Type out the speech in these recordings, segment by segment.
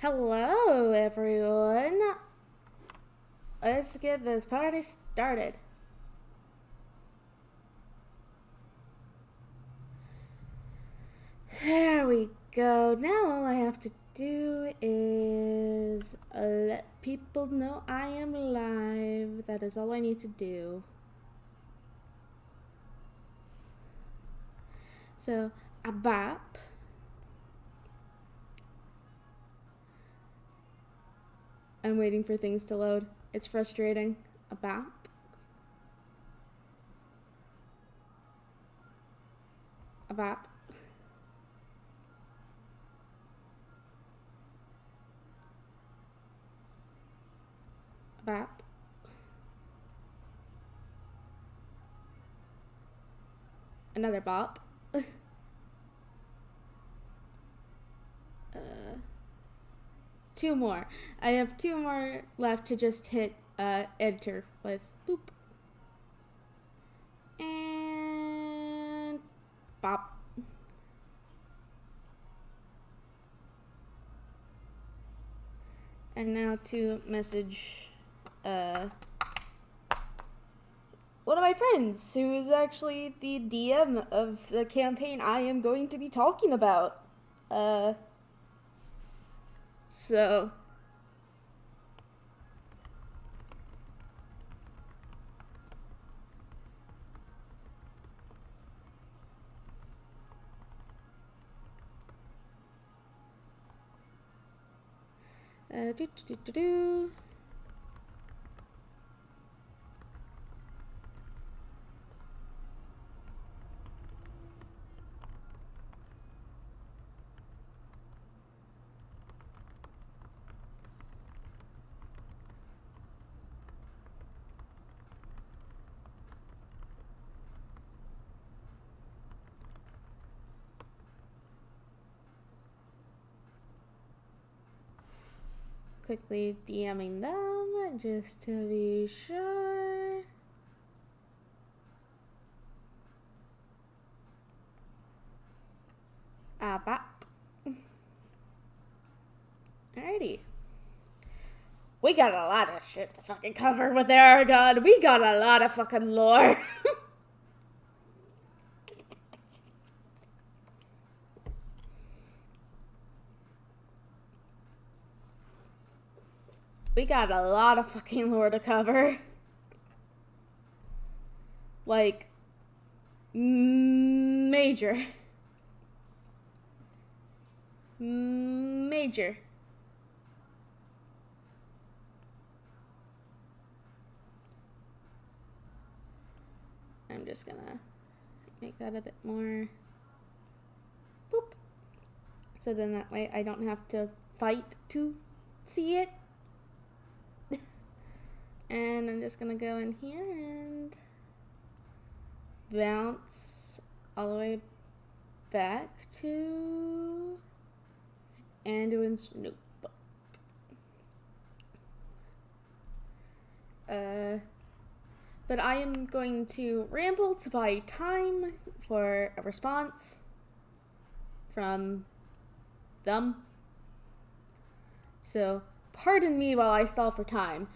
Hello, everyone. Let's get this party started. There we go. Now all I have to do is let people know I am live. That is all I need to do. So, a bop. I'm waiting for things to load. It's frustrating. A bop. A bop. A bop. Another bop. Two more. I have two more left to just hit enter with boop. And bop. And now to message one of my friends who is actually the DM of the campaign I am going to be talking about. So quickly DMing them just to be sure. Bop. Alrighty. We got a lot of shit to fucking cover with Aragon. We got a lot of fucking lore. We got a lot of fucking lore to cover. Like, major. Major. I'm just gonna make that a bit more. Boop. So then that way I don't have to fight to see it. And I'm just gonna go in here and bounce all the way back to Anduin's notebook. But I am going to ramble to buy time for a response from them. So, pardon me while I stall for time.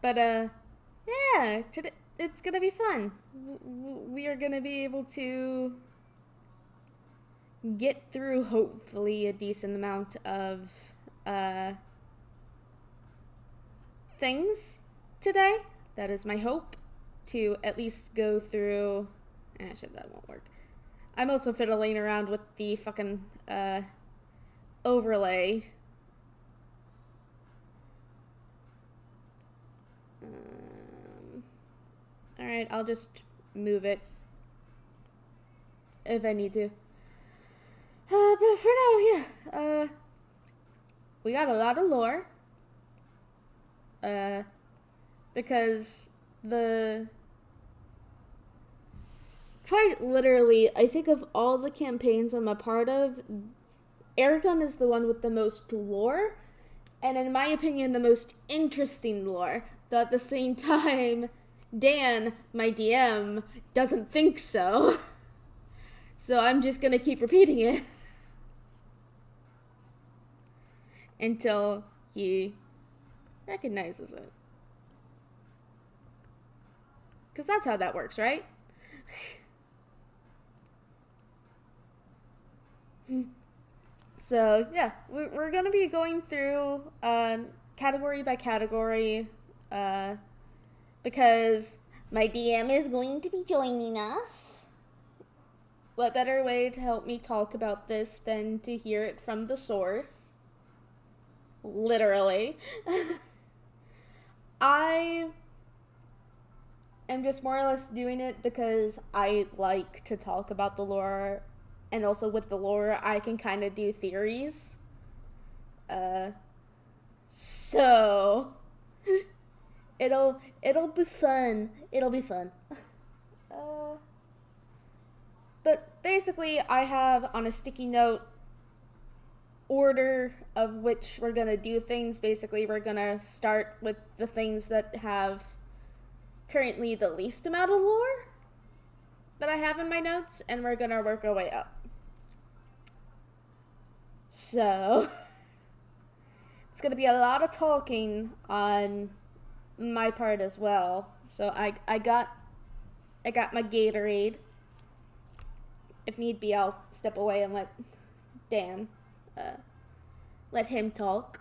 But, yeah, today, it's gonna be fun. We are gonna be able to get through, hopefully, a decent amount of, things today. That is my hope, to at least go through. Actually, that won't work. I'm also fiddling around with the fucking overlay. Alright, I'll just move it if I need to. But for now, yeah. We got a lot of lore. Because the quite literally, I think of all the campaigns I'm a part of, Aragon is the one with the most lore, and in my opinion, the most interesting lore. Though at the same time, Dan, my DM, doesn't think so. So I'm just gonna keep repeating it until he recognizes it. Because that's how that works, right? So, yeah, we're going to be going through category by category because my DM is going to be joining us. What better way to help me talk about this than to hear it from the source? Literally. I am just more or less doing it because I like to talk about the lore, and also with the lore I can kind of do theories. So it'll be fun. It'll be fun. But basically I have on a sticky note order of which we're gonna do things. Basically we're gonna start with the things that have currently the least amount of lore that I have in my notes, and we're gonna work our way up. So it's gonna be a lot of talking on my part as well. So I got my Gatorade. If need be, I'll step away and let Dan let him talk.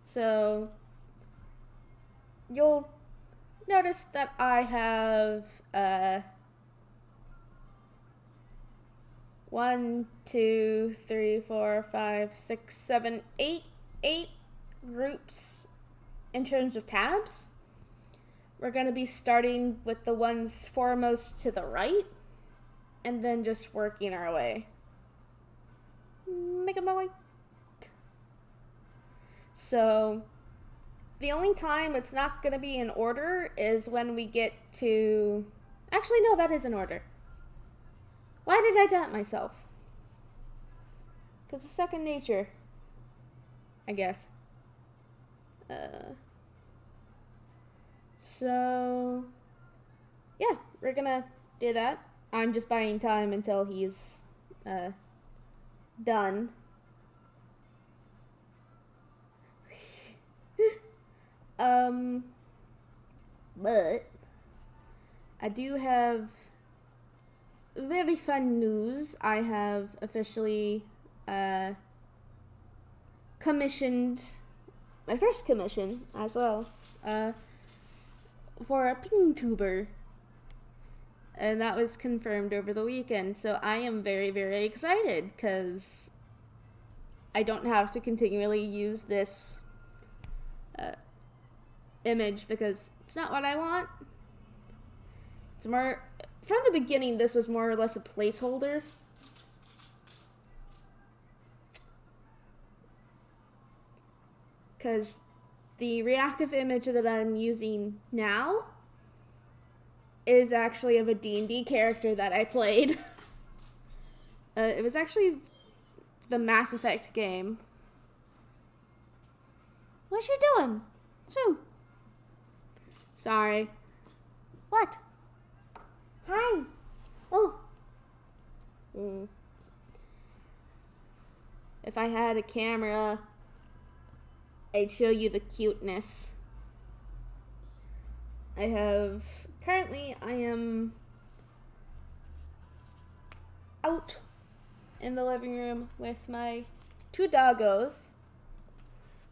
So you'll notice that I have 1, 2, 3, 4, 5, 6, 7, 8 groups in terms of tabs. We're going to be starting with the ones foremost to the right, and then just working our way. Making my way. So the only time it's not going to be in order is when we get to... Actually, no, that is in order. Why did I doubt myself? Because it's second nature, I guess. So, yeah, we're gonna do that. I'm just buying time until he's done. But I do have very fun news. I have officially commissioned my first commission as well for a ping tuber, and that was confirmed over the weekend. So I am very, very excited because I don't have to continually use this image because it's not what I want. It's more, from the beginning, this was more or less a placeholder. Because the reactive image that I'm using now is actually of a D&D character that I played. It was actually the Mass Effect game. What you doing? Sue. Sorry. What? Hi. Oh. If I had a camera, I'd show you the cuteness. Currently I am out in the living room with my 2 doggos,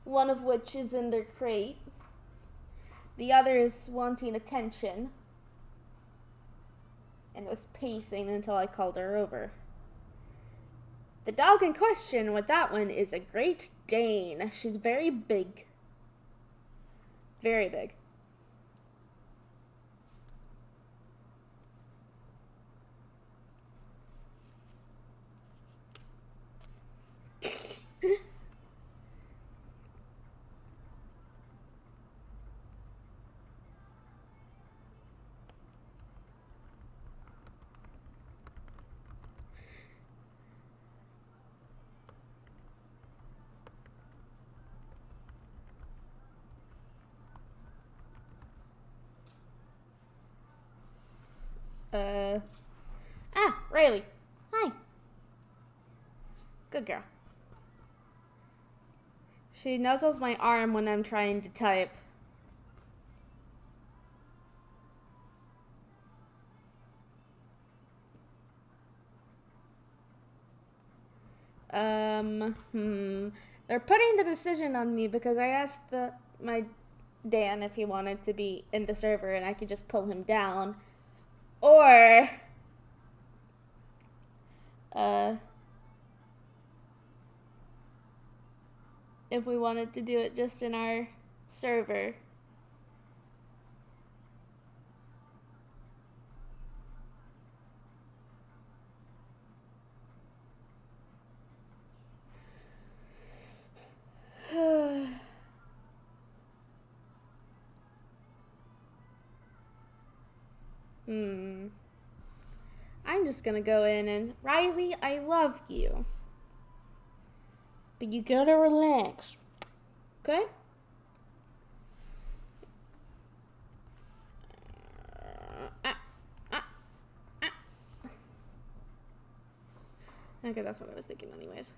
one of which is in their crate. The other is wanting attention and was pacing until I called her over. The dog in question with that one is a Great Dane. She's very big. Very big. Riley. Hi. Good girl. She nuzzles my arm when I'm trying to type. They're putting the decision on me because I asked my Dan if he wanted to be in the server and I could just pull him down. Or, if we wanted to do it just in our server. I'm just gonna go in and, Riley, I love you. But you gotta relax. Okay? Okay, that's what I was thinking anyways.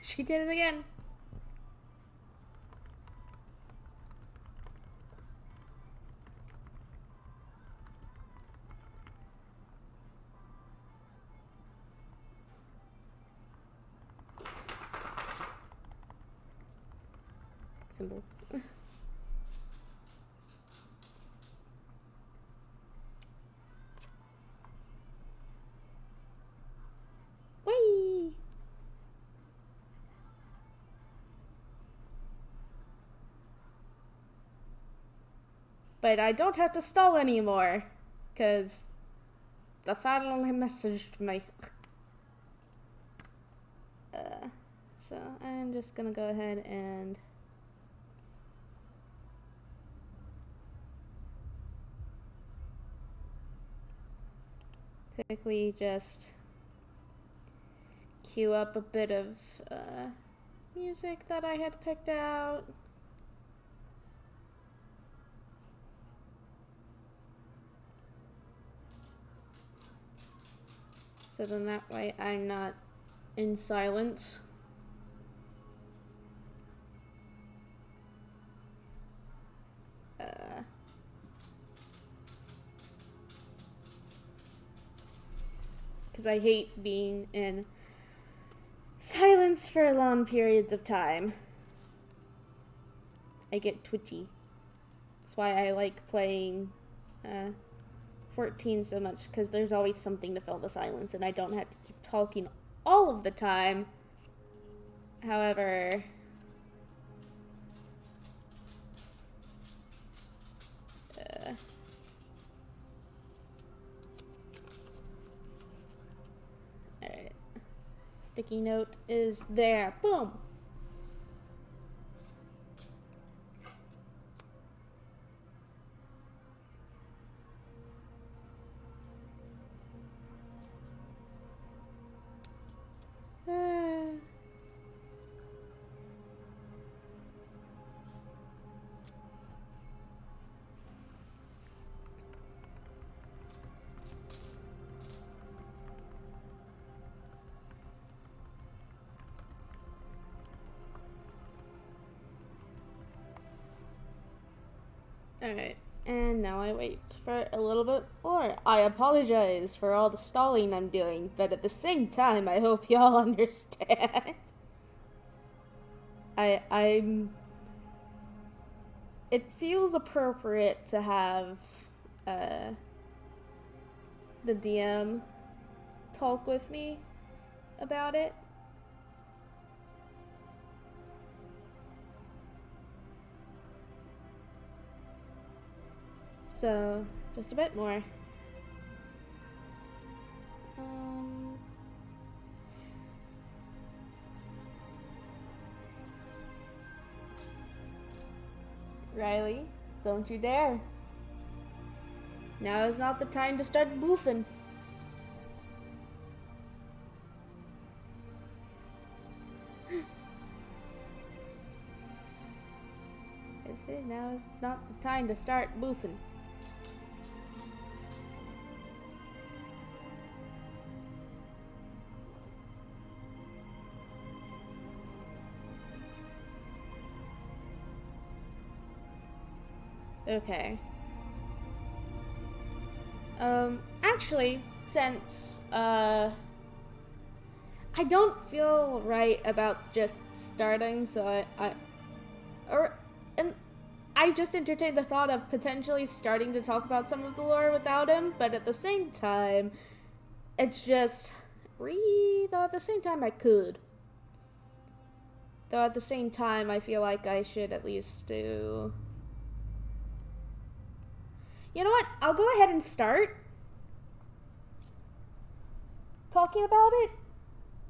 She did it again. Simple. Whee! But I don't have to stall anymore, because the final messaged me. So I'm just gonna go ahead and quickly just cue up a bit of music that I had picked out. So then that way I'm not in silence. Because I hate being in silence for long periods of time. I get twitchy. That's why I like playing 14 so much, because there's always something to fill the silence and I don't have to keep talking all of the time. However, alright. Sticky note is there. Boom! Alright, and now I wait for a little bit more. I apologize for all the stalling I'm doing, but at the same time, I hope y'all understand. It feels appropriate to have, the DM talk with me about it. So, just a bit more. Riley, don't you dare. Now is not the time to start boofing. see, now is not the time to start boofing. Okay. Actually, since, I don't feel right about just starting, so I just entertained the thought of potentially starting to talk about some of the lore without him, but at the same time, it's just, though at the same time I could. Though at the same time, I feel like I should at least do... You know what? I'll go ahead and start talking about it.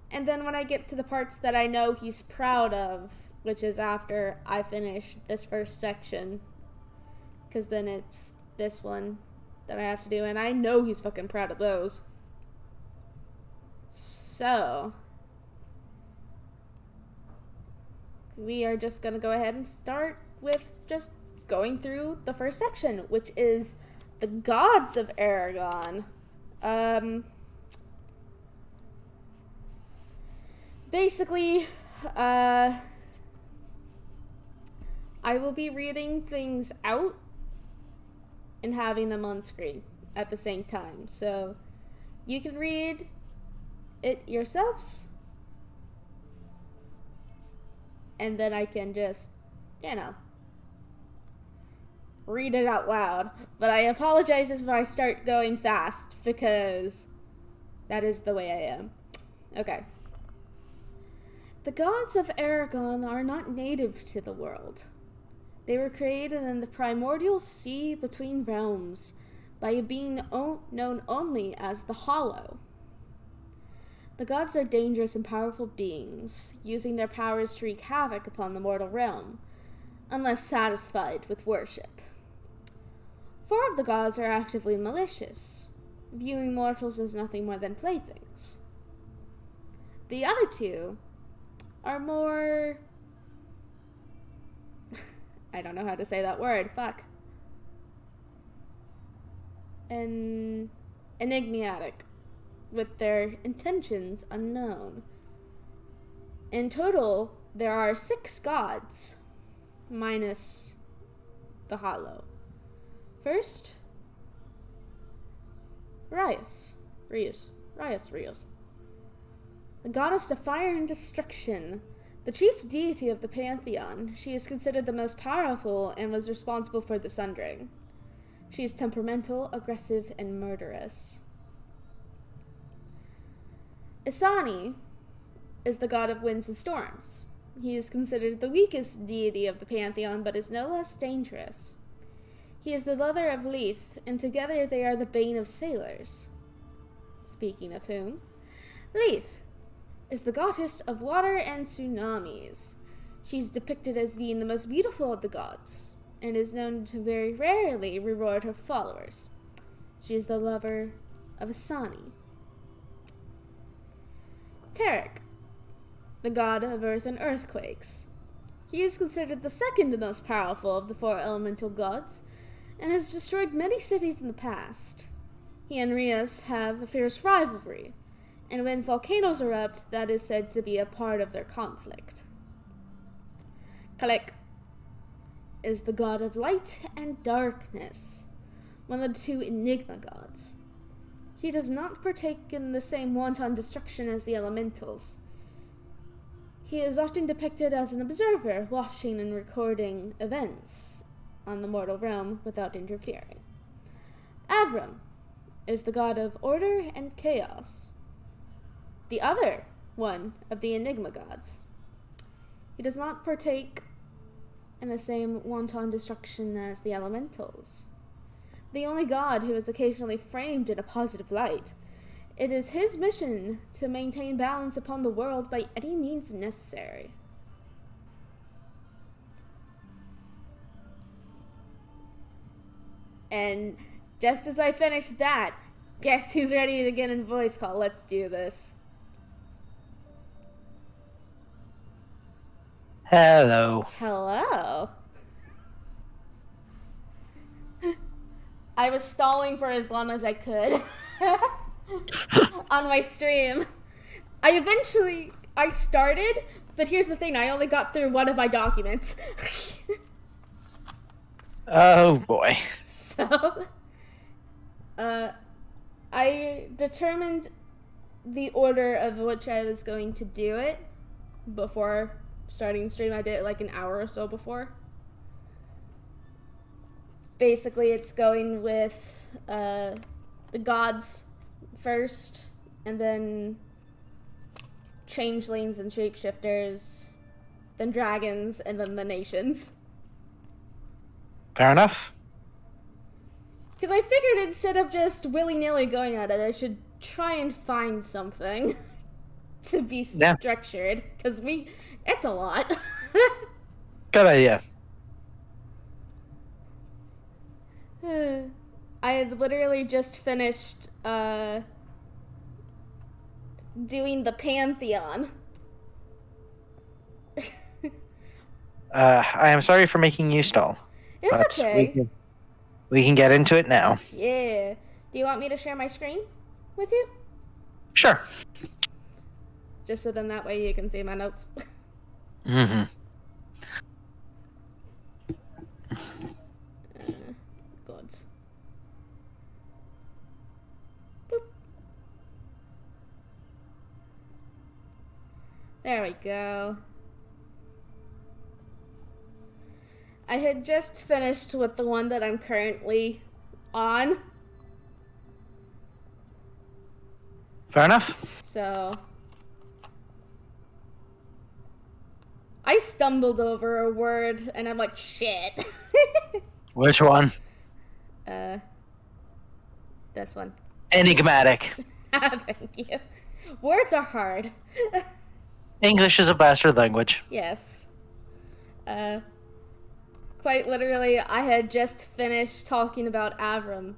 And then when I get to the parts that I know he's proud of, which is after I finish this first section, because then it's this one that I have to do, and I know he's fucking proud of those. So, we are just gonna go ahead and start with just going through the first section, which is the gods of Aragon. Basically, I will be reading things out and having them on screen at the same time. So you can read it yourselves, and then I can just, read it out loud. But I apologize if I start going fast, because that is the way I am. Okay. The gods of Aragon are not native to the world. They were created in the primordial sea between realms by a being known only as the Hollow. The gods are dangerous and powerful beings, using their powers to wreak havoc upon the mortal realm, unless satisfied with worship. 4 of the gods are actively malicious, viewing mortals as nothing more than playthings. The other 2 are more... I don't know how to say that word, fuck. Enigmatic, with their intentions unknown. In total, there are 6 gods, minus the Hollow. First, Rios. The goddess of fire and destruction. The chief deity of the pantheon, she is considered the most powerful and was responsible for the Sundering. She is temperamental, aggressive, and murderous. Isani is the god of winds and storms. He is considered the weakest deity of the pantheon, but is no less dangerous. He is the lover of Leith, and together they are the bane of sailors. Speaking of whom, Leith is the goddess of water and tsunamis. She's depicted as being the most beautiful of the gods, and is known to very rarely reward her followers. She is the lover of Isani. Centric, the god of earth and earthquakes. He is considered the second most powerful of the 4 elemental gods, and has destroyed many cities in the past. He and Rios have a fierce rivalry, and when volcanoes erupt, that is said to be a part of their conflict. Kalek is the god of light and darkness, one of the 2 Enigma gods. He does not partake in the same wanton destruction as the elementals. He is often depicted as an observer, watching and recording events on the mortal realm without interfering. Avram is the god of order and chaos, the other one of the Enigma gods. He does not partake in the same wanton destruction as the elementals. The only god who is occasionally framed in a positive light. It is his mission to maintain balance upon the world by any means necessary. And just as I finish that, guess who's ready to get in voice call? Let's do this. Hello. Hello. I was stalling for as long as I could on my stream. I started, but here's the thing, I only got through one of my documents. Oh boy. So, I determined the order of which I was going to do it before starting stream. I did it like an hour or so before. Basically, it's going with the gods first, and then changelings and shapeshifters, then dragons, and then the nations. Fair enough. Because I figured instead of just willy-nilly going at it, I should try and find something to be structured. Because it's a lot. Good idea. I had literally just finished doing the Pantheon. I am sorry for making you stall. It's okay. We can get into it now. Yeah. Do you want me to share my screen with you? Sure. Just so then that way you can see my notes. Mm-hmm. God. There we go. I had just finished with the one that I'm currently on. Fair enough. So, I stumbled over a word and I'm like, shit. Which one? This one. Enigmatic. Thank you. Words are hard. English is a bastard language. Yes. Quite literally, I had just finished talking about Avram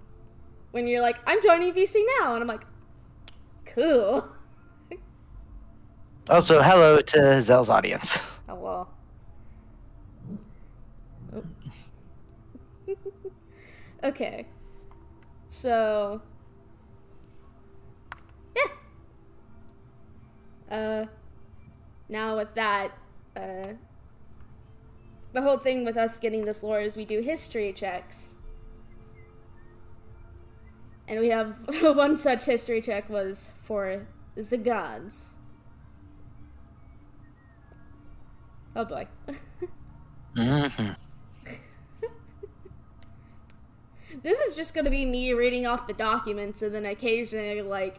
when you're like, I'm joining VC now. And I'm like, cool. Also, hello to Zell's audience. Hello. Oh. Okay. So, yeah. Now with that, the whole thing with us getting this lore is we do history checks. And we have one such history check was for the gods. Oh boy. Mm-hmm. This is just gonna be me reading off the documents and then occasionally, like,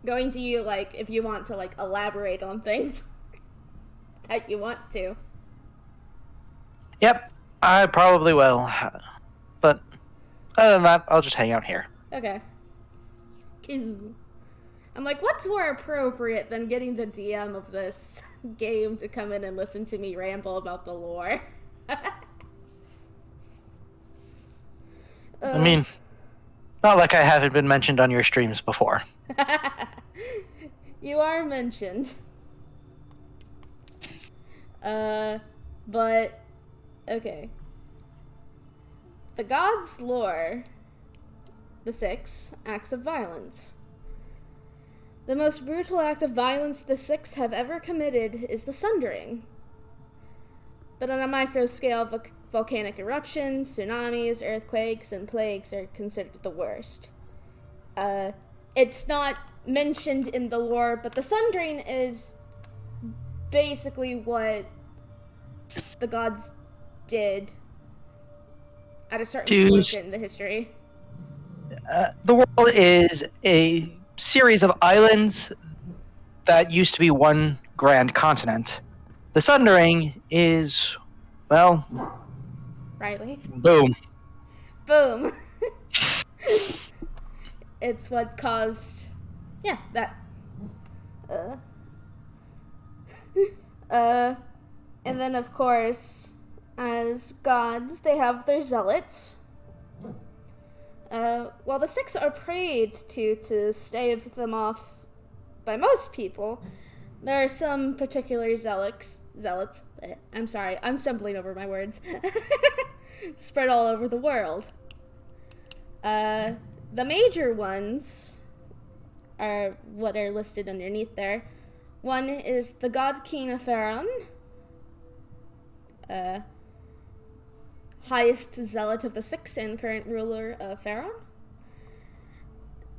going to you, like, if you want to, like, elaborate on things that you want to. Yep, I probably will. But other than that, I'll just hang out here. Okay. Cool. I'm like, what's more appropriate than getting the DM of this game to come in and listen to me ramble about the lore? I mean, not like I haven't been mentioned on your streams before. You are mentioned. But, okay. The gods' lore, the 6 acts of violence. The most brutal act of violence the 6 have ever committed is the Sundering. But on a micro scale, volcanic eruptions, tsunamis, earthquakes, and plagues are considered the worst. It's not mentioned in the lore, but the Sundering is basically what the gods did at a certain point in the history. The world is a series of islands that used to be one grand continent. The Sundering is, well... Riley? Boom. Boom. It's what caused... Yeah, that... And then, of course, as gods, they have their zealots. While the 6 are prayed to stave them off by most people, there are some particular zealots. I'm sorry, I'm stumbling over my words. Spread all over the world. The major ones are what are listed underneath there. One is the god king of Pharaon, highest zealot of the six and current ruler of Pharaon.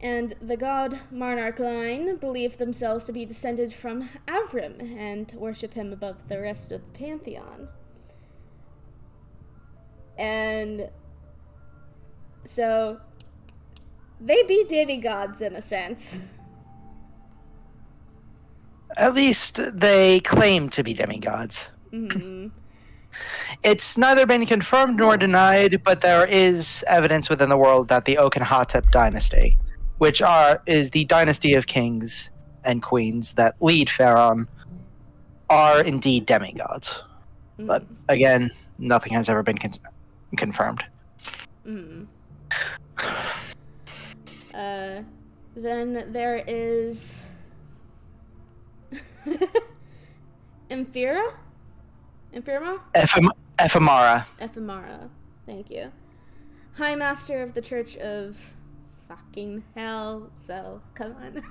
And the god Monarch line believe themselves to be descended from Avram and worship him above the rest of the pantheon. And so they be demigods in a sense. At least they claim to be demigods. Mm-hmm. It's neither been confirmed nor denied, but there is evidence within the world that the Akhenaten dynasty, which is the dynasty of kings and queens that lead Pharaoh, are indeed demigods. Mm-hmm. But again, nothing has ever been confirmed. Mm-hmm. Then there is Ephemera? Ephemera. Thank you. High Master of the Church of fucking hell. So, come on.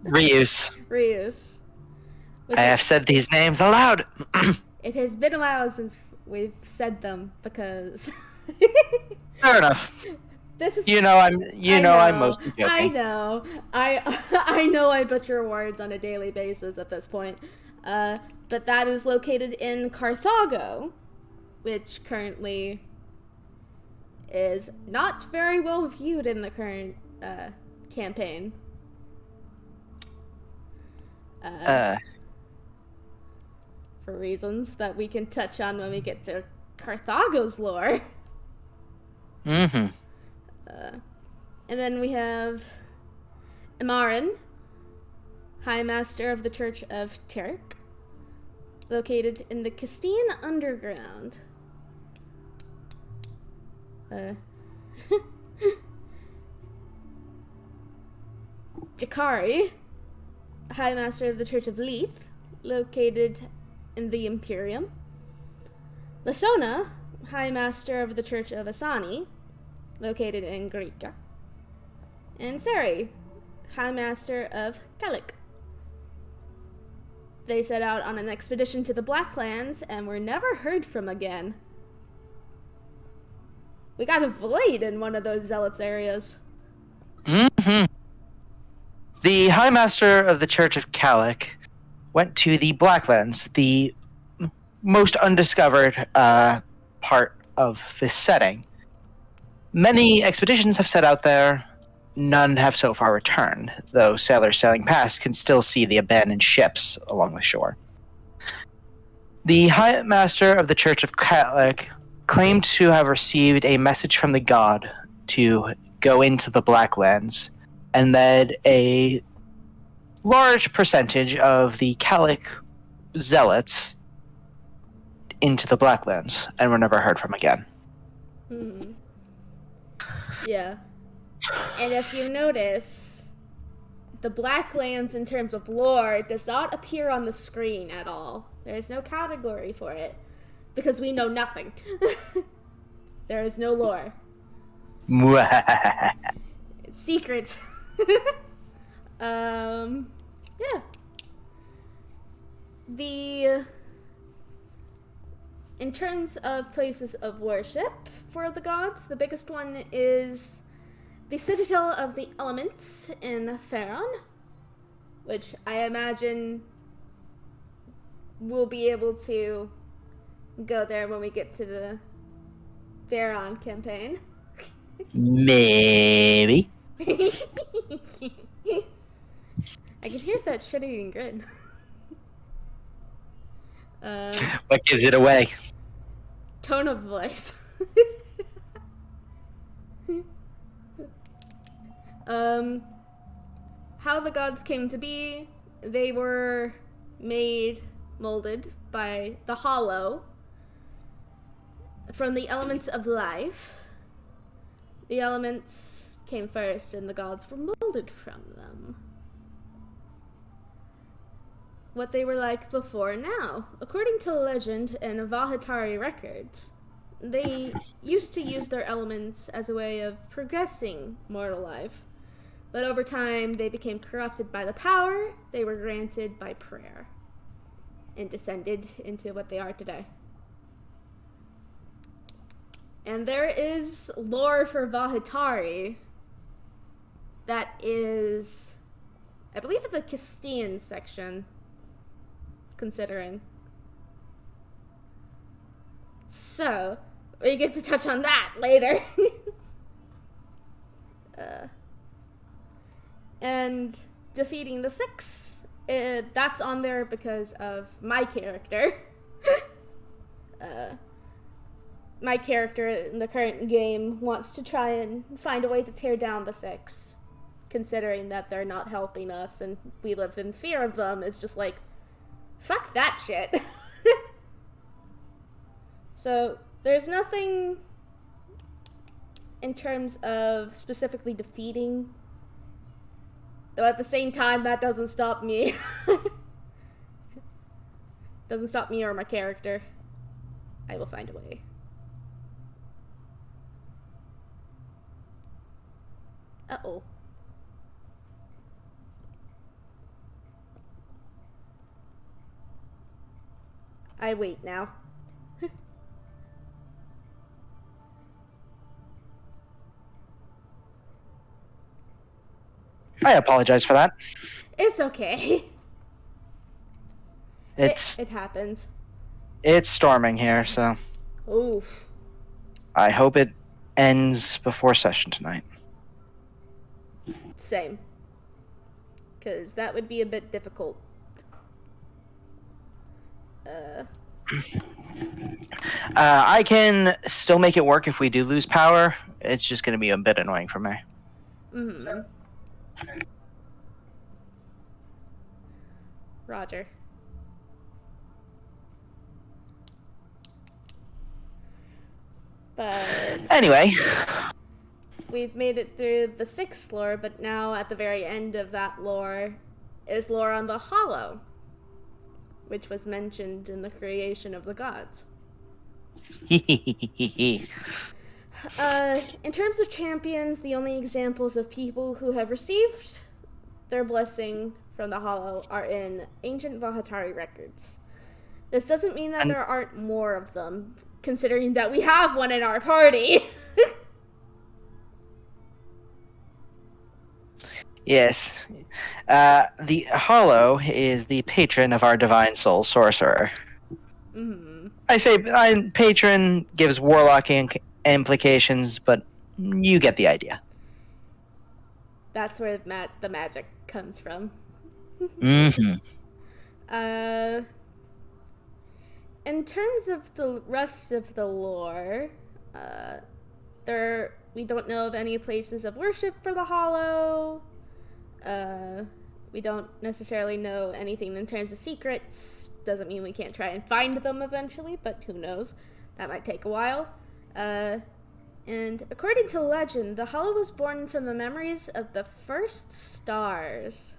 Reuse. I have said these names aloud. It has been a while since we've said them because. Fair enough. This is. I'm mostly joking. I know. I know I butcher words on a daily basis at this point. But that is located in Carthago, which currently is not very well viewed in the current campaign. For reasons that we can touch on when we get to Carthago's lore. Mm-hmm. And then we have Amaran, High Master of the Church of Terek, located in the Castine Underground. Jakari, High Master of the Church of Leith, located in the Imperium. Lasona, High Master of the Church of Asani, located in Greeka. And Seri, High Master of Kalik. They set out on an expedition to the Blacklands and were never heard from again. We got a void in one of those zealots areas. Mm-hmm. The High Master of the Church of Kalik went to the Blacklands, the most undiscovered part of this setting. Many expeditions have set out there. None have so far returned, though sailors sailing past can still see the abandoned ships along the shore. The High Master of the Church of Kalik claimed to have received a message from the god to go into the Blacklands, and led a large percentage of the Kalik zealots into the Blacklands, and were never heard from again. Mm-hmm. Yeah. And if you notice, the Blacklands in terms of lore does not appear on the screen at all. There is no category for it. Because we know nothing. There is no lore. It's secret. Yeah. In terms of places of worship for the gods, the biggest one is the Citadel of the Elements in Pharaon, which I imagine we'll be able to go there when we get to the Pharaon campaign. Maybe. I can hear that shit-eating grin. What gives it away? Tone of voice. How the gods came to be, they were molded by the Hollow from the elements of life. The elements came first and the gods were molded from them. What they were like before now. According to legend and Vahatari records, they used to use their elements as a way of progressing mortal life. But over time, they became corrupted by the power they were granted by prayer and descended into what they are today. And there is lore for Vahatari that is, I believe, in the Castilian section, considering. So, we get to touch on that later. And defeating the Six, that's on there because of my character. My character in the current game wants to try and find a way to tear down the Six, considering that they're not helping us and we live in fear of them. It's just like, fuck that shit. So, there's nothing in terms of specifically defeating, though at the same time, that doesn't stop me. Doesn't stop me or my character. I will find a way. Uh-oh. I wait now. I apologize for that. It's okay. It happens. It's storming here, so Oof. I hope it ends before session tonight. Same. Because that would be a bit difficult. I can still make it work if we do lose power. It's just going to be a bit annoying for me. Mm-hmm. Roger. But Anyway, we've made it through the Sixth lore, but now at the very end of that lore is lore on the Hollow, which was mentioned in the creation of the gods. In terms of champions, the only examples of people who have received their blessing from the Hollow are in ancient Vahatari records. This doesn't mean that there aren't more of them, considering that we have one in our party. Yes. The Hollow is the patron of our Divine Soul Sorcerer. Mm-hmm. I say patron gives warlock implications, but you get the idea. That's where the magic comes from. Mm-hmm. In terms of the rest of the lore, we don't know of any places of worship for the Hollow. We don't necessarily know anything in terms of secrets. Doesn't mean we can't try and find them eventually, but who knows? That might take a while. And according to legend, the Hollow was born from the memories of the first stars.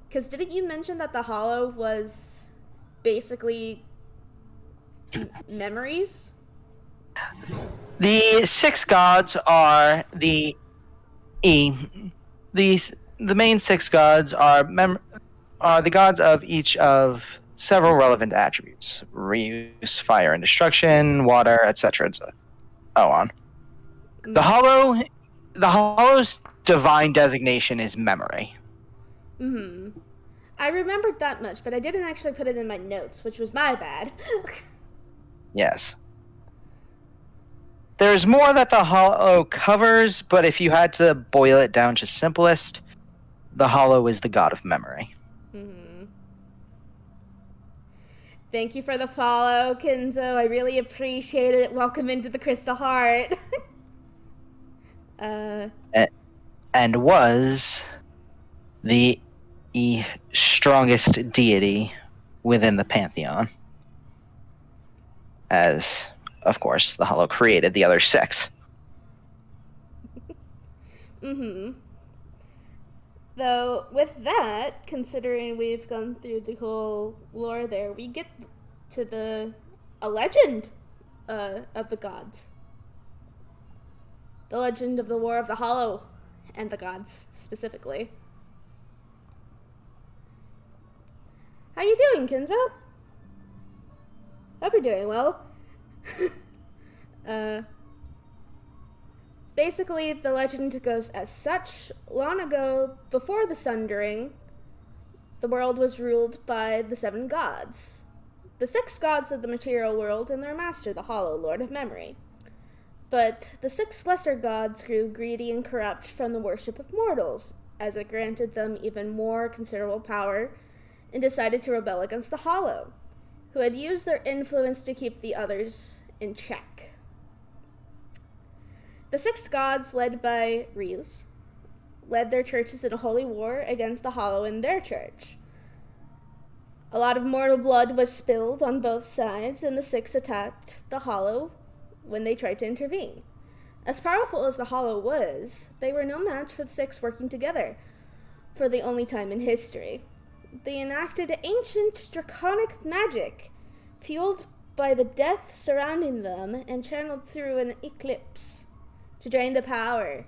Because didn't you mention that the Hollow was basically memories? The six gods are the main six gods are the gods of each of several relevant attributes: reuse, fire and destruction, water, etc. and so on. The Hollow's divine designation is memory. Mm-hmm. I remembered that much, but I didn't actually put it in my notes, which was my bad. Yes. There's more that the Hollow covers, but if you had to boil it down to simplest, the Hollow is the god of memory. Mm-hmm. Thank you for the follow, Kenzo. I really appreciate it. Welcome into the Crystal Heart. And was the strongest deity within the pantheon, as, of course, the Hollow created the other six. Mm-hmm. Though, with that, considering we've gone through the whole lore there, we get to a legend of the gods. The legend of the War of the Hollow and the gods, specifically. How you doing, Kinzo? Hope you're doing well. Basically, the legend goes as such. Long ago, before the Sundering, the world was ruled by the 7 gods. The 6 gods of the material world and their master, the Hollow, Lord of Memory. But the 6 lesser gods grew greedy and corrupt from the worship of mortals, as it granted them even more considerable power, and decided to rebel against the Hollow, who had used their influence to keep the others in check. The 6 gods, led by Ryuz, led their churches in a holy war against the Hollow in their church. A lot of mortal blood was spilled on both sides, and the 6 attacked the Hollow when they tried to intervene. As powerful as the Hollow was, they were no match for the 6 working together, for the only time in history. They enacted ancient draconic magic, fueled by the death surrounding them and channeled through an eclipse, to drain the power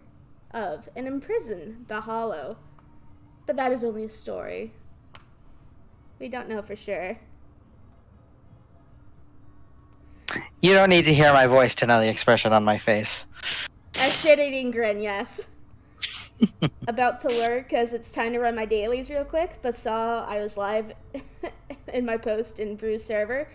of and imprison the Hollow. But that is only a story. We don't know for sure. You don't need to hear my voice to know the expression on my face. A shit-eating grin, yes. About to lurk because it's time to run my dailies real quick, but saw I was live in my post in Brew's server.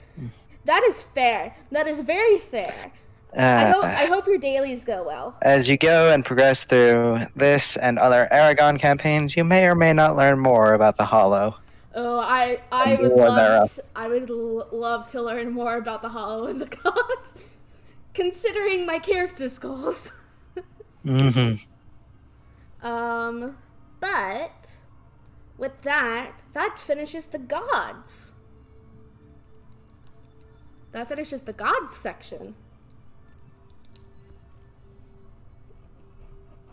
That is fair. That is very fair. I hope your dailies go well. As you go and progress through this and other Aragon campaigns, you may or may not learn more about the Hollow. Oh, I would love to learn more about the Hollow and the gods, considering my character's goals. Mm-hmm. But with that finishes the gods. That finishes the gods section.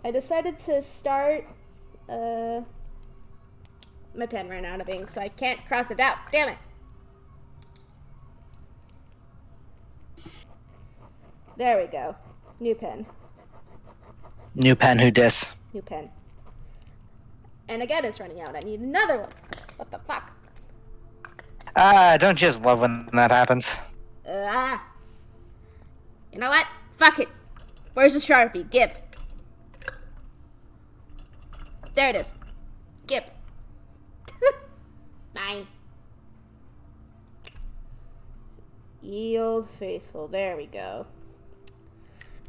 I decided to start, my pen ran out of ink, so I can't cross it out. Damn it. There we go. New pen. New pen, who dis? New pen. And again, it's running out. I need another one. What the fuck? Don't you just love when that happens? You know what? Fuck it. Where's the Sharpie? Give. There it is. Give. 9. Ye Old Faithful. There we go.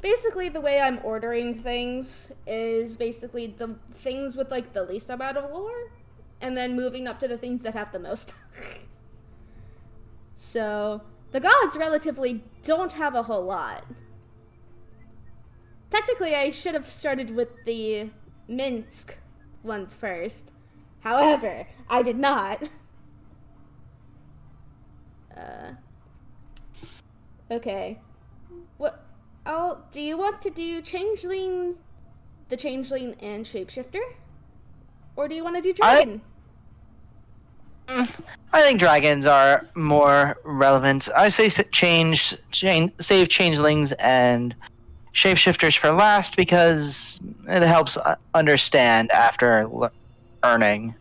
Basically, the way I'm ordering things is basically the things with, like, the least amount of lore, and then moving up to the things that have the most. So, the gods relatively don't have a whole lot. Technically, I should have started with the Minsk ones first. However, I did not. Okay. What? Oh, do you want to do changelings, the changeling and shapeshifter? Or do you want to do dragon? I think dragons are more relevant. I say save changelings and shapeshifters for last because it helps understand after learning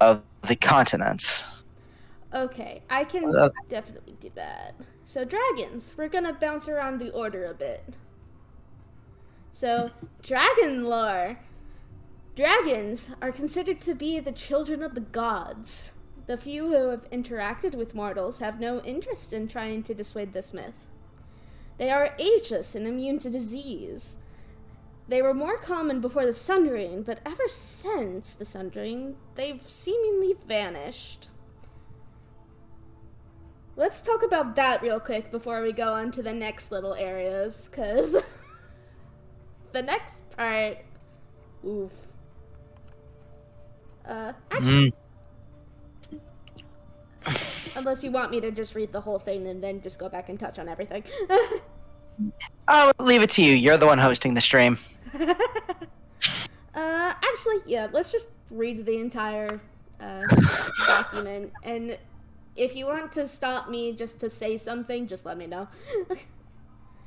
of the continents. Okay, I can definitely do that. So dragons, we're gonna bounce around the order a bit. So, dragon lore. Dragons are considered to be the children of the gods. The few who have interacted with mortals have no interest in trying to dissuade this myth. They are ageless and immune to disease. They were more common before the Sundering, but ever since the Sundering, they've seemingly vanished. Let's talk about that real quick before we go on to the next little areas, because the next part, oof. Actually, unless you want me to just read the whole thing and then just go back and touch on everything. I'll leave it to you. You're the one hosting the stream. Actually, yeah, let's just read the entire document. And if you want to stop me just to say something, just let me know.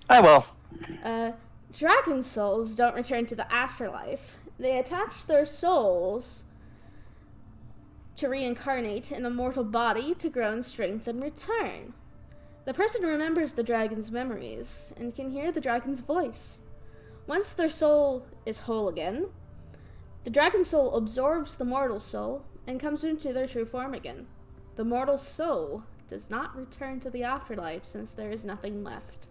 I will. Dragon souls don't return to the afterlife. They attach their souls to reincarnate in a mortal body to grow in strength and return. The person remembers the dragon's memories and can hear the dragon's voice. Once their soul is whole again, the dragon soul absorbs the mortal soul and comes into their true form again. The mortal soul does not return to the afterlife since there is nothing left.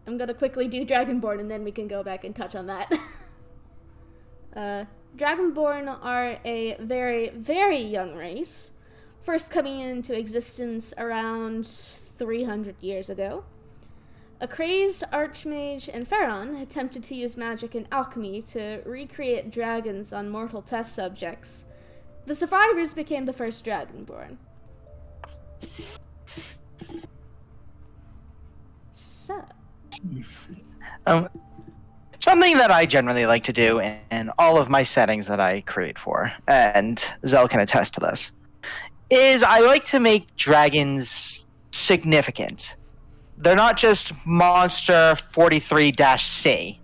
I'm gonna quickly do Dragonborn and then we can go back and touch on that. Dragonborn are a very, very young race, first coming into existence around 300 years ago. A crazed archmage in Pharaon attempted to use magic and alchemy to recreate dragons on mortal test subjects. The survivors became the first Dragonborn. So... something that I generally like to do in all of my settings that I create for, and Zell can attest to this, is I like to make dragons significant. They're not just monster 43-C.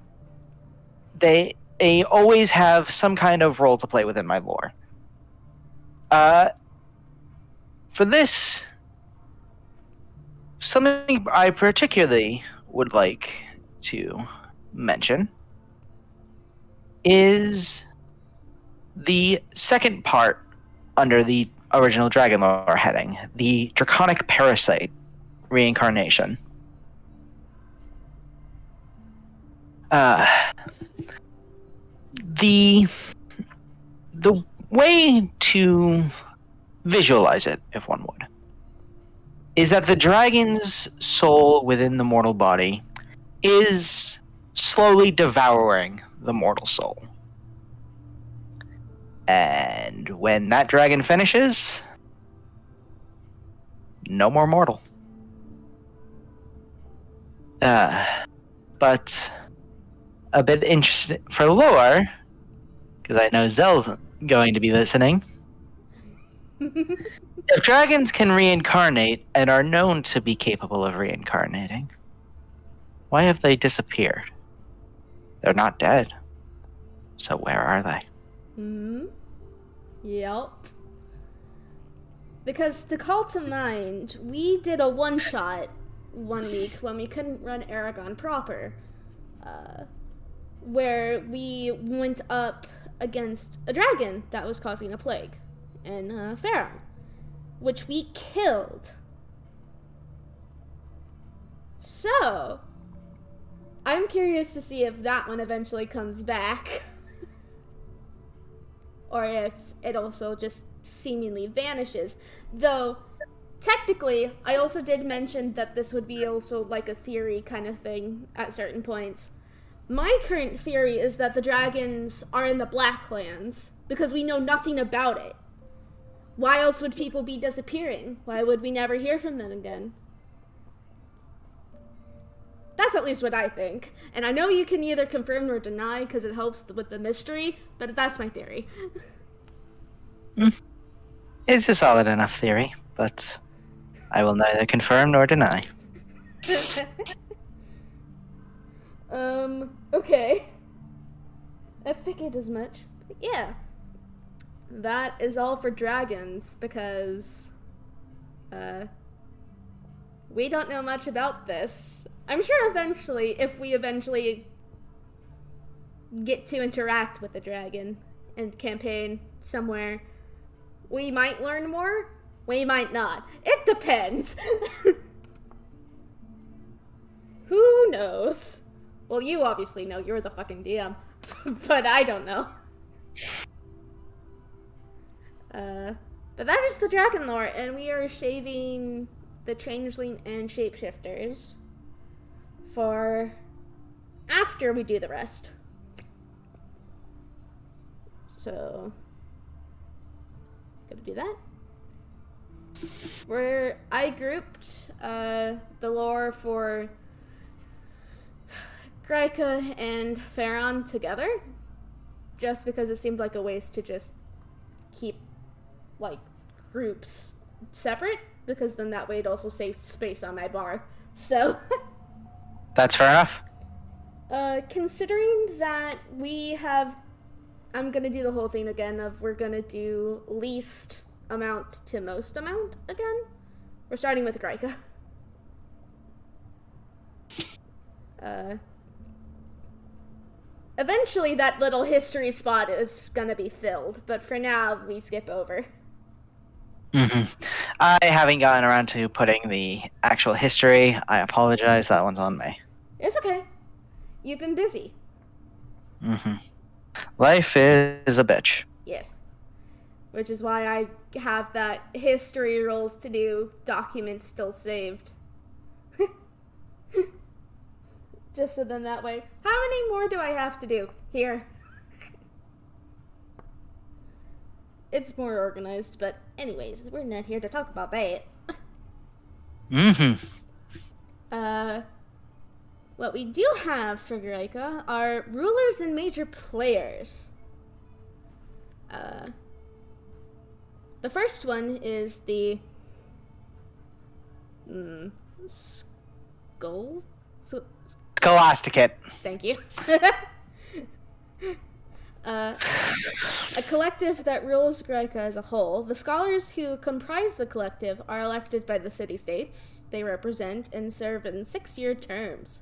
They always have some kind of role to play within my lore. For this, something I particularly would like to mention is the second part under the original Dragon Lore heading, the Draconic Parasite reincarnation. The way to visualize it, if one would, is that the dragon's soul within the mortal body is slowly devouring the mortal soul. And when that dragon finishes, no more mortal. But a bit interesting for lore, because I know Zell's going to be listening. If dragons can reincarnate and are known to be capable of reincarnating, why have they disappeared? They're not dead. So where are they? Yep. Because to call to mind, we did a one-shot 1 week when we couldn't run Aragon proper, where we went up against a dragon that was causing a plague in Pharaon, which we killed. So, I'm curious to see if that one eventually comes back. Or if it also just seemingly vanishes. Though, technically, I also did mention that this would be also like a theory kind of thing at certain points. My current theory is that the dragons are in the Blacklands, because we know nothing about it. Why else would people be disappearing? Why would we never hear from them again? That's at least what I think. And I know you can either confirm or deny because it helps with the mystery, but that's my theory. It's a solid enough theory, but I will neither confirm nor deny. Okay. I figured as much. But yeah. That is all for dragons, because, we don't know much about this. I'm sure eventually, if we eventually get to interact with the dragon and campaign somewhere, we might learn more, we might not. It depends. Who knows? Well, you obviously know, you're the fucking DM, but I don't know. But that is the dragon lore, and we are shaving the changeling and shapeshifters for after we do the rest. So, gonna do that. I grouped the lore for Graika and Pharaon together, just because it seemed like a waste to just keep, like, groups separate, because then that way it also saves space on my bar. So, That's fair enough. considering that we have, I'm gonna do the whole thing again of we're gonna do least amount to most amount again. We're starting with Greika. Eventually that little history spot is gonna be filled, but for now we skip over. I haven't gotten around to putting the actual history. I apologize. That one's on me. It's okay. You've been busy. Life is a bitch. Yes. Which is why I have that history rolls to do document still saved. Just so then that way, how many more do I have to do? Here. It's more organized, but anyways, we're not here to talk about that. What we do have for Greika are rulers and major players. The first one is the Scholasticate. Thank you. A collective that rules Greika as a whole. The scholars who comprise the collective are elected by the city-states they represent and serve in 6-year terms.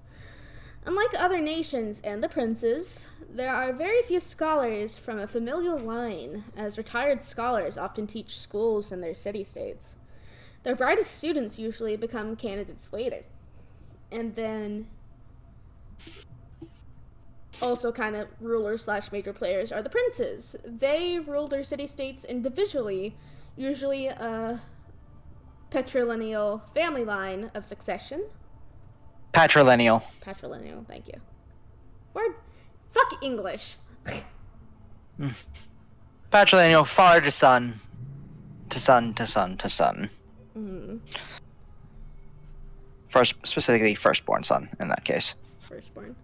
Unlike other nations and the princes, there are very few scholars from a familial line, as retired scholars often teach schools in their city-states. Their brightest students usually become candidates later. And then also kind of rulers/major players are the princes. They rule their city-states individually, usually a patrilineal family line of succession. Patrilineal. Patrilineal, thank you. Word. Fuck English. Patrilineal, father to son. To son, to son, to son. First, specifically firstborn son, in that case. Firstborn.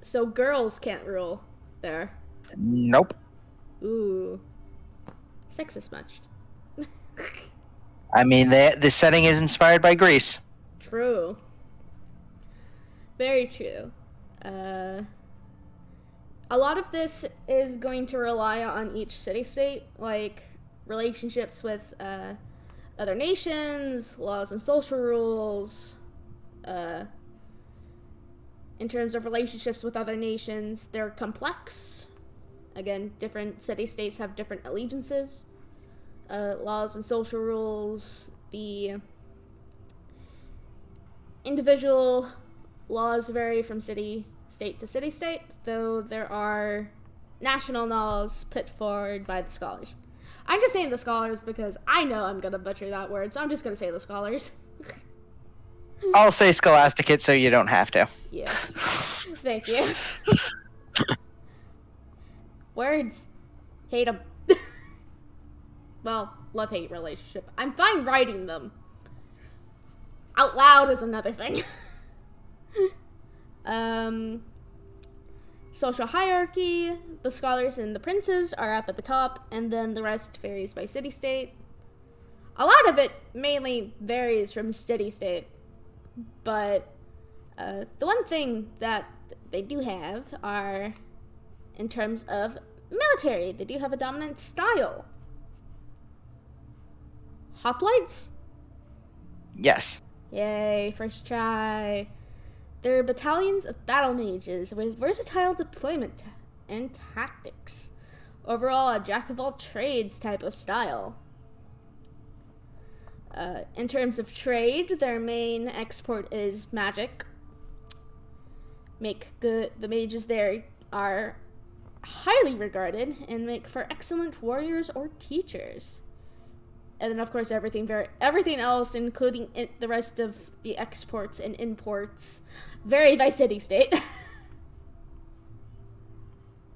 So girls can't rule there. Nope. Ooh. Sexist much. I mean, the setting is inspired by Greece. True. Very true. A lot of this is going to rely on each city-state, like relationships with other nations, laws and social rules. In terms of relationships with other nations, they're complex. Again, different city-states have different allegiances. Laws and social rules, the individual laws vary from city-state to city-state, though there are national laws put forward by the scholars. I'm just saying the scholars because I know I'm going to butcher that word, so I'm just going to say the scholars. I'll say Scholasticate so you don't have to. Yes. Thank you. Words. Hate them. Well, love-hate relationship. I'm fine writing them. Out loud is another thing. Social hierarchy. The scholars and the princes are up at the top, and then the rest varies by city-state. A lot of it mainly varies from city-state. But the one thing that they do have are, in terms of military, they do have a dominant style. Hoplites? Yes. Yay, first try. They're battalions of battle mages with versatile deployment and tactics. Overall, a jack-of-all-trades type of style. In terms of trade, their main export is magic. The mages there are highly regarded and make for excellent warriors or teachers. And then, of course, everything else, including the rest of the exports and imports, vary by city-state.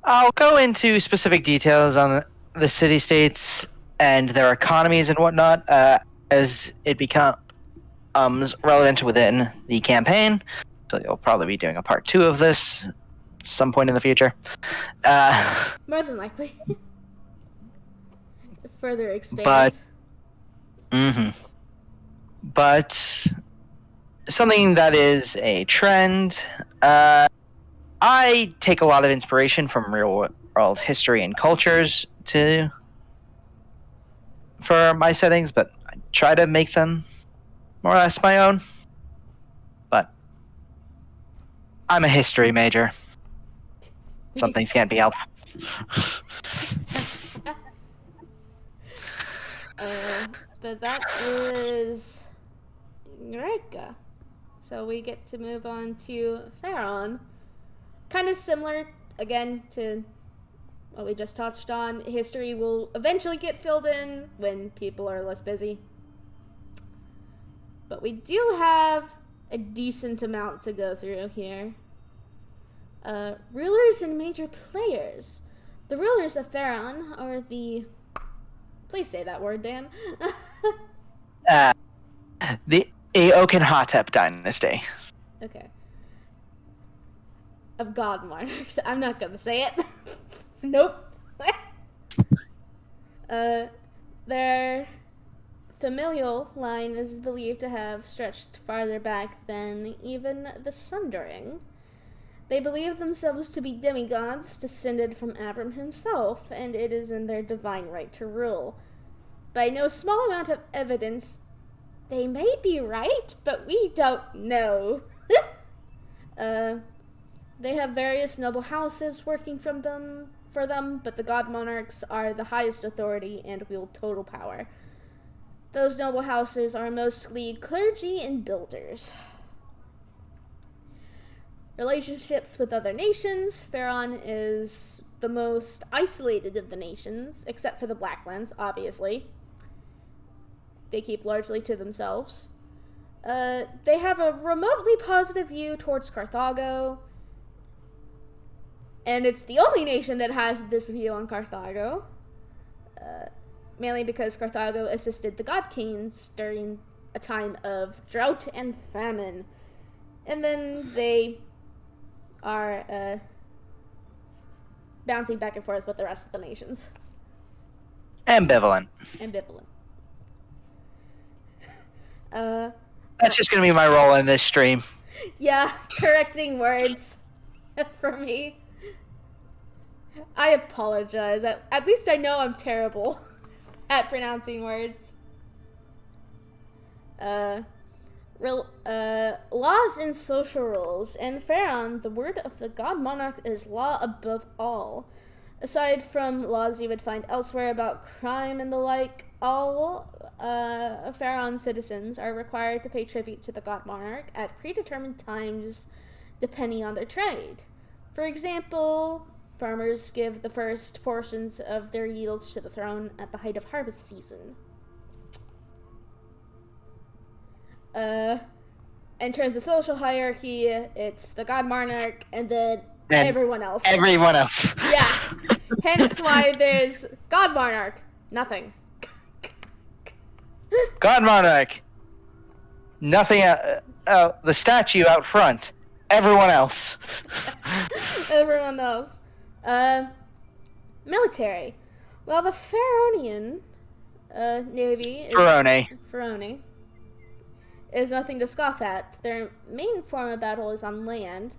I'll go into specific details on the city-states and their economies and whatnot as it becomes relevant within the campaign. So you'll probably be doing a part 2 of this at some point in the future. More than likely. further expand. But something that is a trend. I take a lot of inspiration from real world history and cultures for my settings, but I try to make them more or less my own. But I'm a history major. Some things can't be helped. But that is Eureka. So we get to move on to Pharaon. Kind of similar, again, to what we just touched on. History will eventually get filled in when people are less busy. But we do have a decent amount to go through here. Rulers and major players. The rulers of Pharaon are the... Please say that word, Dan. The Aokenhotep dynasty. Okay. Of god monarchs. I'm not gonna say it. Nope. Their familial line is believed to have stretched farther back than even the Sundering. They believe themselves to be demigods descended from Avram himself, and it is in their divine right to rule. By no small amount of evidence, they may be right, but we don't know. They have various noble houses working for them, but the god monarchs are the highest authority and wield total power. Those noble houses are mostly clergy and builders. Relationships with other nations. Pharaon is the most isolated of the nations, except for the Blacklands, obviously. They keep largely to themselves. They have a remotely positive view towards Carthago, and it's the only nation that has this view on Carthago, mainly because Carthago assisted the God Kings during a time of drought and famine. And then they are bouncing back and forth with the rest of the nations. Ambivalent. That's just going to be my role in this stream. Yeah, correcting words for me. I apologize. At least I know I'm terrible at pronouncing words. Laws and social rules. In Pharaon, the word of the god monarch is law above all. Aside from laws you would find elsewhere about crime and the like, all Pharaon citizens are required to pay tribute to the god monarch at predetermined times depending on their trade. For example, farmers give the first portions of their yields to the throne at the height of harvest season. In terms of social hierarchy, it's the god monarch and then everyone else. Everyone else. Yeah. Hence why there's god monarch. Nothing. God monarch. Nothing. The statue out front. Everyone else. Everyone else. Military. Well, the Pharaonian navy. Pharaoni. Is nothing to scoff at. Their main form of battle is on land.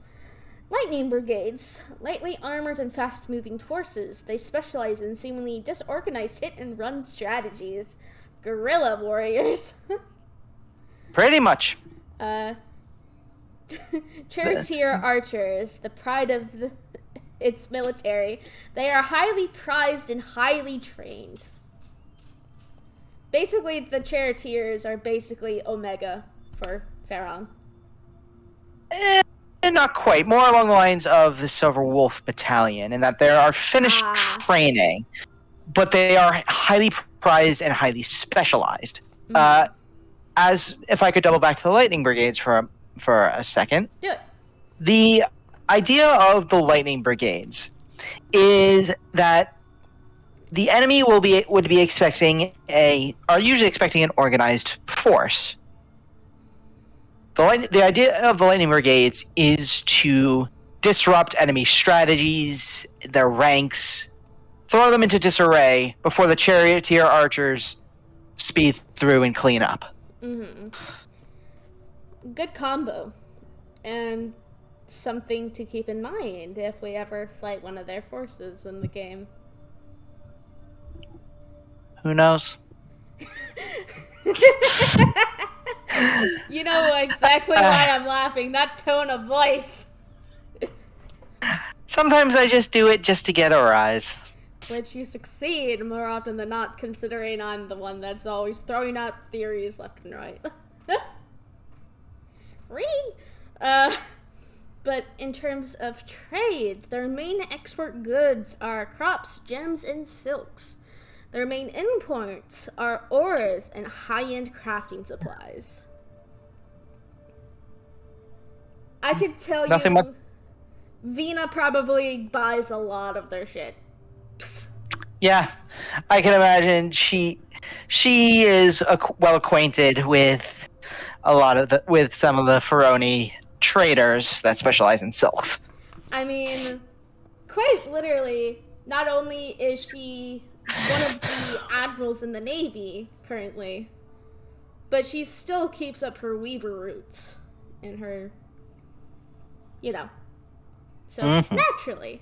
Lightning brigades, lightly armored and fast-moving forces. They specialize in seemingly disorganized hit-and-run strategies. Guerrilla warriors. Pretty much. Charioteer archers, the pride of its military. They are highly prized and highly trained. Basically, the charioteers are basically Omega for Pharaon. Not quite. More along the lines of the Silver Wolf Battalion, in that there are finished training, but they are highly prized and highly specialized. As if I could double back to the Lightning Brigades for a second. Do it. The idea of the Lightning Brigades is that the enemy would be usually expecting an organized force. The idea of the Lightning Brigades is to disrupt enemy strategies, their ranks, throw them into disarray before the charioteer archers speed through and clean up. Mm-hmm. Good combo. And something to keep in mind if we ever fight one of their forces in the game. Who knows? You know exactly why I'm laughing. That tone of voice. Sometimes I just do it just to get a rise. Which you succeed more often than not, considering I'm the one that's always throwing out theories left and right. But in terms of trade, their main export goods are crops, gems, and silks. Their main imports are ores and high-end crafting supplies. I could tell you, Vina probably buys a lot of their shit. Yeah, I can imagine she is well acquainted with with some of the Ferroni traders that specialize in silks. I mean, quite literally, not only is she one of the admirals in the Navy currently, but she still keeps up her weaver roots in her, so naturally.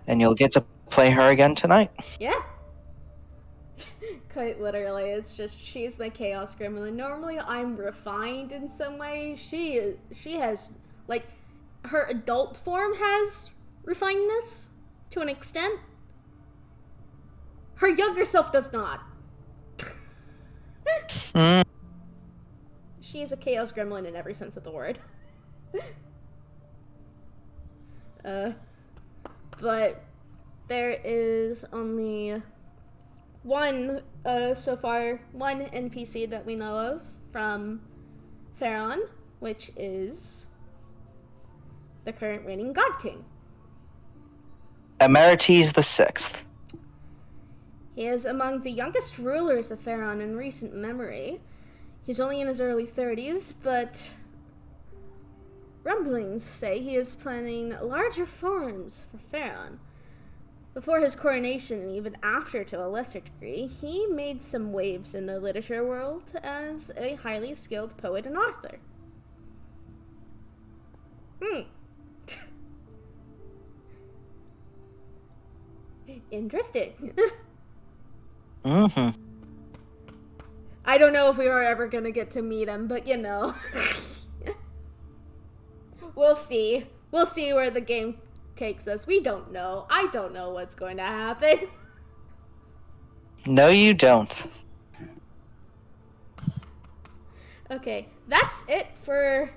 And you'll get to play her again tonight. Yeah. Quite literally, it's just she's my chaos gremlin. Normally, I'm refined in some way. She has, like, her adult form has refinedness to an extent. Her younger self does not. She is a chaos gremlin in every sense of the word. But there is only one NPC that we know of from Pharaon, which is the current reigning God King. Emerites the Sixth. He is among the youngest rulers of Pharaon in recent memory. He's only in his early 30s, but rumblings say he is planning large reforms for Pharaon. Before his coronation, and even after to a lesser degree, he made some waves in the literature world as a highly skilled poet and author. Interesting. Mm-hmm. I don't know if we are ever gonna get to meet him, but we'll see. We'll see where the game takes us. We don't know. I don't know what's going to happen. No, you don't. Okay, that's it for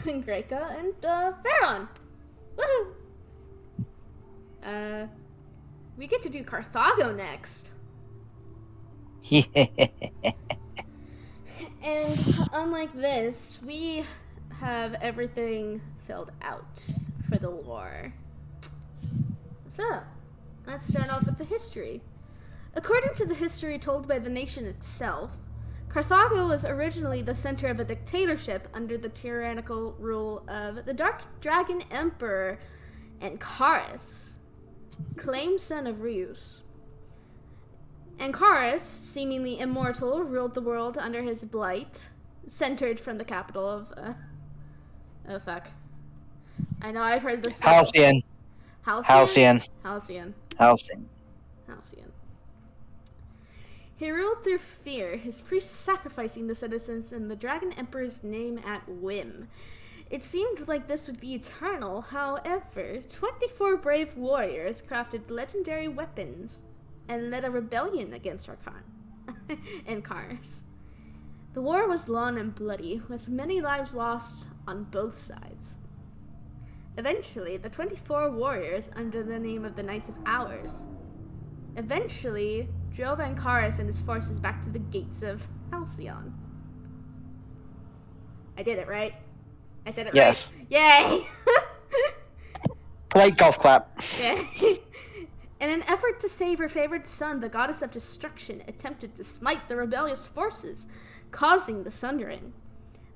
Greca and Pharaon. Woohoo! We get to do Carthago next. And unlike this, we have everything filled out for the lore. So, let's start off with the history. According to the history told by the nation itself, Carthago was originally the center of a dictatorship under the tyrannical rule of the Dark Dragon Emperor Ancaris, claimed son of Reus. Ancaris, seemingly immortal, ruled the world under his blight, centered from the capital of, oh fuck. I know I've heard this. Halcyon. Halcyon. He ruled through fear, his priests sacrificing the citizens in the Dragon Emperor's name at whim. It seemed like this would be eternal, however, 24 brave warriors crafted legendary weapons and led a rebellion against Ancaris. The war was long and bloody, with many lives lost on both sides. Eventually, the 24 warriors, under the name of the Knights of Hours, drove Ancaris and his forces back to the gates of Halcyon. I did it, right? I said it yes. Right? Yay! Polite golf clap. Yay. In an effort to save her favored son, the goddess of destruction attempted to smite the rebellious forces, causing the sundering.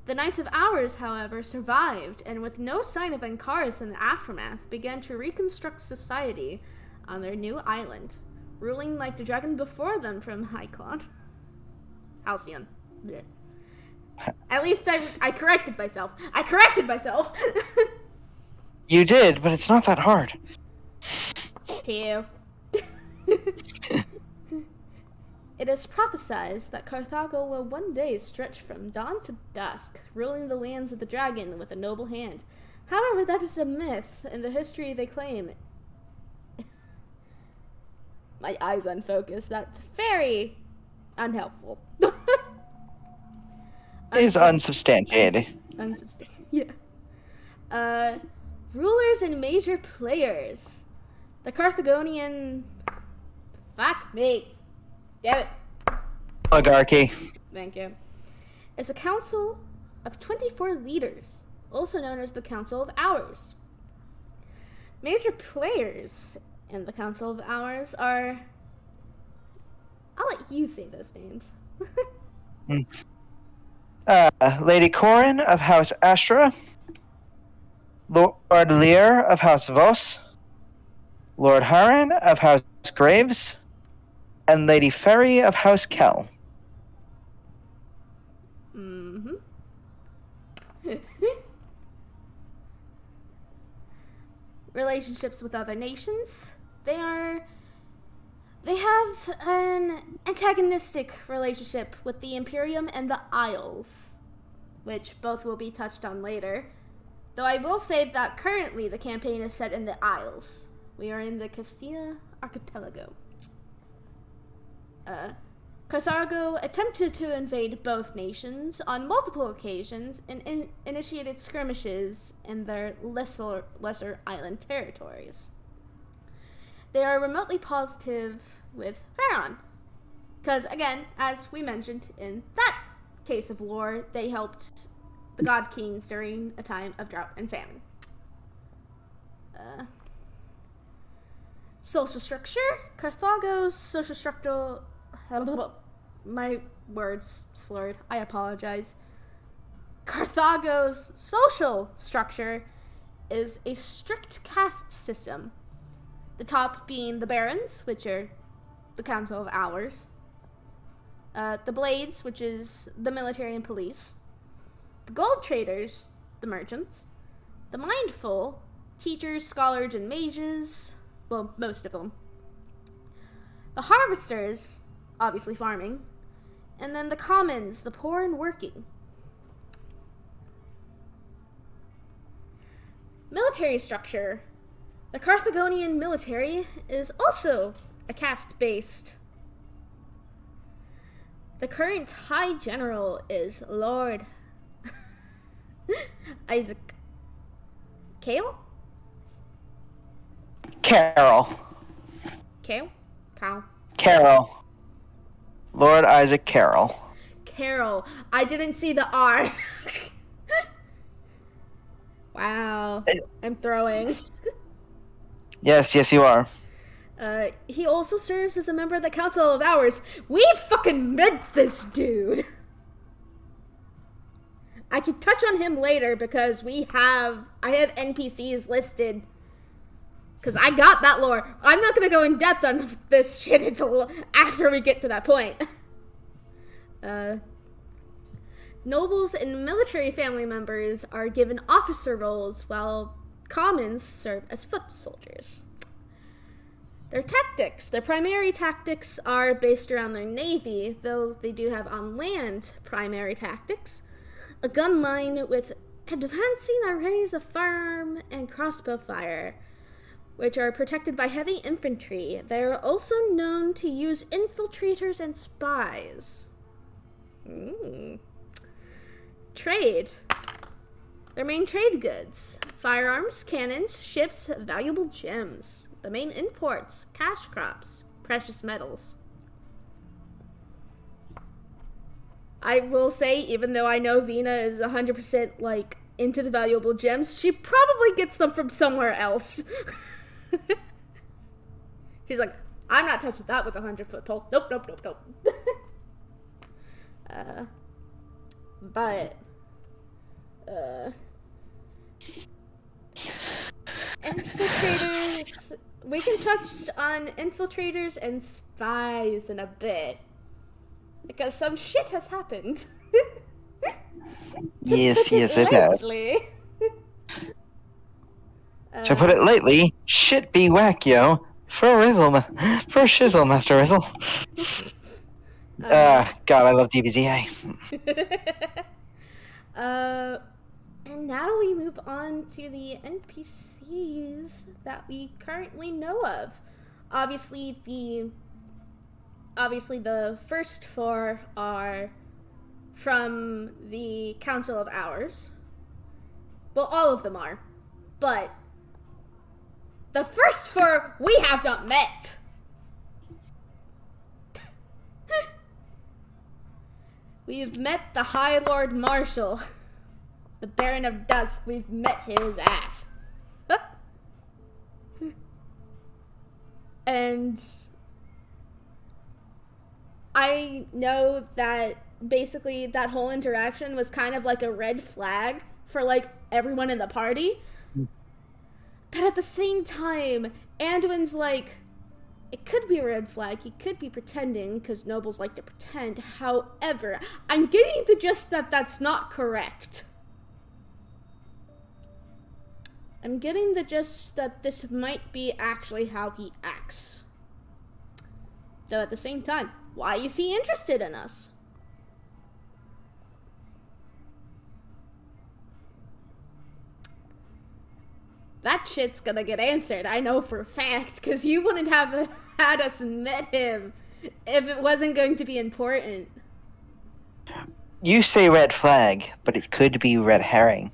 The Knights of Hours, however, survived, and with no sign of Ancaris in the aftermath, began to reconstruct society on their new island, ruling like the dragon before them from Hyclon. Halcyon. Yeah. At least I corrected myself. You did, but it's not that hard. Two. It is prophesied that Carthago will one day stretch from dawn to dusk, ruling the lands of the dragon with a noble hand. However, that is a myth, and the history they claim... My eyes unfocused. That's very unhelpful. Is unsubstantiated. Unsubstantiated. Yeah. Rulers and major players. The Carthagonian... Fuck me. Damn it. Oligarchy. Thank you. It's a council of 24 leaders, also known as the Council of Hours. Major players in the Council of Hours are... I'll let you say those names. Lady Corin of House Astra, Lord Lear of House Vos, Lord Haran of House Graves, and Lady Ferry of House Kell. Mm-hmm. Relationships with other nations. They have an antagonistic relationship with the Imperium and the Isles, which both will be touched on later. Though I will say that currently the campaign is set in the Isles. We are in the Castilla Archipelago. Carthago attempted to invade both nations on multiple occasions and initiated skirmishes in their lesser island territories. They are remotely positive with Pharaon, because, again, as we mentioned in that case of lore, they helped the God Kings during a time of drought and famine. Social structure. Carthago's social structure... My words slurred. I apologize. Carthago's social structure is a strict caste system. The top being the barons, which are the Council of Hours. The blades, which is the military and police. The gold traders, the merchants. The mindful, teachers, scholars, and mages. Well, most of them. The harvesters, obviously farming. And then the commons, the poor and working. Military structure. The Carthagonian military is also a caste-based. The current High General is Lord Isaac Kale? Carol. Kale? Cow. Carol. Lord Isaac Carroll. Carol. I didn't see the R. Wow. I'm throwing. Yes, you are. He also serves as a member of the Council of Hours. We fucking met this dude. I can touch on him later because I have NPCs listed. Because I got that lore. I'm not going to go in depth on this shit until after we get to that point. Nobles and military family members are given officer roles, while commons serve as foot soldiers. Their tactics. Their primary tactics are based around their navy, though they do have on land primary tactics. A gun line with advancing arrays of firearm and crossbow fire, which are protected by heavy infantry. They are also known to use infiltrators and spies. Trade. Their main trade goods. Firearms, cannons, ships, valuable gems. The main imports, cash crops, precious metals. I will say, even though I know Vina is 100% into the valuable gems, she probably gets them from somewhere else. She's like, I'm not touching that with a 100-foot pole. Nope. But Infiltrators. We can touch on infiltrators and spies in a bit. Because some shit has happened. Yes, it has. To put it lightly, shit be whack, yo. For a shizzle, Master Rizzle. God, I love DBZA. And now we move on to the NPCs that we currently know of. Obviously, the first four are from the Council of Hours. Well, all of them are. But the first four we have not met. We've met the High Lord Marshal, the Baron of Dusk. We've met his ass. And I know that basically that whole interaction was kind of like a red flag for like everyone in the party. But at the same time, Anduin's like, it could be a red flag. He could be pretending, because nobles like to pretend. However, I'm getting the gist that that's not correct. I'm getting the gist that this might be actually how he acts. Though at the same time, why is he interested in us? That shit's gonna get answered, I know for a fact, because you wouldn't have had us met him if it wasn't going to be important. You say red flag, but it could be red herring.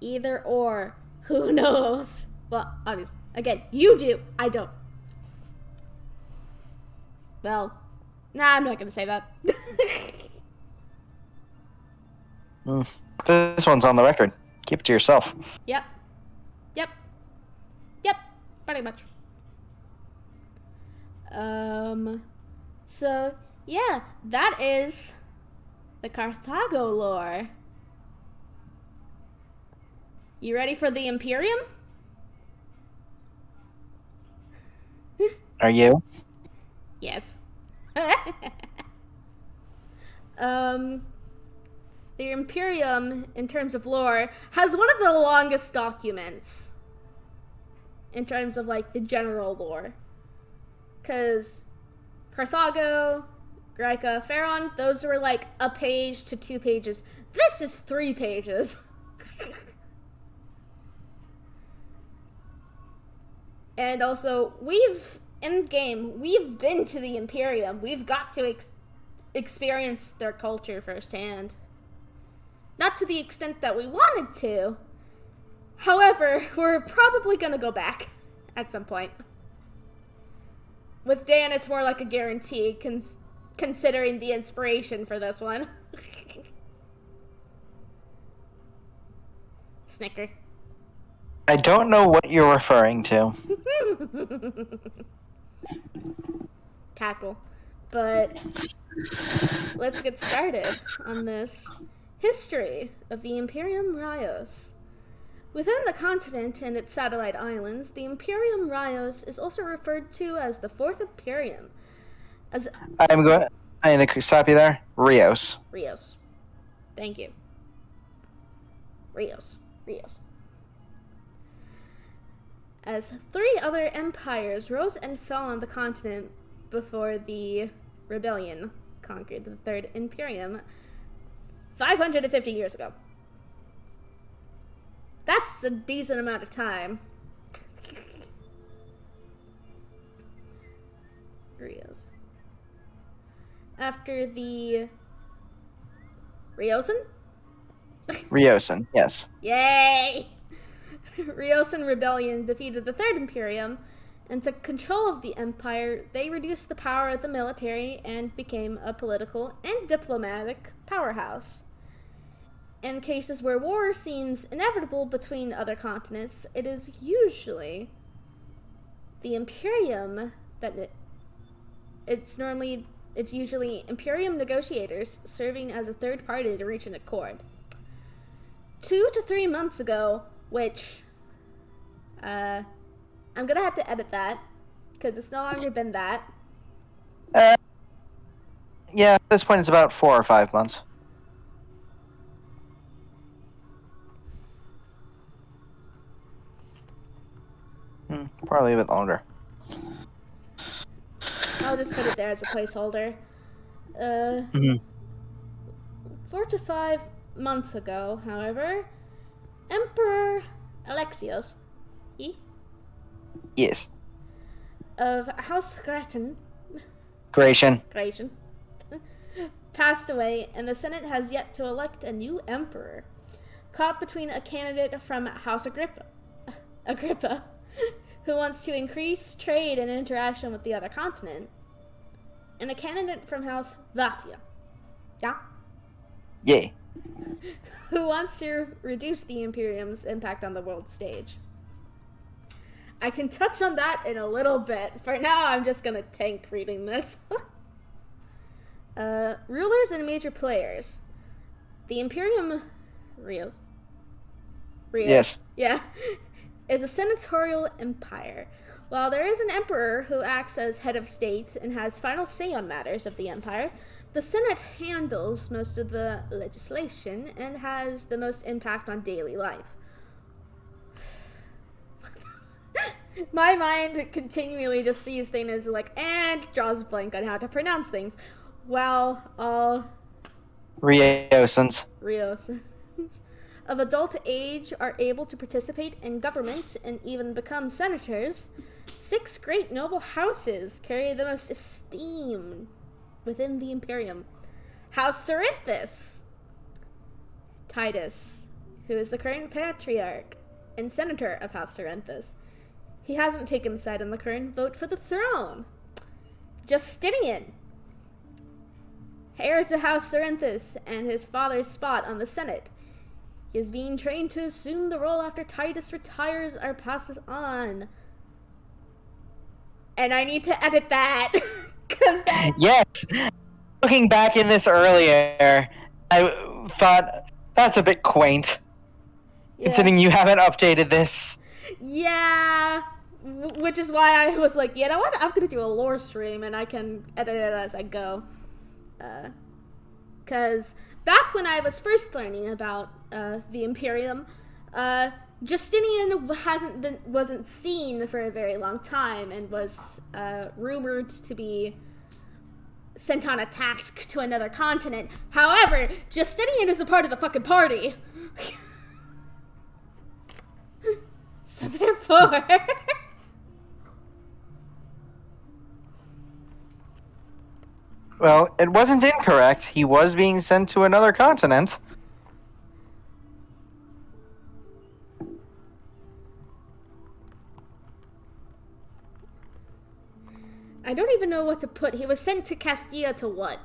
Either or, who knows? Well, obviously, again, you do, I don't. Well, nah, I'm not gonna say that. This one's on the record. Keep it to yourself. Yep, pretty much. So, yeah, that is the Carthago lore. You ready for the Imperium? Are you? Yes. The Imperium, in terms of lore, has one of the longest documents in terms of, like, the general lore. Because Carthago, Graika, Pharaon, those were, like, a page to 2 pages. This is 3 pages. And also, in-game, we've been to the Imperium. We've got to experience their culture firsthand. Not to the extent that we wanted to. However, we're probably gonna go back at some point. With Dan, it's more like a guarantee, considering the inspiration for this one. Snicker. I don't know what you're referring to. Cackle. But let's get started on this history of the Imperium Raios. Within the continent and its satellite islands, the Imperium Raios is also referred to as the Fourth Imperium. I'm going to stop you there. Rios. Thank you. Rios. As 3 other empires rose and fell on the continent before the rebellion conquered the Third Imperium 550 years ago. That's a decent amount of time. Rios. After the Riosan, yes. Yay! Riosan rebellion defeated the Third Imperium and took control of the empire. They reduced the power of the military and became a political and diplomatic powerhouse. In cases where war seems inevitable between other continents, it is usually the Imperium that it's normally It's usually Imperium negotiators serving as a third party to reach an accord. 2 to 3 months ago, which I'm gonna have to edit that because it's no longer been that. Yeah, at this point it's about 4 or 5 months. Probably a bit longer. I'll just put it there as a placeholder. 4 to 5 months ago, however, Emperor Alexios Yes. of House Gratian Gratian. passed away, and the Senate has yet to elect a new emperor. Caught between a candidate from House Agrippa, who wants to increase trade and interaction with the other continents, and a candidate from House Vatia. Yeah? Yeah. Who wants to reduce the Imperium's impact on the world stage. I can touch on that in a little bit. For now, I'm just gonna tank reading this. Rulers and major players. The Imperium... Rios? Yes. Yeah. Is a senatorial empire. While there is an emperor who acts as head of state and has final say on matters of the empire, the Senate handles most of the legislation and has the most impact on daily life. My mind continually just sees things as like, and draws a blank on how to pronounce things. While all Riosans of adult age are able to participate in government and even become senators, 6 great noble houses carry the most esteem within the Imperium. House Cerinthus, Titus, who is the current patriarch and senator of House Cerinthus. He hasn't taken the side on the current vote for the throne. Justinian, heir to House Cerinthus and his father's spot on the Senate. He is being trained to assume the role after Titus retires or passes on. And I need to edit that. Yes. Looking back in this earlier, I thought that's a bit quaint. Yeah. Considering you haven't updated this. Yeah. Which is why I was like, you know what? I'm going to do a lore stream and I can edit it as I go. Because back when I was first learning about the Imperium, Justinian wasn't seen for a very long time and was rumored to be sent on a task to another continent. However, Justinian is a part of the fucking party. So therefore... Well, it wasn't incorrect. He was being sent to another continent. I don't even know what to put. He was sent to Castilla to what?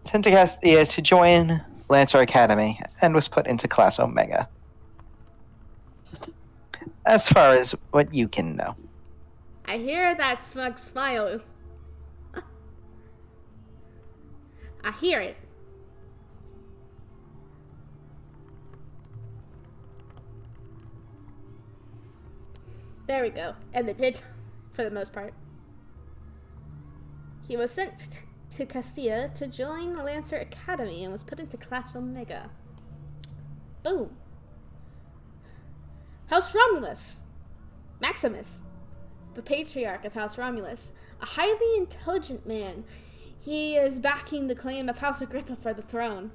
Sent to Castilla to join Lancer Academy and was put into Class Omega. As far as what you can know. I hear that smug smile. I hear it. There we go. And it did, for the most part. He was sent to Castilla to join Lancer Academy and was put into Class Omega. Boom. House Romulus. Maximus, the patriarch of House Romulus, a highly intelligent man. He is backing the claim of House Agrippa for the throne.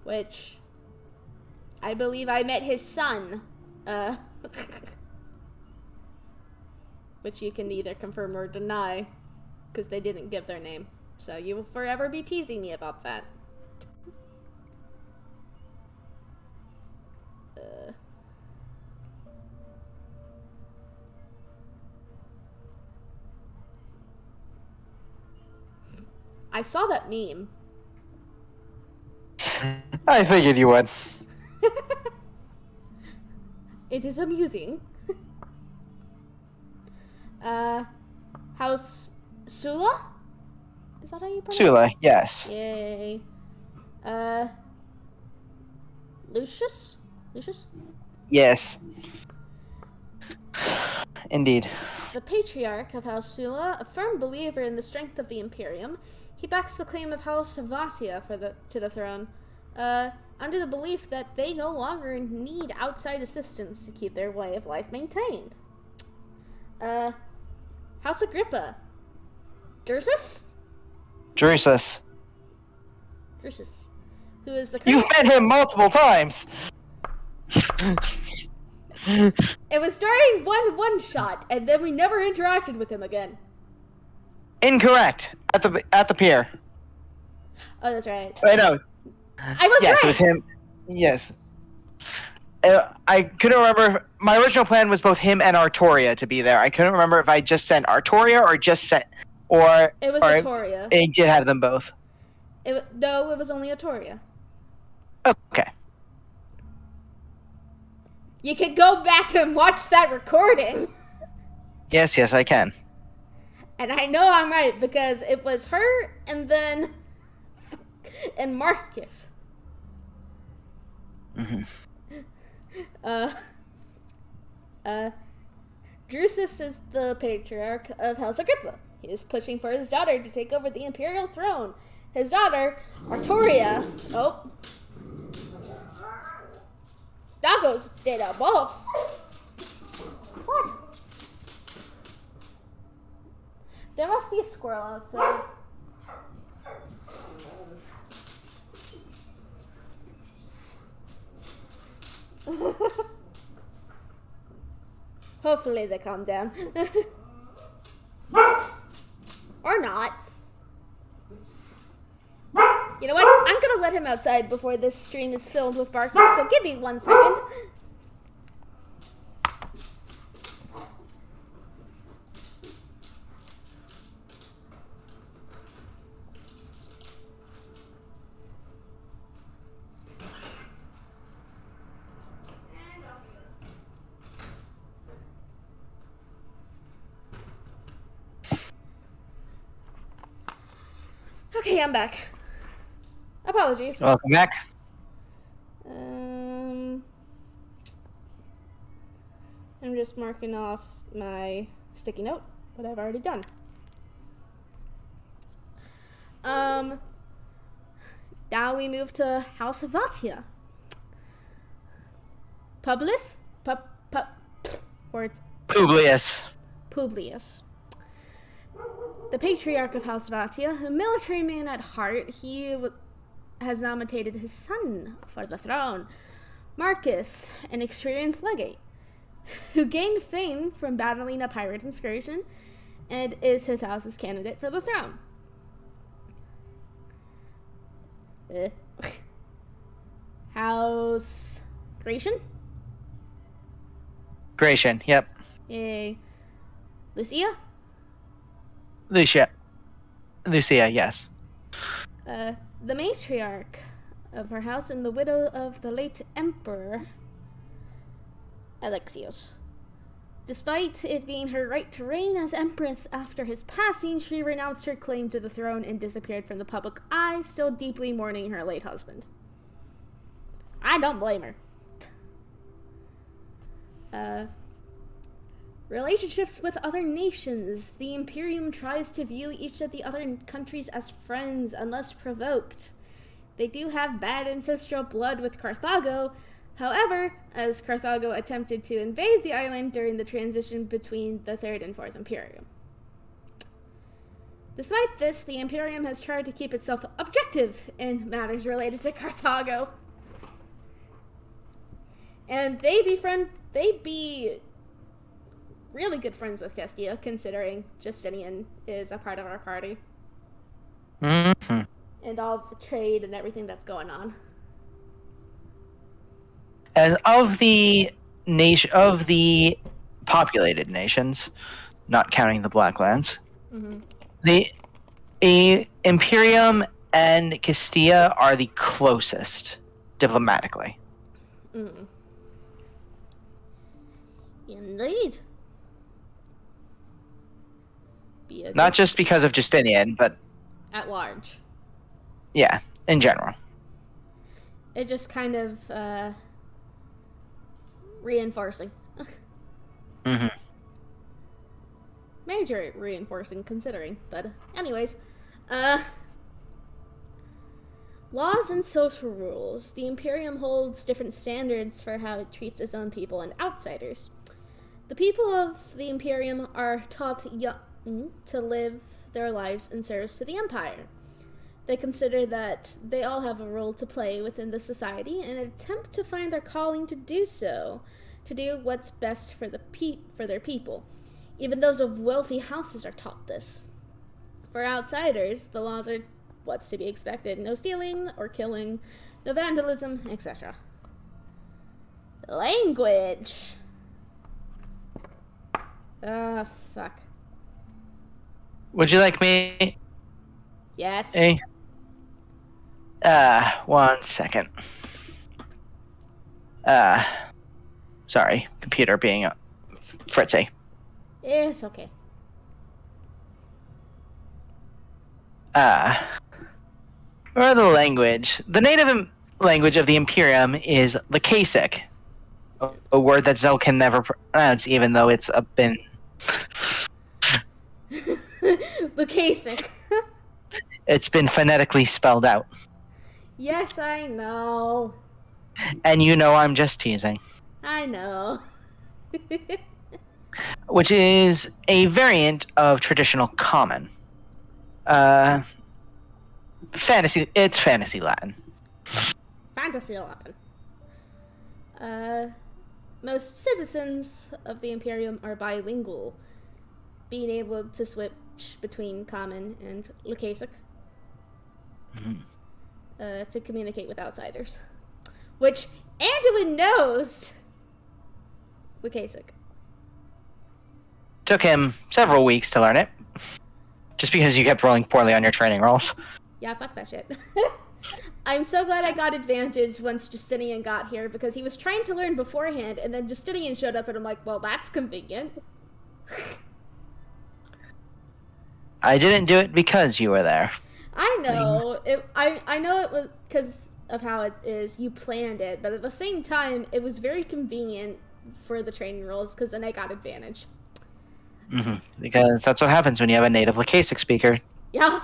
Which, I believe I met his son. Which you can either confirm or deny, because they didn't give their name. So you will forever be teasing me about that. I saw that meme. I figured you would. It is amusing. House Sula? Is that how you pronounce Sula, it? yes. Yay. Lucius? Lucius? Yes. Indeed. The patriarch of House Sula, a firm believer in the strength of the Imperium, he backs the claim of House Vatia to the throne, under the belief that they no longer need outside assistance to keep their way of life maintained. House Agrippa. Drusus? Drusus. Drusus. Who is the You've met him multiple times! It was during one shot, and then we never interacted with him again. Incorrect. At the pier. Oh, that's right. I know. I was yes, right! It was him. Yes. I couldn't remember. My original plan was both him and Artoria to be there. I couldn't remember if I just sent Artoria or just sent... Or... It was or Artoria. I did have them both. No, it was only Artoria. Okay. You can go back and watch that recording. Yes, I can. And I know I'm right, because it was her and then... and Marcus. Mm-hmm. Drusus is the patriarch of House Agrippa. He is pushing for his daughter to take over the imperial throne. His daughter, Artoria... Oh. Doggos did a both. What? There must be a squirrel outside. Hopefully they calm down. Or not. You know what? I'm gonna let him outside before this stream is filled with barking, so give me 1 second. Okay, I'm back. Apologies. Welcome back. I'm just marking off my sticky note, what I've already done. Now we move to House of Vatia. Publius? Words. Publius. The patriarch of House Vatia, a military man at heart, he has nominated his son for the throne, Marcus, an experienced legate, who gained fame from battling a pirate excursion and is his house's candidate for the throne. House Gratian? Gratian, yep. Yay. Lucia, yes. The matriarch of her house and the widow of the late Emperor Alexios. Despite it being her right to reign as empress after his passing, she renounced her claim to the throne and disappeared from the public eye, still deeply mourning her late husband. I don't blame her. Relationships with other nations. The Imperium tries to view each of the other countries as friends unless provoked. They do have bad ancestral blood with Carthago. However, as Carthago attempted to invade the island during the transition between the Third and Fourth Imperium. Despite this, the Imperium has tried to keep itself objective in matters related to Carthago. And they be really good friends with Kestia, considering Justinian is a part of our party. Mm-hmm. And all of the trade and everything that's going on. As of the populated nations, not counting the Blacklands, the Imperium and Castilla are the closest diplomatically. Indeed. Not just because of Justinian, but at large. yeah, in general. It just kind of reinforcing. Mm-hmm. Major reinforcing, considering. But anyways, laws and social rules. The Imperium holds different standards for how it treats its own people and outsiders. The people of the Imperium are taught to live their lives in service to the Empire. They consider that they all have a role to play within the society and attempt to find their calling to do so, to do what's best for their people. Even those of wealthy houses are taught this. For outsiders, the laws are what's to be expected. No stealing or killing, no vandalism, etc. Language. Fuck. Would you like me? Yes. Hey. 1 second. Sorry, computer being fritzy. It's okay. Or the language. The native language of the Imperium is Lacasic, a word that Zell can never pronounce, even though it's been... Lacasic. It's been phonetically spelled out. Yes, I know. And you know I'm just teasing. I know. Which is a variant of traditional Common. It's fantasy Latin. Fantasy Latin. Most citizens of the Imperium are bilingual, being able to switch between Common and Lacasic to communicate with outsiders. Which Anduin knows Lacasic. Took him several weeks to learn it. Just because you kept rolling poorly on your training rolls. Yeah, fuck that shit. I'm so glad I got advantage once Justinian got here, because he was trying to learn beforehand, and then Justinian showed up, and I'm like, well, that's convenient. I didn't do it because you were there. I know. I know it was because of how it is. You planned it, but at the same time, it was very convenient for the training rolls, because then I got advantage. Mm-hmm. Because that's what happens when you have a native Lacasic speaker. Yeah.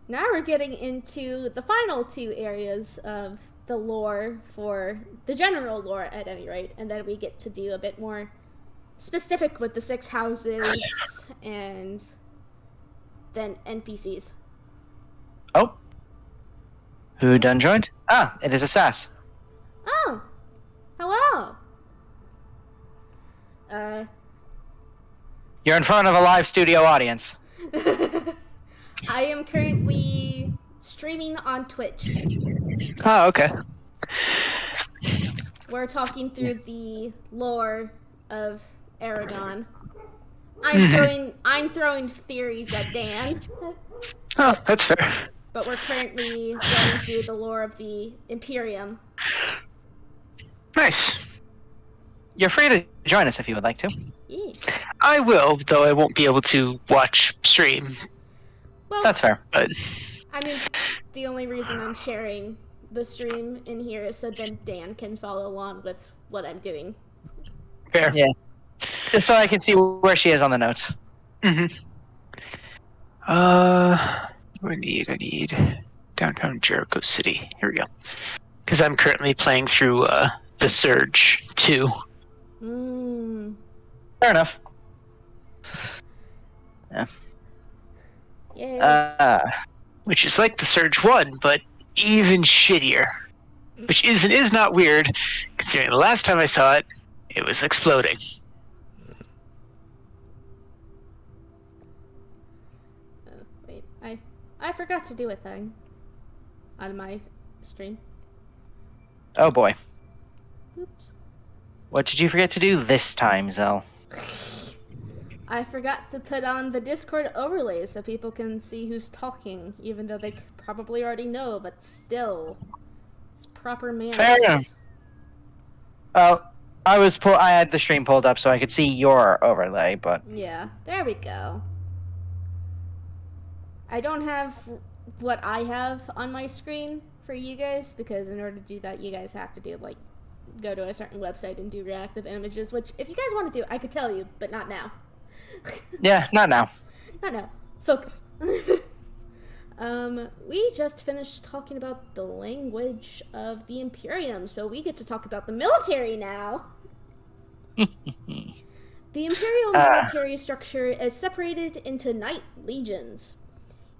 Now we're getting into the final two areas of the lore, for the general lore at any rate, and then we get to do a bit more specific with the 6 houses and then NPCs. Oh. Who done joined? Ah, it is a sass. Oh. Hello. You're in front of a live studio audience. I am currently streaming on Twitch. Oh, okay. We're talking through the lore of Aragon. I'm throwing theories at Dan. Oh, that's fair. But we're currently going through the lore of the Imperium. Nice. You're free to join us if you would like to. Yeah. I will, though I won't be able to watch stream. Well, That's fair. But I mean, the only reason I'm sharing the stream in here is so then Dan can follow along with what I'm doing. fair. Yeah. Just so I can see where she is on the notes. Mm-hmm. I need downtown Jericho City. Here we go. Because I'm currently playing through The Surge 2. Fair enough. Yeah. Yay. Which is like The Surge 1, but even shittier. Which is not weird, considering the last time I saw it, it was exploding. Wait, I forgot to do a thing on my stream. Oh boy. Oops. What did you forget to do this time, Zell? I forgot to put on the Discord overlay so people can see who's talking, even though they probably already know, but still. It's proper manners. Fair enough. Well, I had the stream pulled up so I could see your overlay, but Yeah, there we go. I don't have what I have on my screen for you guys, because in order to do that, you guys have to do, like, go to a certain website and do reactive images, which, if you guys want to do, I could tell you, but not now. yeah, not now. Not now. Focus. We just finished talking about the language of the Imperium, so we get to talk about the military now. The Imperial military structure is separated into knight legions.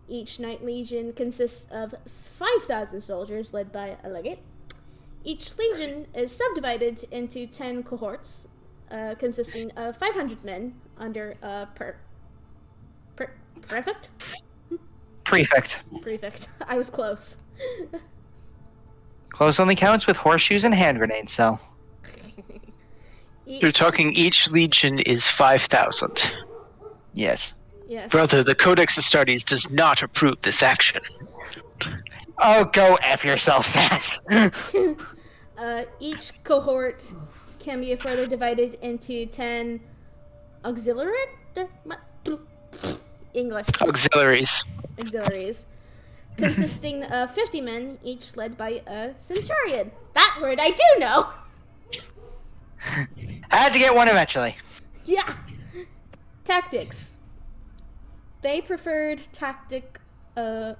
Each knight legion consists of 5,000 soldiers led by a legate. Each legion is subdivided into 10 cohorts, consisting of 500 men under a prefect? Prefect. I was close. Close only counts with horseshoes and hand grenades, so. You're talking each legion is 5,000. Yes. Yes. Brother, the Codex Astartes does not approve this action. Oh, go F yourself, Sass. Each cohort can be further divided into 10 auxiliary? English. Auxiliaries. Consisting of 50 men, each led by a centurion. That word I do know! I had to get one eventually. Yeah! Tactics. The preferred tactic of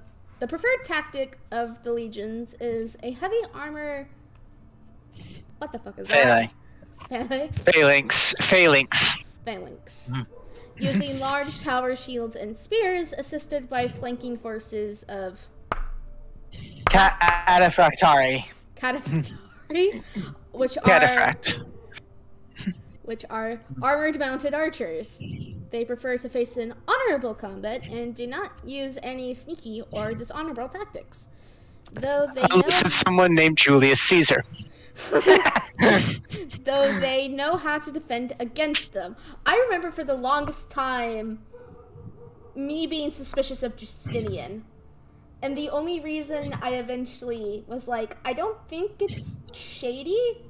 the legions is a heavy armor... What the fuck is that? Phalanx. Phalanx. Using large tower shields and spears, assisted by flanking forces of... Cataphractari. which are armored mounted archers. They prefer to face in honorable combat and do not use any sneaky or dishonorable tactics. Though they Unless it's someone named Julius Caesar. Though they know how to defend against them. I remember for the longest time me being suspicious of Justinian. And the only reason I eventually was like, I don't think it's shady,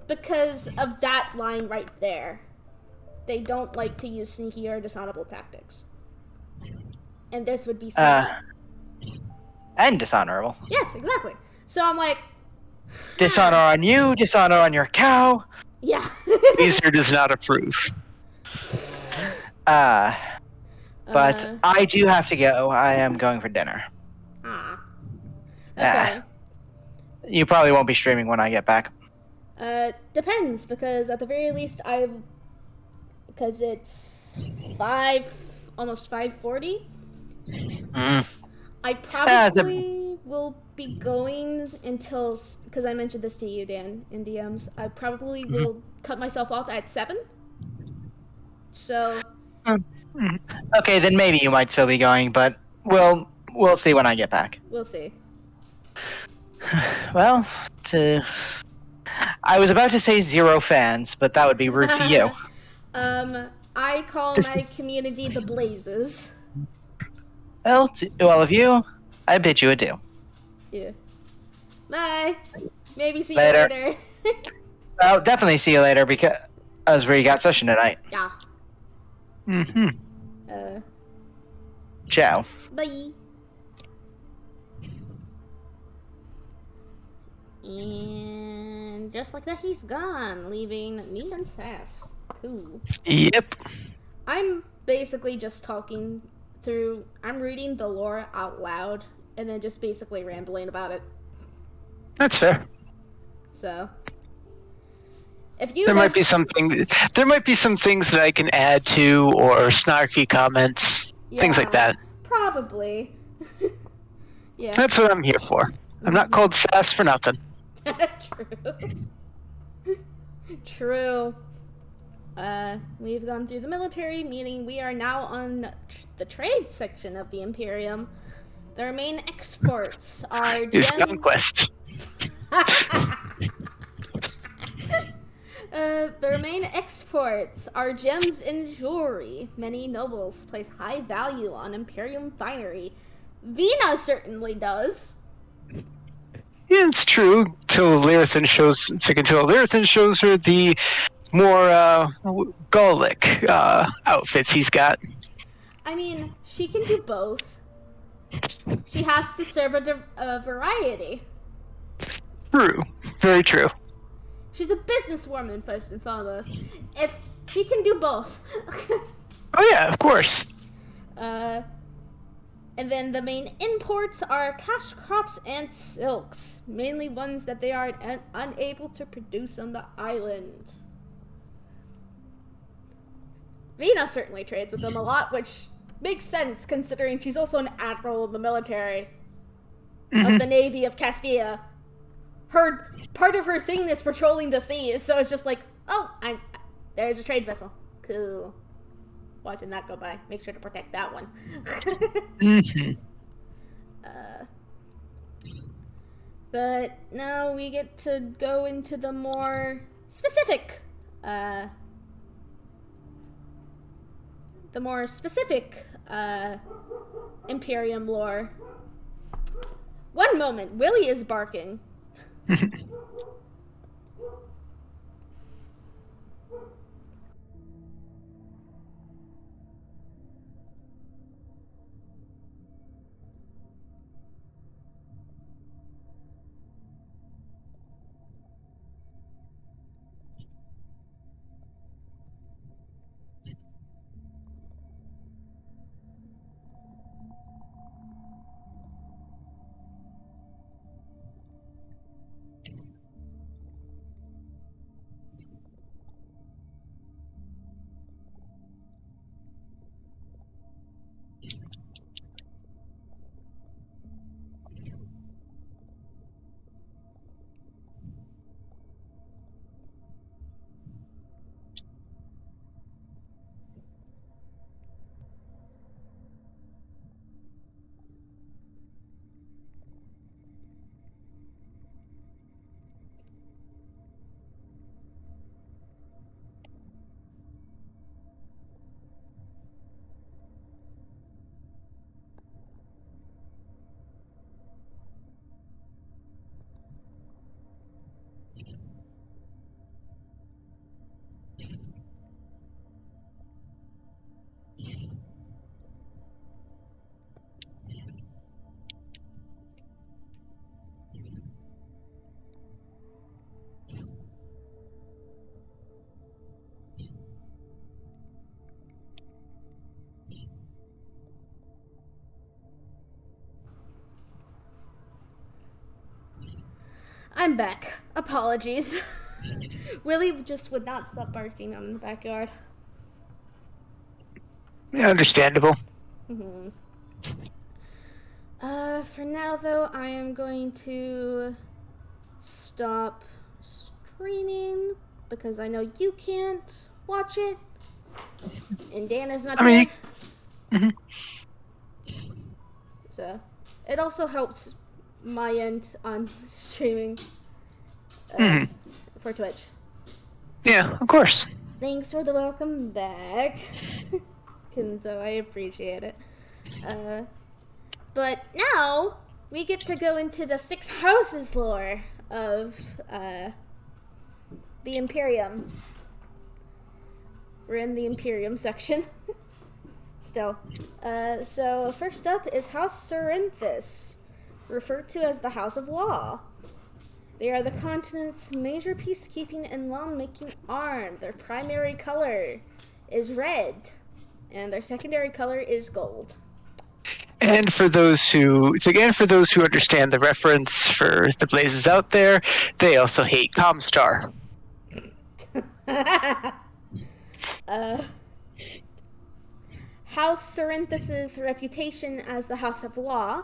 because of that line right there. They don't like to use sneaky or dishonorable tactics. And this would be sneaky. And dishonorable. Yes, exactly. So I'm like... Dishonor on you, dishonor on your cow. Yeah. Caesar does not approve. But I do have to go. I am going for dinner. Okay. You probably won't be streaming when I get back. Depends, because at the very least because it's almost 5:40. I probably will be going until, because I mentioned this to you, Dan, in DMs, I probably will cut myself off at 7. So. Okay, then maybe you might still be going, but we'll see when I get back. We'll see. Well, I was about to say 0 fans, but that would be rude to you. I call my community the Blazes. Well, to all of you, I bid you adieu. Yeah. Bye. Maybe see Later. you later. I'll definitely see you later because we got session tonight. Yeah. Ciao. Bye. And just like that, he's gone, leaving me and Sass. Cool. Yep. I'm basically just talking through... I'm reading the lore out loud, and then just basically rambling about it. That's fair. So... If you There might be some things that I can add to, or snarky comments, things like that. Probably. Yeah. That's what I'm here for. I'm not called Sass for nothing. True. We've gone through the military, meaning we are now on the trade section of the Imperium. Their main exports are Is conquest. Their main exports are gems and jewelry. Many nobles place high value on Imperium finery. Vina certainly does. Yeah, it's true. Until Lyrathan shows her the more Gallic outfits he's got. I mean, she can do both. She has to serve a variety. True. Very true. She's a businesswoman, first and foremost. If she can do both. Oh yeah, of course. And then the main imports are cash crops and silks, mainly ones that they are unable to produce on the island. Vina certainly trades with them a lot, which makes sense considering she's also an admiral in the military of the Navy of Castilla. Part of her thing is patrolling the seas, so it's just like, oh, there's a trade vessel. Cool. Watching that go by. Make sure to protect that one. But now we get to go into the more specific, Imperium lore. One moment, Willie is barking. I'm back. Apologies. Willie just would not stop barking on the backyard. Yeah, understandable. For now, though, I am going to stop streaming because I know you can't watch it, and Dana's not here. So, it also helps my end on streaming for Twitch. Yeah, of course. Thanks for the welcome back. Kenzo, I appreciate it. But now we get to go into the 6 houses lore of the Imperium. We're in the Imperium section. Still. So first up is House Cerinthus, referred to as the House of Law. They are the continent's major peacekeeping and law-making arm. Their primary color is red, and their secondary color is gold. And for those who understand the reference for the blazes out there, they also hate Comstar. House Cerinthus' reputation as the House of Law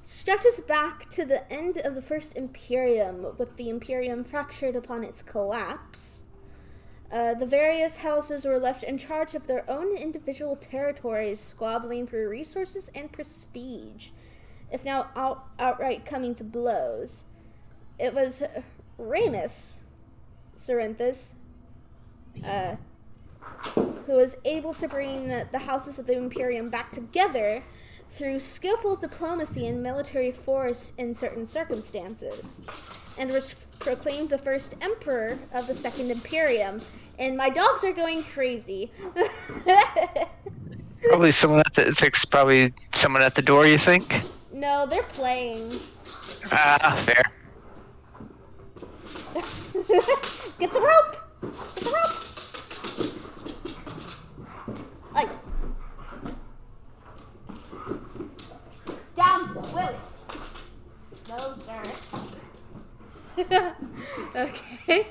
stretches back to the end of the First Imperium, with the Imperium fractured upon its collapse. The various houses were left in charge of their own individual territories, squabbling for resources and prestige, if not outright coming to blows. It was Ramus Cerinthus who was able to bring the houses of the Imperium back together through skillful diplomacy and military force in certain circumstances, and was proclaimed the first emperor of the Second Imperium. And my dogs are going crazy. Probably someone at the. It's probably someone at the door. You think? No, they're playing. Fair. Get the rope! Get the rope! Ay. Down, Will. No, sir. Okay.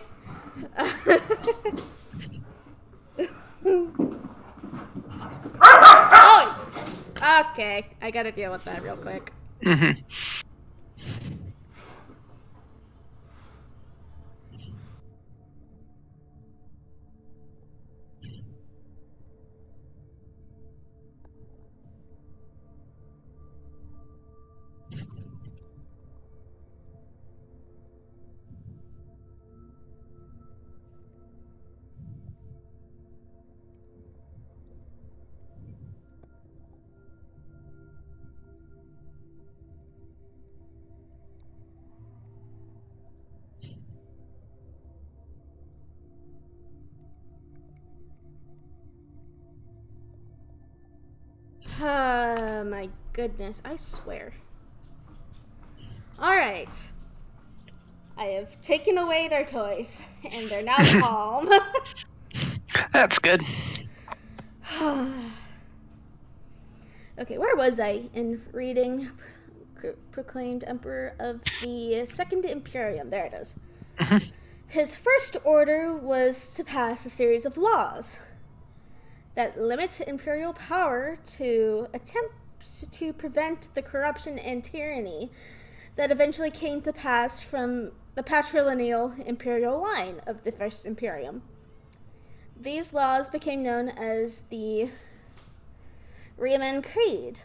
Oh! Okay, I gotta deal with that real quick. Mm-hmm. My goodness, I swear. Alright. I have taken away their toys, and they're now calm. That's good. Okay, where was I in reading proclaimed Emperor of the Second Imperium? There it is. Mm-hmm. His first order was to pass a series of laws that limit imperial power to attempt to prevent the corruption and tyranny that eventually came to pass from the patrilineal imperial line of the First Imperium. These laws became known as the Riemann Creed.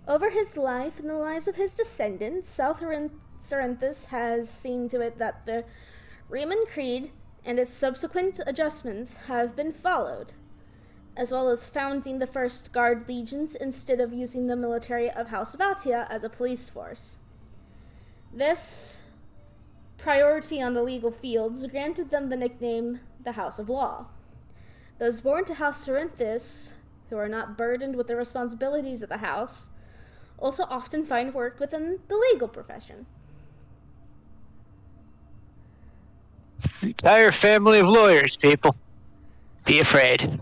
Over his life and the lives of his descendants, South Cerinthus has seen to it that the Riemann Creed and its subsequent adjustments have been followed, as well as founding the first Guard Legions instead of using the military of House Vatia as a police force. This priority on the legal fields granted them the nickname the House of Law. Those born to House Cerinthus, who are not burdened with the responsibilities of the house, also often find work within the legal profession. Entire family of lawyers, people. Be afraid.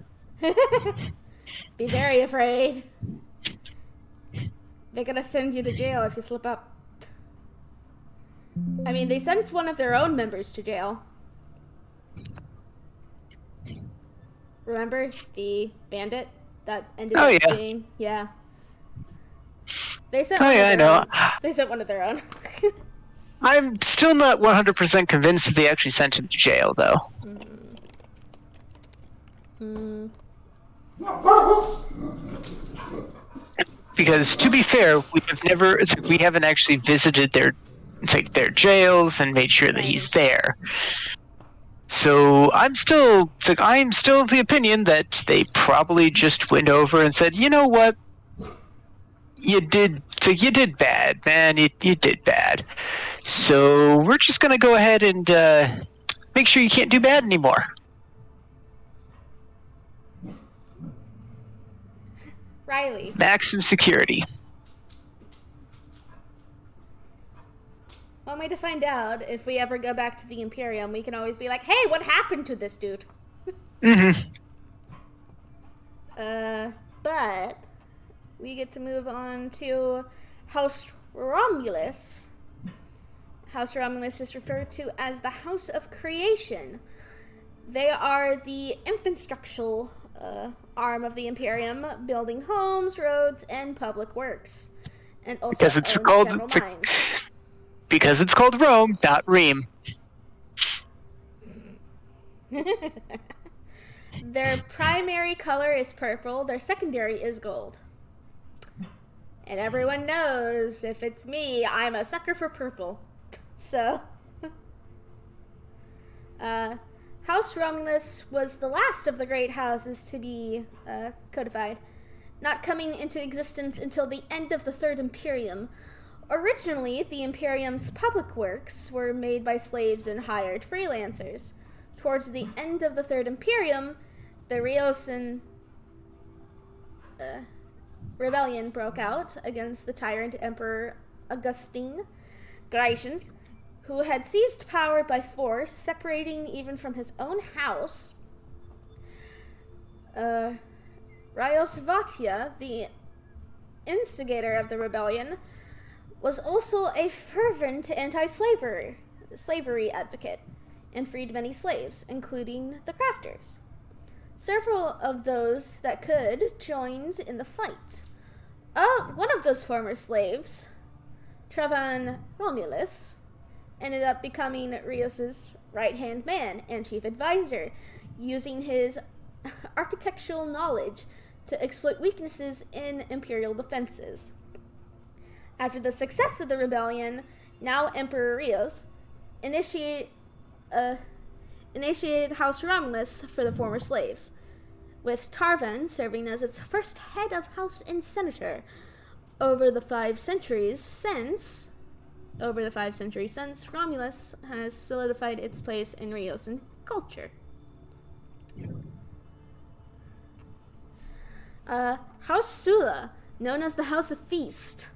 Be very afraid. They're gonna send you to jail if you slip up. I mean, they sent one of their own members to jail. Remember the bandit that ended up being... Yeah. They sent one of their own. They sent one of their own. I'm still not 100% convinced that they actually sent him to jail, though. Because, to be fair, we haven't actually visited their jails and made sure that he's there. So I'm still of the opinion that they probably just went over and said, you know what, you did bad, man. You did bad. So we're just gonna go ahead and make sure you can't do bad anymore. Riley. Maximum security. One way to find out if we ever go back to the Imperium, we can always be like, hey, what happened to this dude? Mm-hmm. But we get to move on to House Romulus. House Romulus is referred to as the House of Creation. They are the infrastructural arm of the Imperium, building homes, roads, and public works. And also because it's called mines. Because it's called Rome, not Ream. Their primary color is purple. Their secondary is gold. And everyone knows, if it's me, I'm a sucker for purple. So, House Romulus was the last of the great houses to be codified. not coming into existence until the end of the Third Imperium. Originally, the Imperium's public works were made by slaves and hired freelancers. Towards the end of the Third Imperium, the Riosan rebellion broke out against the tyrant Emperor Augustine Gratian, who had seized power by force, separating even from his own house. Ryosvatia, the instigator of the rebellion, was also a fervent anti-slavery advocate and freed many slaves, including the crafters. Several of those that could joined in the fight. One of those former slaves, Trevan Romulus, ended up becoming Rios's right-hand man and chief advisor, using his architectural knowledge to exploit weaknesses in imperial defenses. After the success of the rebellion, now Emperor Rios initiated House Romulus for the former slaves, with Tarvan serving as its first head of house and senator. Over the 5 centuries since, Romulus has solidified its place in Riosan culture. House Sula, known as the House of Feast.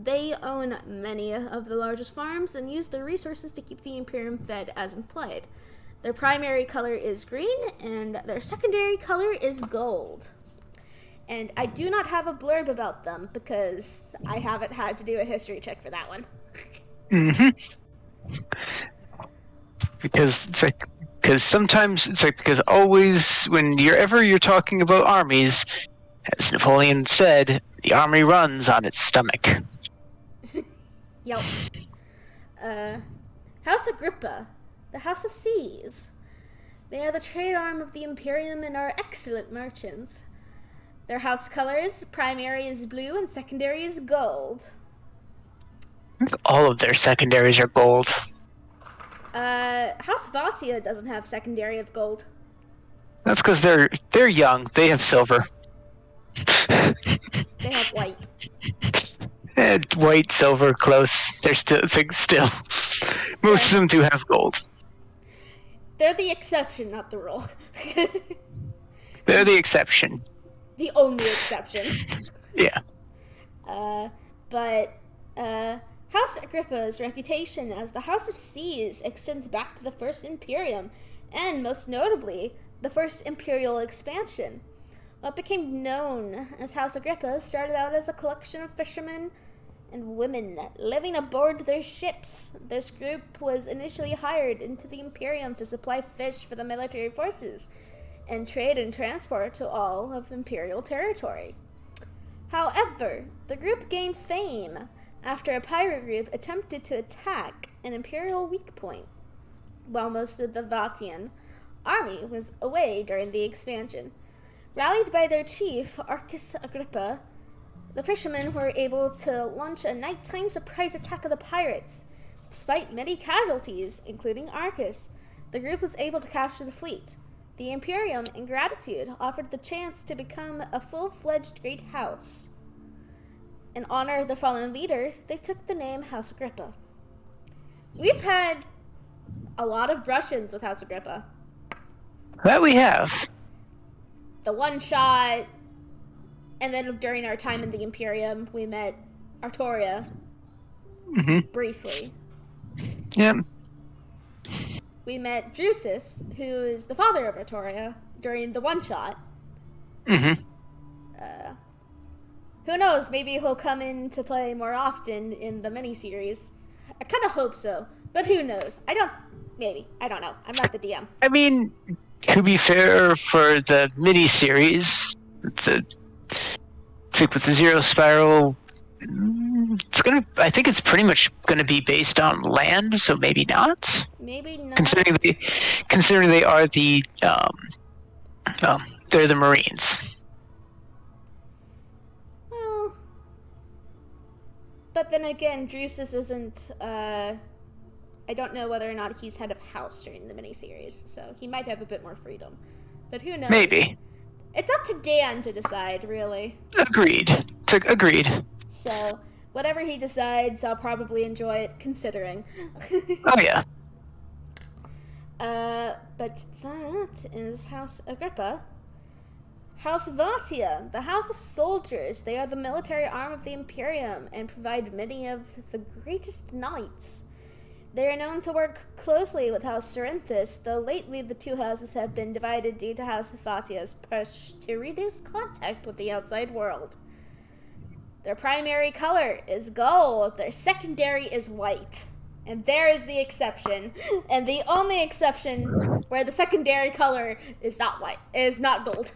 They own many of the largest farms and use their resources to keep the Imperium fed as implied. Their primary color is green, and their secondary color is gold. And I do not have a blurb about them because I haven't had to do a history check for that one. Because sometimes it's like, because always when you're talking about armies, as Napoleon said, the army runs on its stomach. Yep. House Agrippa, the House of Seas. They are the trade arm of the Imperium and are excellent merchants. Their house colors, primary is blue and secondary is gold. All of their secondaries are gold. House Vatia doesn't have secondary of gold. That's because they're young. They have silver. They have white. White, silver, close. They're still. Most of them do have gold. They're the exception, not the rule. They're the exception. The only exception. Yeah. But House Agrippa's reputation as the House of Seas extends back to the First Imperium, and most notably, the First Imperial Expansion. What became known as House Agrippa started out as a collection of fishermen and women living aboard their ships. This group was initially hired into the Imperium to supply fish for the military forces and trade and transport to all of imperial territory. However, the group gained fame after a pirate group attempted to attack an imperial weak point, while most of the Vatian army was away during the expansion. Rallied by their chief, Archus Agrippa, the fishermen were able to launch a nighttime surprise attack of the pirates. Despite many casualties, including Archus, the group was able to capture the fleet. The Imperium, in gratitude, offered the chance to become a full-fledged great house. In honor of the fallen leader, they took the name House Agrippa. We've had a lot of brush-ins with House Agrippa. That we have. The one-shot, and then during our time in the Imperium, we met Artoria briefly. Yep. We met Drusus, who is the father of Artoria, during the one-shot. Who knows, maybe he'll come into play more often in the miniseries. I kind of hope so, but who knows? I don't know. I'm not the DM. I mean, to be fair, for the miniseries, with the Zero Spiral, I think it's pretty much gonna be based on land, so maybe not. Maybe not. Considering they are they're the Marines. Well, but then again, Drusus isn't. I don't know whether or not he's head of house during the miniseries, so he might have a bit more freedom. But who knows? Maybe. It's up to Dan to decide, really. Agreed. Agreed. So, whatever he decides, I'll probably enjoy it, considering. Oh, yeah. But that is House Agrippa. House Vatia, the House of Soldiers. They are the military arm of the Imperium and provide many of the greatest knights. They are known to work closely with House Cerinthus, though lately the two houses have been divided due to House Vatia's push to reduce contact with the outside world. Their primary color is gold, their secondary is white. And there is the exception, and the only exception where the secondary color is not white, is not gold.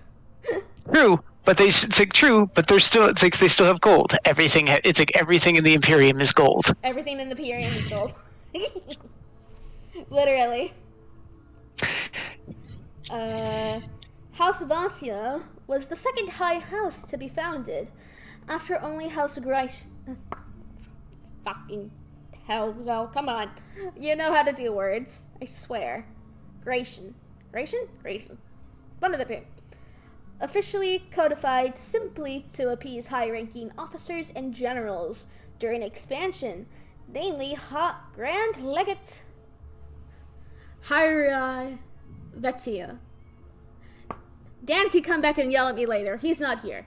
True, but they still have gold. Everything in the Imperium is gold. Everything in the Imperium is gold. Literally. House Vatia was the second high house to be founded, after only House Grish. Fucking hell, Zell, come on. You know how to do words. I swear. Gratian. One of the two. Officially codified simply to appease high-ranking officers and generals during expansion, namely Grand Legate Vetia. Dan can come back and yell at me later. He's not here.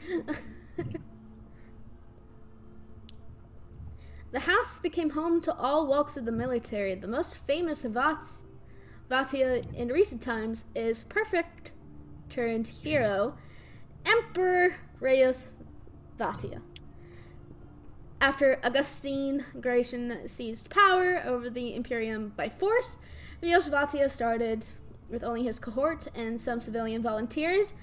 The house became home to all walks of the military. The most famous Vatia in recent times is perfect turned hero, Emperor Reyes Vatia. After Augustine Gratian seized power over the Imperium by force, Reyes Vatia started, with only his cohort and some civilian volunteers,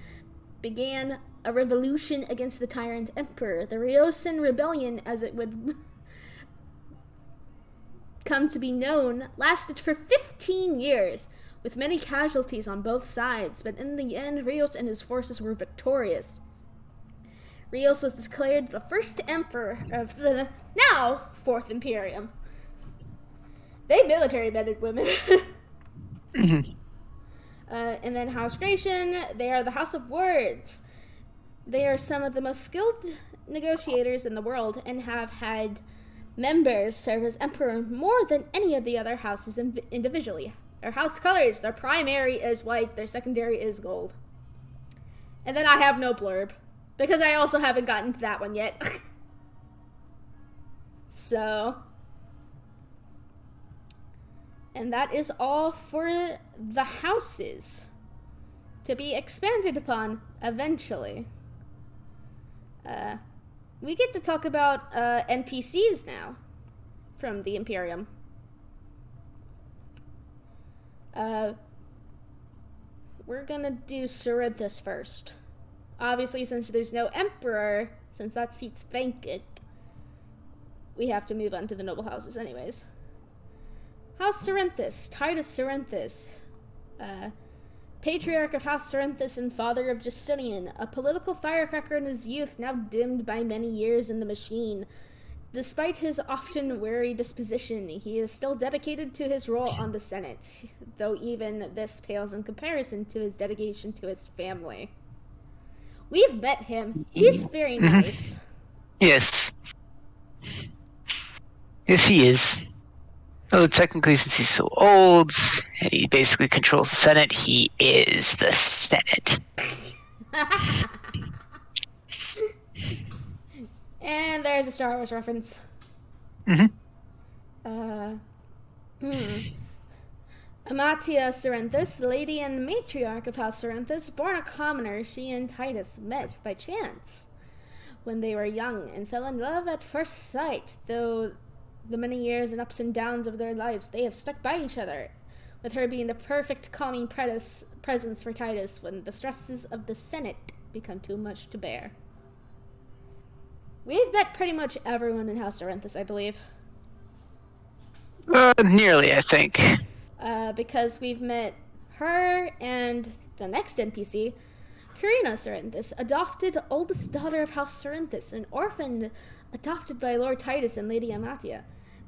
began a revolution against the tyrant emperor. The Ryosan Rebellion, as it would come to be known, lasted for 15 years, with many casualties on both sides, but in the end, Rios and his forces were victorious. Rios was declared the first emperor of the now Fourth Imperium. They military men and women. And then House Gratian, they are the House of Words. They are some of the most skilled negotiators in the world and have had members serve as emperor more than any of the other houses individually. Their house colors, their primary is white, their secondary is gold. And then I have no blurb, because I also haven't gotten to that one yet. So, and that is all for the houses to be expanded upon eventually. We get to talk about NPCs now from the Imperium. We're gonna do Cerinthus first. Obviously, since there's no emperor, since that seat's vacant, we have to move on to the noble houses anyways. House Cerinthus, Titus Cerinthus, patriarch of House Cerinthus and father of Justinian, a political firecracker in his youth, now dimmed by many years in the machine. Despite his often wary disposition, he is still dedicated to his role on the Senate, though even this pales in comparison to his dedication to his family. We've met him. He's very nice. Yes. Yes, he is. Oh, technically, since he's so old, and he basically controls the Senate, he is the Senate. And there's a Star Wars reference. Amatia Cerinthus, lady and matriarch of House Cerinthus, born a commoner, she and Titus met by chance when they were young and fell in love at first sight, though the many years and ups and downs of their lives, they have stuck by each other, with her being the perfect calming presence for Titus when the stresses of the Senate become too much to bear. We've met pretty much everyone in House Cerinthus, I believe. Nearly, I think. Because we've met her and the next NPC, Carina Cerinthus, adopted oldest daughter of House Cerinthus, an orphan adopted by Lord Titus and Lady Amatia.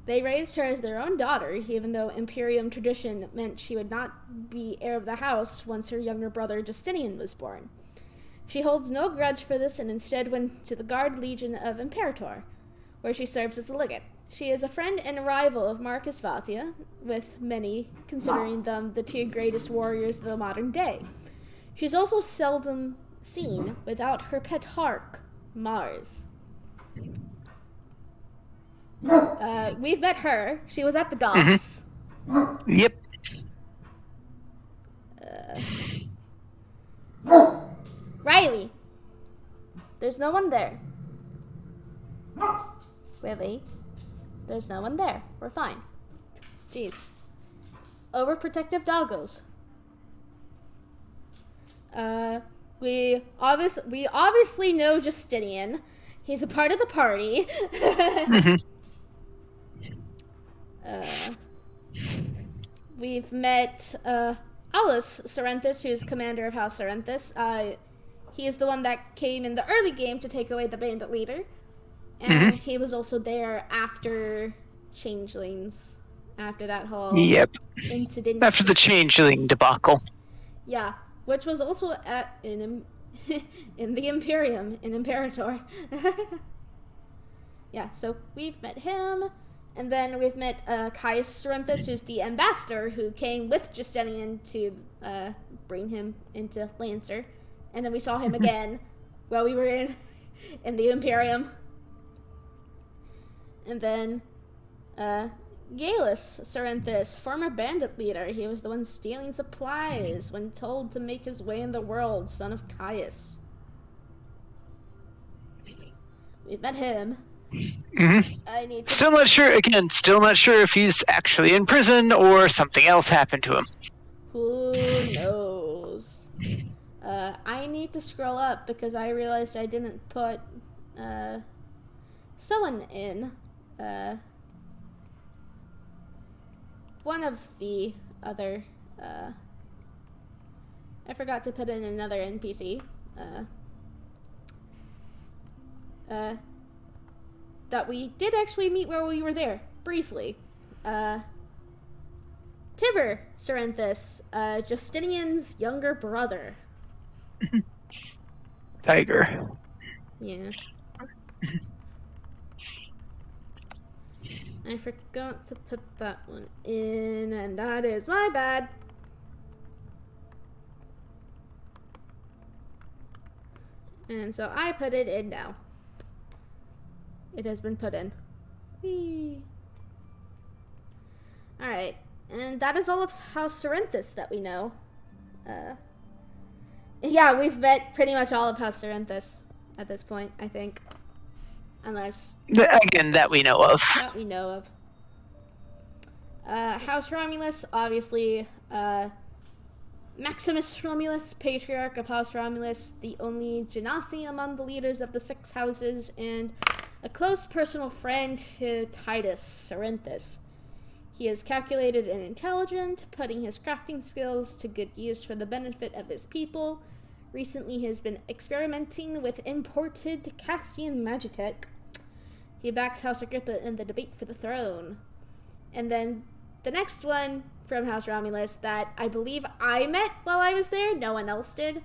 They raised her as their own daughter, even though Imperium tradition meant she would not be heir of the house once her younger brother Justinian was born. She holds no grudge for this and instead went to the Guard Legion of Imperator, where she serves as a legate. She is a friend and rival of Marcus Vatia, with many considering them the two greatest warriors of the modern day. She's also seldom seen without her pet Hark, Mars. We've met her. She was at the docks. Yep. Riley. There's no one there. Willie. There's no one there. We're fine. Jeez. Overprotective doggos. We obviously know Justinian. He's a part of the party. We've met Aulus Sorrenthus, who's commander of House Sorrenthus. He is the one that came in the early game to take away the bandit leader. And he was also there after Changelings, after that whole incident. After the Changeling debacle. Yeah, which was also in the Imperium, in Imperator. Yeah, so we've met him. And then we've met Caius Sorrenthus, who's the ambassador who came with Justinian to bring him into Lancer. And then we saw him again while we were in the Imperium. And then Galus Sorrenthus, former bandit leader. He was the one stealing supplies when told to make his way in the world, son of Caius. We've met him. Still not sure if he's actually in prison or something else happened to him. Who knows? I need to scroll up because I realized I didn't put someone in. One of the other I forgot to put in another NPC that we did actually meet while we were there, briefly. Tibur Sorrenthus, Justinian's younger brother. Tiger. Yeah. I forgot to put that one in, and that is my bad. And so I put it in now. It has been put in. Whee! Alright, and that is all of House Sorrenthus that we know. Yeah, we've met pretty much all of House Sorrenthus at this point, I think. Unless... Again, that we know of. That we know of. House Romulus, obviously, Maximus Romulus, Patriarch of House Romulus, the only genasi among the leaders of the 6 houses, and a close personal friend to Titus Sorrenthus. He is calculated and intelligent, putting his crafting skills to good use for the benefit of his people. Recently, he has been experimenting with imported Cassian Magitech. He backs House Agrippa in the debate for the throne. And then the next one from House Romulus that I believe I met while I was there, no one else did.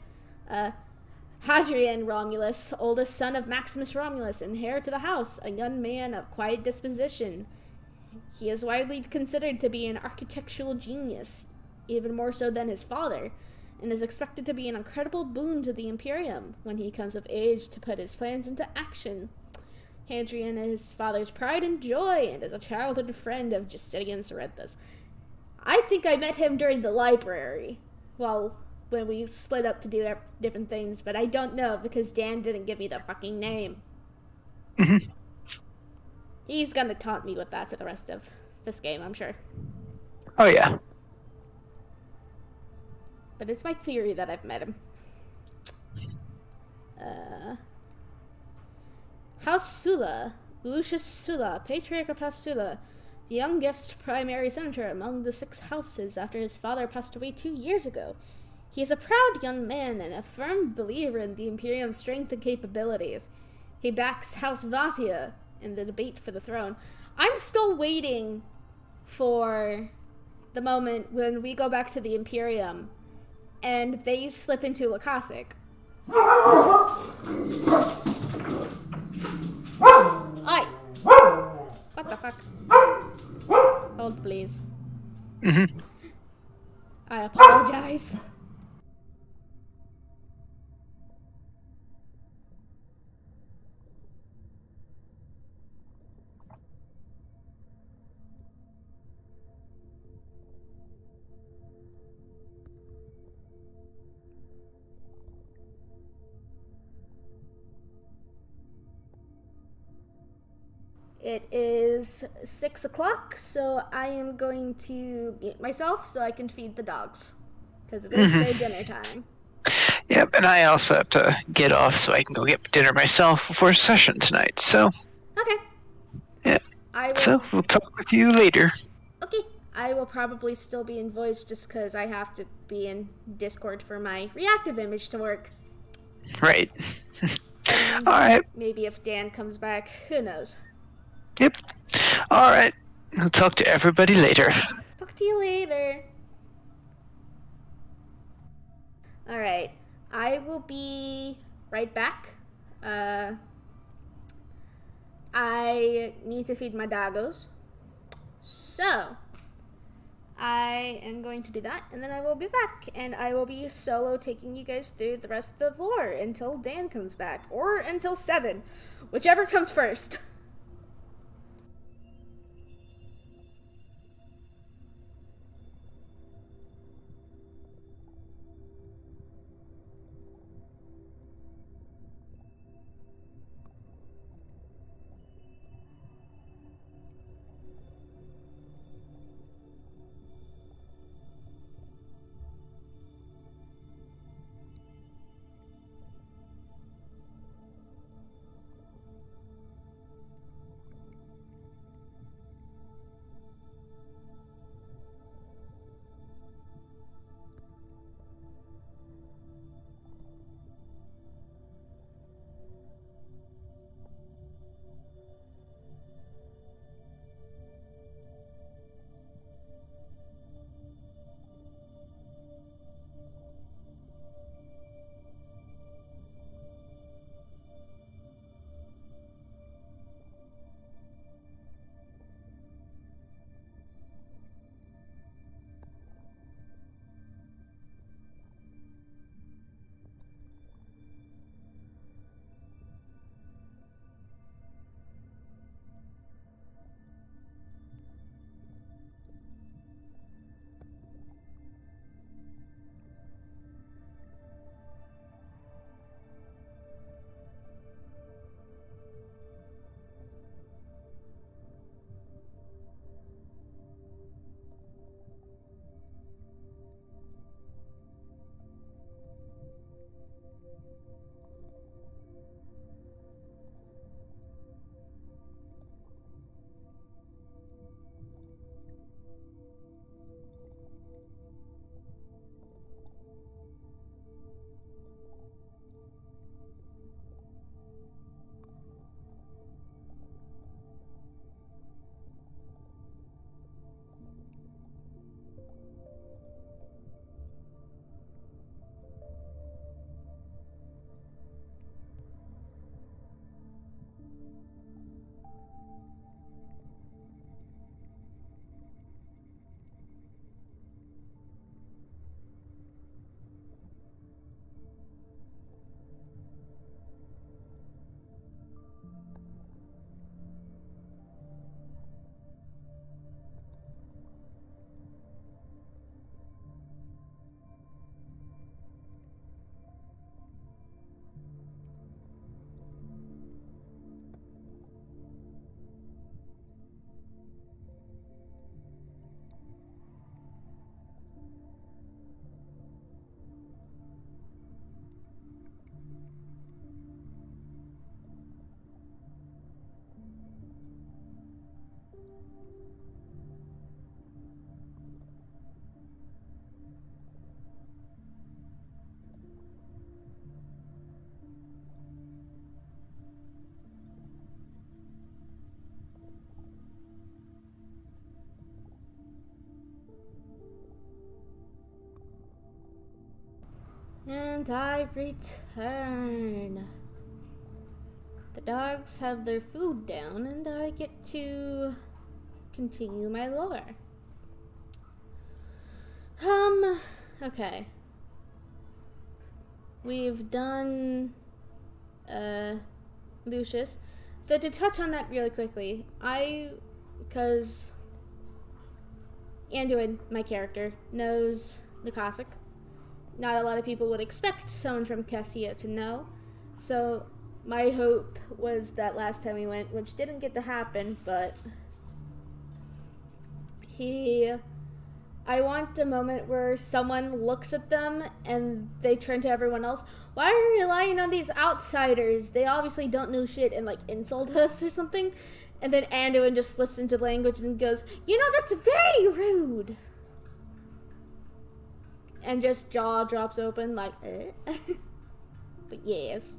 Hadrian Romulus, oldest son of Maximus Romulus and heir to the house, a young man of quiet disposition. He is widely considered to be an architectural genius, even more so than his father, and is expected to be an incredible boon to the Imperium when he comes of age to put his plans into action. Hadrian is his father's pride and joy, and is a childhood friend of Justinian Sorrenthus. I think I met him during the library, well, when we split up to do different things, but I don't know because Dan didn't give me the fucking name. He's gonna taunt me with that for the rest of this game, I'm sure. Oh, yeah. But it's my theory that I've met him. House Sulla, Lucius Sulla, Patriarch of House Sulla, the youngest primary senator among the 6 houses after his father passed away 2 years ago. He is a proud young man and a firm believer in the Imperium's strength and capabilities. He backs House Vatia in the debate for the throne. I'm still waiting for the moment when we go back to the Imperium and they slip into Lacasic. Oi! What the fuck? Hold, please. Mm-hmm. I apologize. It is 6 o'clock, so I am going to mute myself so I can feed the dogs. Because it is their dinner time. Yep, and I also have to get off so I can go get dinner myself before session tonight. So, Okay. yeah. I will. So, we'll talk with you later. Okay. I will probably still be in voice just because I have to be in Discord for my reactive image to work. Right. And Alright. maybe if Dan comes back, who knows? Yep. Alright. I'll talk to everybody later. Talk to you later. Alright. I will be right back. I need to feed my doggos. So, I am going to do that, and then I will be back, and I will be solo taking you guys through the rest of the lore until Dan comes back, or until 7, whichever comes first. And I return. The dogs have their food down, and I get to continue my lore. Okay. We've done, Lucius. Though to touch on that really quickly, because Anduin, my character, knows the Cossack. Not a lot of people would expect someone from Cassia to know. So my hope was that last time we went, which didn't get to happen, but I want a moment where someone looks at them and they turn to everyone else. Why are you relying on these outsiders? They obviously don't know shit, and like insult us or something. And then Anduin just slips into language and goes, "You know, that's very rude." And just jaw drops open like, But yes.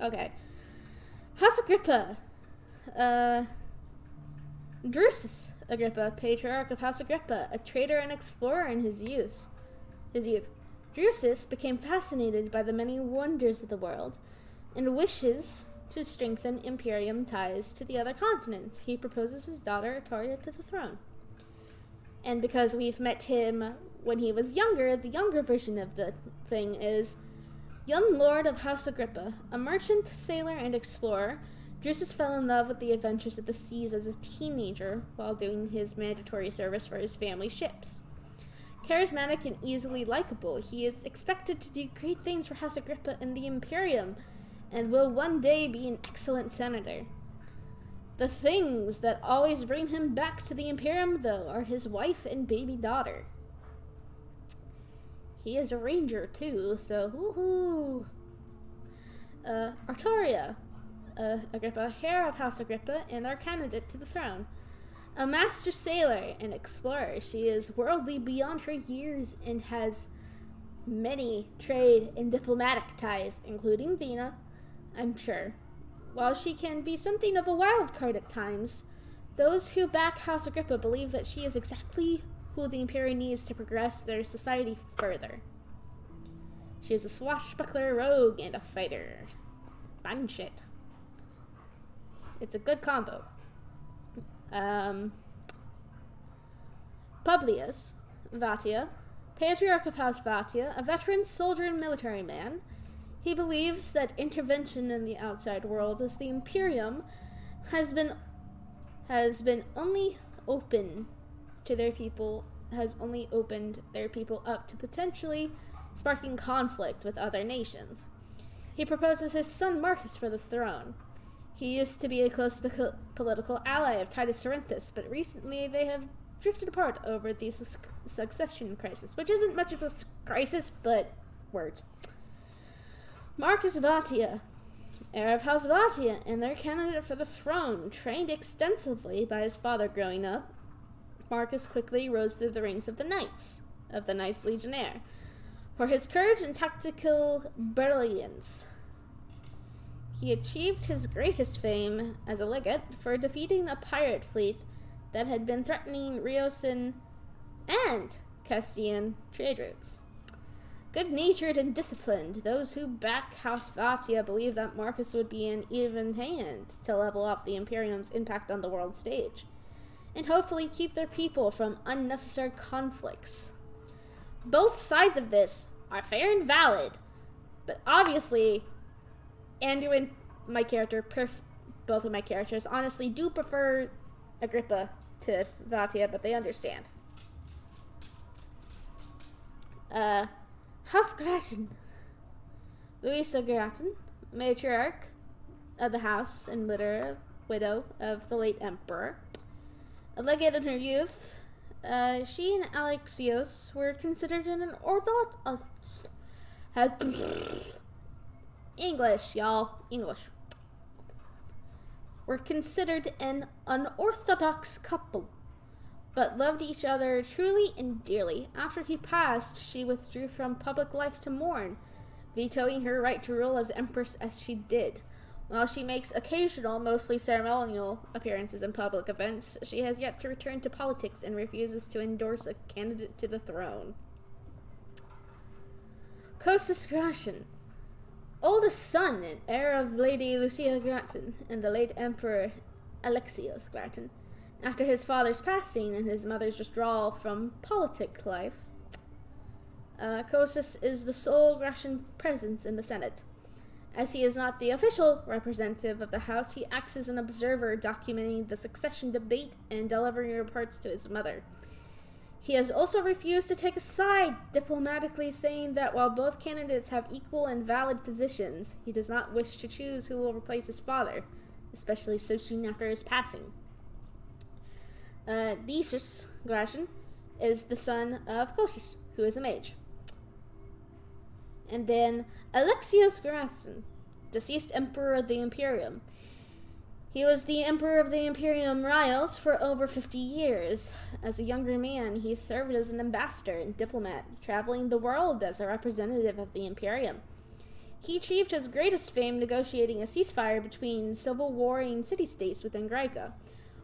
Okay. House Agrippa. Drusus Agrippa, patriarch of House Agrippa, a trader and explorer in his youth. Drusus became fascinated by the many wonders of the world and wishes to strengthen Imperium ties to the other continents. He proposes his daughter Artoria to the throne. And because we've met him when he was younger, the younger version of the thing is young lord of House Agrippa, a merchant, sailor, and explorer. Drusus fell in love with the adventures of the seas as a teenager while doing his mandatory service for his family's ships. Charismatic and easily likable, he is expected to do great things for House Agrippa and the Imperium, and will one day be an excellent senator. The things that always bring him back to the Imperium, though, are his wife and baby daughter. He is a ranger, too, so woohoo! Artoria Agrippa, heir of House Agrippa, and our candidate to the throne. A master sailor and explorer, she is worldly beyond her years and has many trade and diplomatic ties, including Vina, I'm sure. While she can be something of a wild card at times, those who back House Agrippa believe that she is exactly who the Imperium needs to progress their society further. She is a swashbuckler, rogue, and a fighter. Fun shit. It's a good combo. Publius Vatia, patriarch of House Vatia, a veteran soldier and military man. He believes that intervention in the outside world as the Imperium has been only open to their people, has only opened their people up to potentially sparking conflict with other nations. He proposes his son Marcus for the throne. He used to be a close political ally of Titus Cerinthus, but recently they have drifted apart over the succession crisis, which isn't much of a crisis, but words. Marcus Vatia, heir of House Vatia, and their candidate for the throne, trained extensively by his father growing up. Marcus quickly rose through the ranks of the Knights Legionnaire, for his courage and tactical brilliance. He achieved his greatest fame as a legate for defeating a pirate fleet that had been threatening Riosan and Castilian trade routes. Good-natured and disciplined, those who back House Vatia believe that Marcus would be in even hands to level off the Imperium's impact on the world stage, and hopefully keep their people from unnecessary conflicts. Both sides of this are fair and valid, but obviously Anduin, my character, both of my characters, honestly do prefer Agrippa to Vatia, but they understand. House Grattan. Louisa Grattan, matriarch of the house and widow of the late emperor. A legate in her youth, she and Alexios were considered an English, y'all. English. Were considered an unorthodox couple, but loved each other truly and dearly. After he passed, she withdrew from public life to mourn, vetoing her right to rule as empress as she did. While she makes occasional, mostly ceremonial appearances in public events, she has yet to return to politics and refuses to endorse a candidate to the throne. Cossus Gratian, oldest son and heir of Lady Lucia Gratian and the late Emperor Alexios Gratian. After his father's passing and his mother's withdrawal from politic life, Cossus is the sole Gratian presence in the Senate. As he is not the official representative of the House, he acts as an observer, documenting the succession debate and delivering reports to his mother. He has also refused to take a side, diplomatically saying that while both candidates have equal and valid positions, he does not wish to choose who will replace his father, especially so soon after his passing. Decius Gratian is the son of Cossus, who is a mage. And then Alexios Gratian, deceased emperor of the Imperium. He was the emperor of the Imperium Rials for over 50 years. As a younger man, he served as an ambassador and diplomat, traveling the world as a representative of the Imperium. He achieved his greatest fame negotiating a ceasefire between civil warring city-states within Graeca,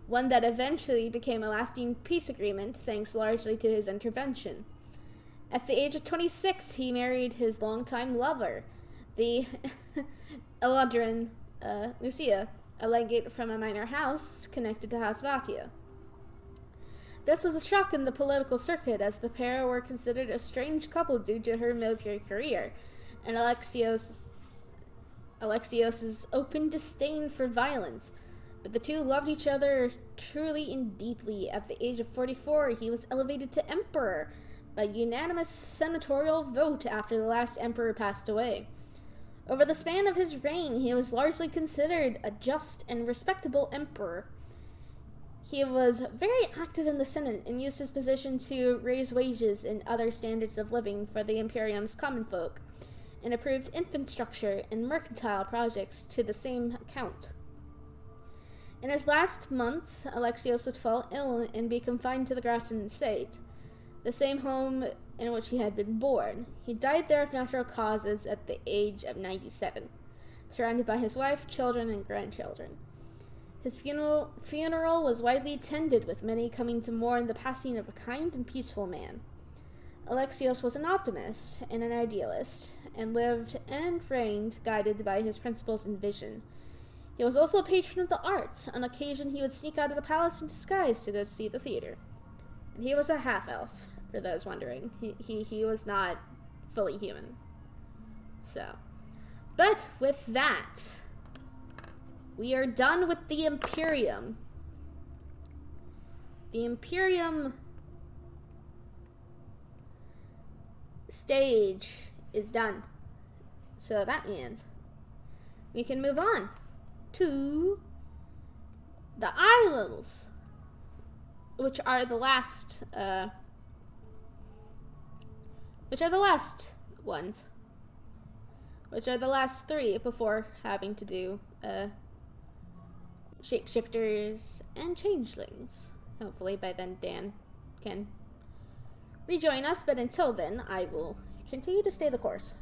one that eventually became a lasting peace agreement thanks largely to his intervention. At the age of 26, he married his longtime lover, the Eladrin Lucia, a legate from a minor house connected to House Vatia. This was a shock in the political circuit, as the pair were considered a strange couple due to her military career, and Alexios's open disdain for violence. But the two loved each other truly and deeply. At the age of 44, he was elevated to emperor by unanimous senatorial vote after the last emperor passed away. Over the span of his reign, he was largely considered a just and respectable emperor. He was very active in the Senate and used his position to raise wages and other standards of living for the Imperium's common folk, and approved infrastructure and mercantile projects to the same account. In his last months, Alexios would fall ill and be confined to the Gratian estate, the same home in which he had been born. He died there of natural causes at the age of 97, surrounded by his wife, children, and grandchildren. His funeral was widely attended, with many coming to mourn the passing of a kind and peaceful man. Alexios was an optimist and an idealist, and lived and reigned guided by his principles and vision. He was also a patron of the arts. On occasion, he would sneak out of the palace in disguise to go see the theater. And he was a half-elf, for those wondering. He was not fully human. So, but with that, we are done with the Imperium. The Imperium stage is done. So that means we can move on to the Isles, which are the last ones, which are the last three before having to do shapeshifters and changelings. Hopefully by then Dan can rejoin us, but until then I will continue to stay the course.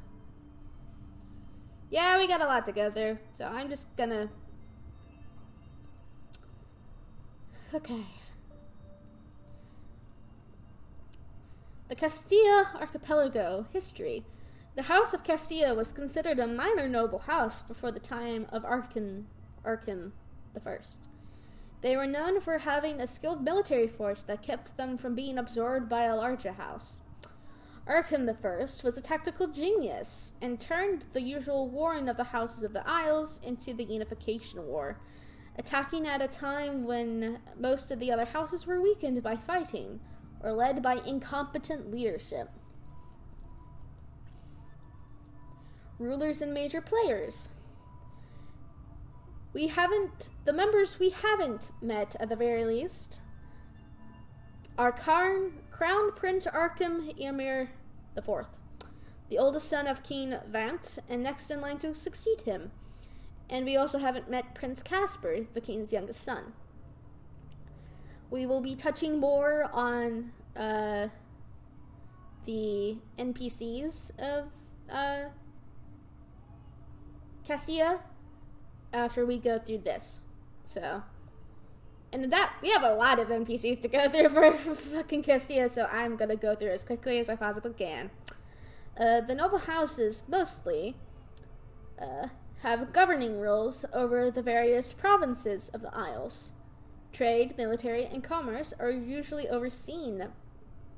Yeah, we got a lot to go through, so I'm just gonna... Okay. The Castilla Archipelago history. The House of Castilla was considered a minor noble house before the time of Aragon I. They were known for having a skilled military force that kept them from being absorbed by a larger house. Aragon I was a tactical genius and turned the usual warring of the houses of the Isles into the Unification War, attacking at a time when most of the other houses were weakened by fighting or led by incompetent leadership. Rulers and major players. The members we haven't met at the very least are Crown Prince Arkham Emir IV, the oldest son of King Vant, and next in line to succeed him. And we also haven't met Prince Caspar, the king's youngest son. We will be touching more on the NPCs of Castilla after we go through this. So, and that, we have a lot of NPCs to go through for fucking Castilla, so I'm gonna go through as quickly as I possibly can. The noble houses mostly have governing rules over the various provinces of the Isles. Trade, military, and commerce are usually overseen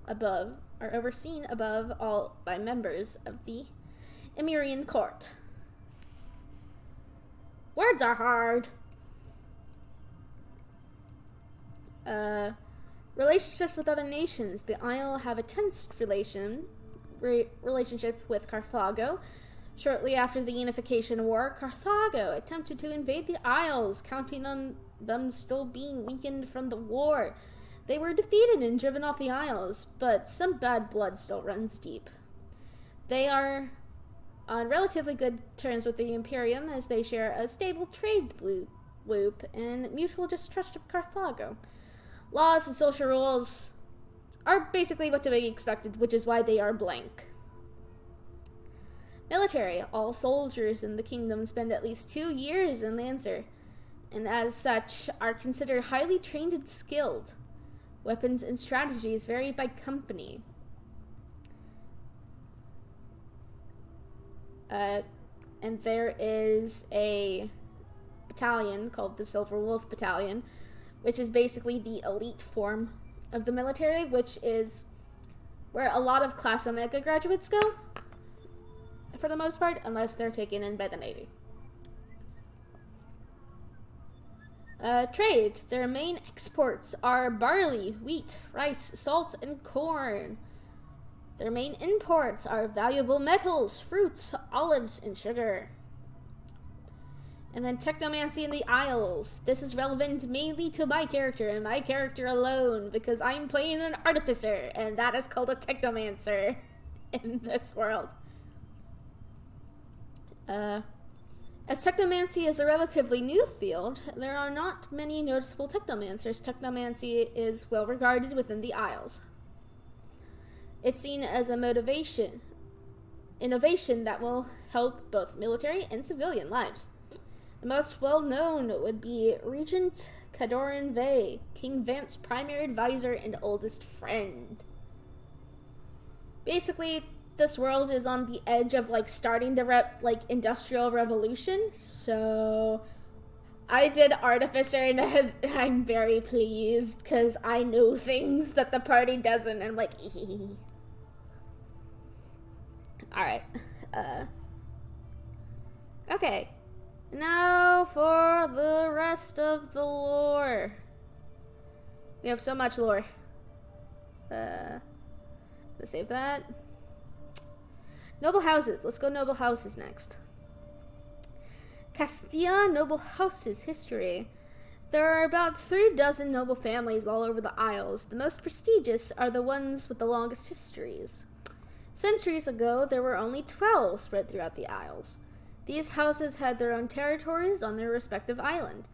above all by members of the Emirian court. Words are hard. Relationships with other nations. The Isle have a tense relationship with Carthago. Shortly after the Unification War, Carthago attempted to invade the Isles, counting on them still being weakened from the war. They were defeated and driven off the Isles, but some bad blood still runs deep. They are on relatively good terms with the Imperium, as they share a stable trade loop and mutual distrust of Carthago. Laws and social rules are basically what to be expected, which is why they are blank. Military. All soldiers in the kingdom spend at least 2 years in Lancer, and as such are considered highly trained and skilled. Weapons and strategies vary by company. And there is a battalion called the Silver Wolf Battalion, which is basically the elite form of the military, which is where a lot of Class Omega graduates go, for the most part, unless they're taken in by the Navy. Trade. Their main exports are barley, wheat, rice, salt, and corn. Their main imports are valuable metals, fruits, olives, and sugar. And then technomancy in the Isles. This is relevant mainly to my character, and my character alone, because I'm playing an artificer, and that is called a technomancer in this world. As technomancy is a relatively new field, there are not many noticeable technomancers. Technomancy is well regarded within the Isles. It's seen as a innovation that will help both military and civilian lives. The most well-known would be Regent Cadoran Vey, King Vance's primary advisor and oldest friend. Basically, this world is on the edge of starting the industrial revolution, so I did artificer and I'm very pleased because I know things that the party doesn't, and I'm like, alright. Okay. Now for the rest of the lore. We have so much lore. Let's save that. Noble houses. Let's go noble houses next. Castilla noble houses history. There are about 36 noble families all over the Isles. The most prestigious are the ones with the longest histories. Centuries ago, there were only 12 spread throughout the Isles. These houses had their own territories on their respective island,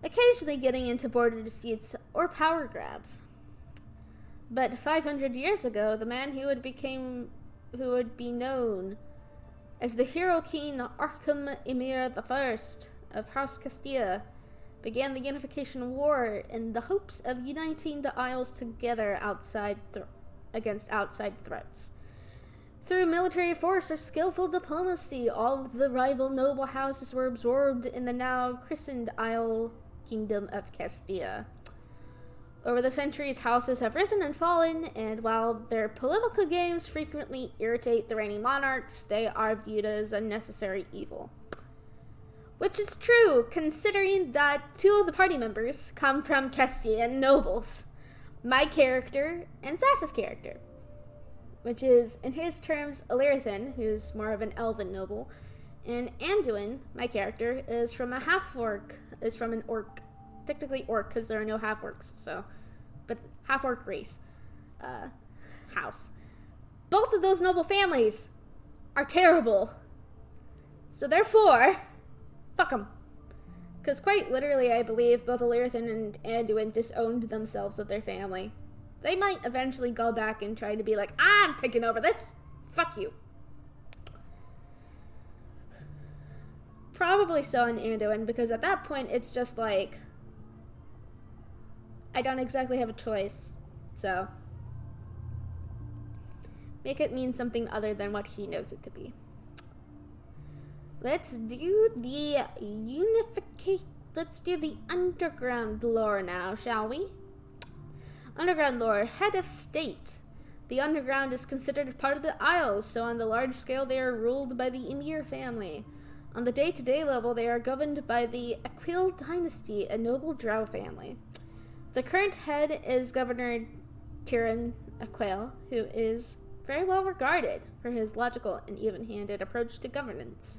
occasionally getting into border disputes or power grabs. But 500 years ago, the man who would be known as the hero king Arkham Emir I of House Castilla began the Unification War in the hopes of uniting the Isles together against outside threats. Through military force or skillful diplomacy, all of the rival noble houses were absorbed in the now christened Isle Kingdom of Castilla. Over the centuries, houses have risen and fallen, and while their political games frequently irritate the reigning monarchs, they are viewed as a necessary evil. Which is true, considering that 2 of the party members come from Castilian nobles. My character and Sass's character. Which is, in his terms, Elerithan, who's more of an elven noble, and Anduin, my character, is from an orc. Technically orc, because there are no half-orcs, but half-orc race. House. Both of those noble families are terrible. So therefore, fuck them. Because quite literally, I believe both Elerithan and Anduin disowned themselves of their family. They might eventually go back and try to be like, I'm taking over this. Fuck you. Probably so in Anduin, because at that point, it's just like, I don't exactly have a choice. So. Make it mean something other than what he knows it to be. Let's do the Let's do the underground lore now, shall we? Underground lore. Head of state. The underground is considered part of the Isles, so on the large scale they are ruled by the Emir family. On the day-to-day level, they are governed by the Aquil dynasty, a noble drow family. The current head is Governor Tyrion Aquil, who is very well regarded for his logical and even-handed approach to governance.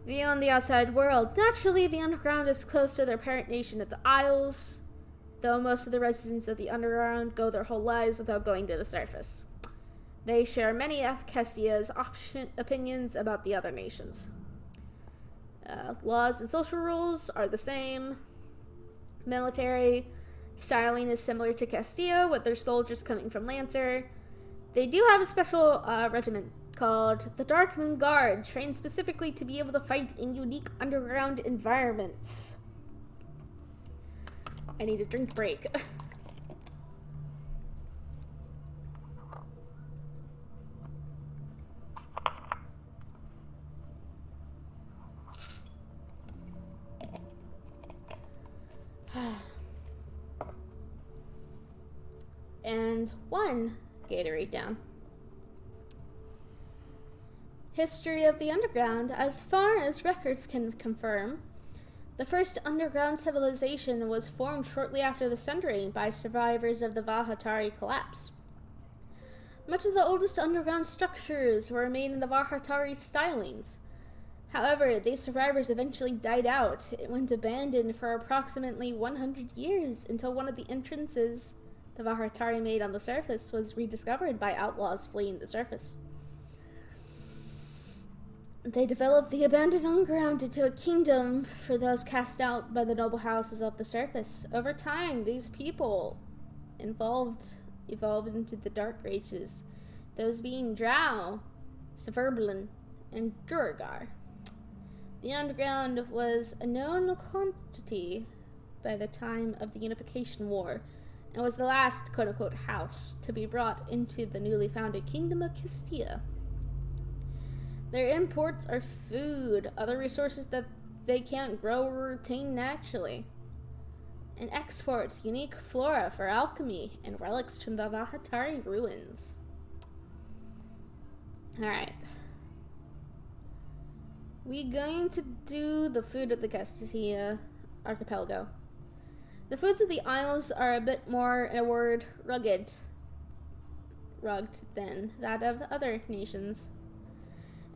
Beyond the outside world, naturally, the underground is close to their parent nation of the Isles, though most of the residents of the underground go their whole lives without going to the surface. They share many of Castia's opinions about the other nations. Laws and social rules are the same. Military styling is similar to Castilla, with their soldiers coming from Lancer. They do have a special regiment called the Dark Moon Guard, trained specifically to be able to fight in unique underground environments. I need a drink break. And one Gatorade down. History of the underground. As far as records can confirm, the first underground civilization was formed shortly after the Sundering by survivors of the Vahatari collapse. Much of the oldest underground structures were made in the Vahatari stylings. However, these survivors eventually died out. It went abandoned for approximately 100 years until one of the entrances the Vahatari made on the surface was rediscovered by outlaws fleeing the surface. They developed the abandoned underground into a kingdom for those cast out by the noble houses of the surface. Over time, these people evolved into the dark races, those being Drow, Suburban, and Duergar. The underground was a known quantity by the time of the Unification War, and was the last quote-unquote house to be brought into the newly founded Kingdom of Castilla. Their imports are food, other resources that they can't grow or retain naturally, and exports unique flora for alchemy and relics from the Vahatari ruins. Alright. We're going to do the food of the Castilla archipelago. The foods of the Isles are a bit more, in a word, rugged than that of other nations.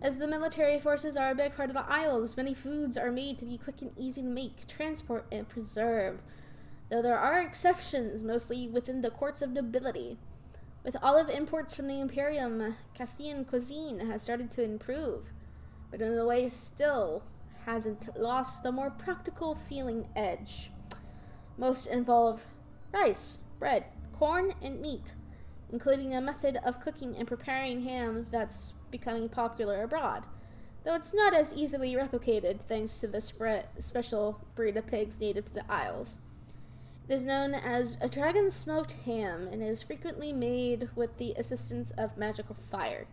As the military forces are a big part of the Isles, many foods are made to be quick and easy to make, transport, and preserve, though there are exceptions, mostly within the courts of nobility. With olive imports from the Imperium, Castilian cuisine has started to improve, but in a way still hasn't lost the more practical feeling edge. Most involve rice, bread, corn, and meat, including a method of cooking and preparing ham that's becoming popular abroad, though it's not as easily replicated thanks to the special breed of pigs native to the Isles. It is known as a dragon smoked ham and is frequently made with the assistance of magical fire.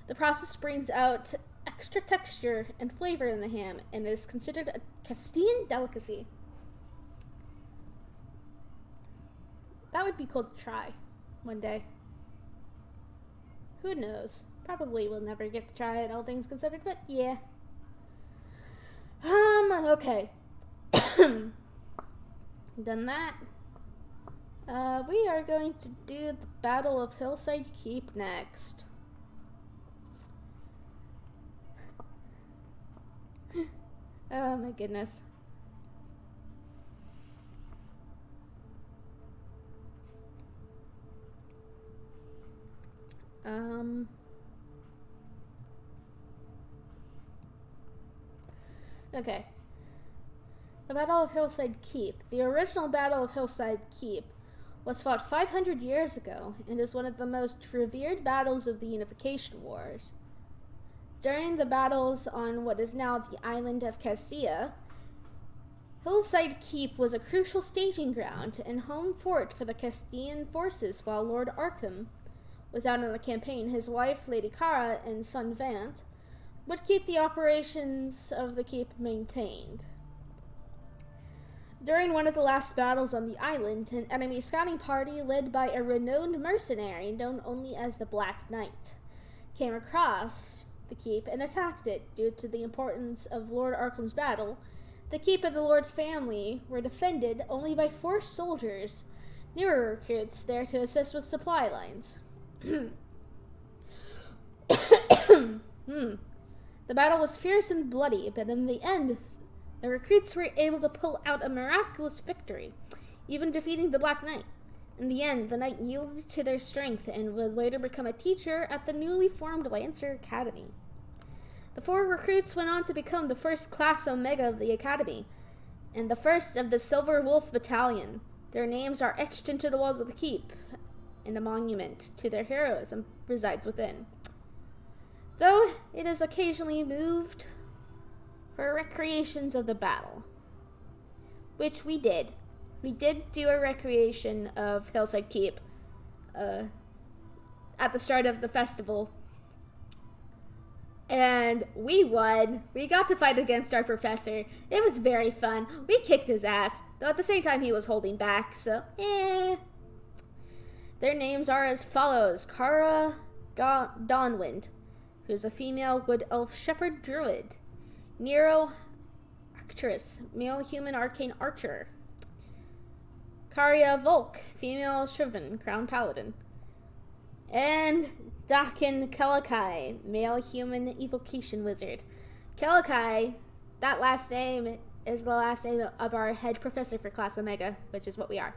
The process brings out extra texture and flavor in the ham and is considered a Castilian delicacy. That would be cool to try one day. Who knows? Probably will never get to try it, all things considered, but yeah. Okay. Done that. We are going to do the Battle of Hillside Keep next. Oh my goodness. Okay. The Battle of Hillside Keep. The original Battle of Hillside Keep was fought 500 years ago and is one of the most revered battles of the Unification Wars. During the battles on what is now the island of Castilla, Hillside Keep was a crucial staging ground and home fort for the Castilian forces while Lord Arkham was out on a campaign, his wife, Lady Kara, and son Vant would keep the operations of the keep maintained. During one of the last battles on the island, an enemy scouting party led by a renowned mercenary known only as the Black Knight came across the keep and attacked it. Due to the importance of Lord Arkham's battle, the keep and the Lord's family were defended only by 4 soldiers, newer recruits there to assist with supply lines. The battle was fierce and bloody, but in the end, the recruits were able to pull out a miraculous victory, even defeating the Black Knight. In the end, the knight yielded to their strength and would later become a teacher at the newly formed Lancer Academy. The 4 recruits went on to become the first class Omega of the Academy, and the first of the Silver Wolf Battalion. Their names are etched into the walls of the keep, and a monument to their heroism resides within. Though it is occasionally moved for recreations of the battle, which we did. We did do a recreation of Hillside Keep at the start of the festival, and we won. We got to fight against our professor. It was very fun. We kicked his ass, though at the same time he was holding back, so Their names are as follows: Kara Dawnwind, who's a female wood elf shepherd druid; Nero Arcturus, male human arcane archer; Karia Volk, female shriven crown paladin; and Dakin Kelakai, male human evocation wizard. Kelakai, that last name is the last name of our head professor for Class Omega, which is what we are.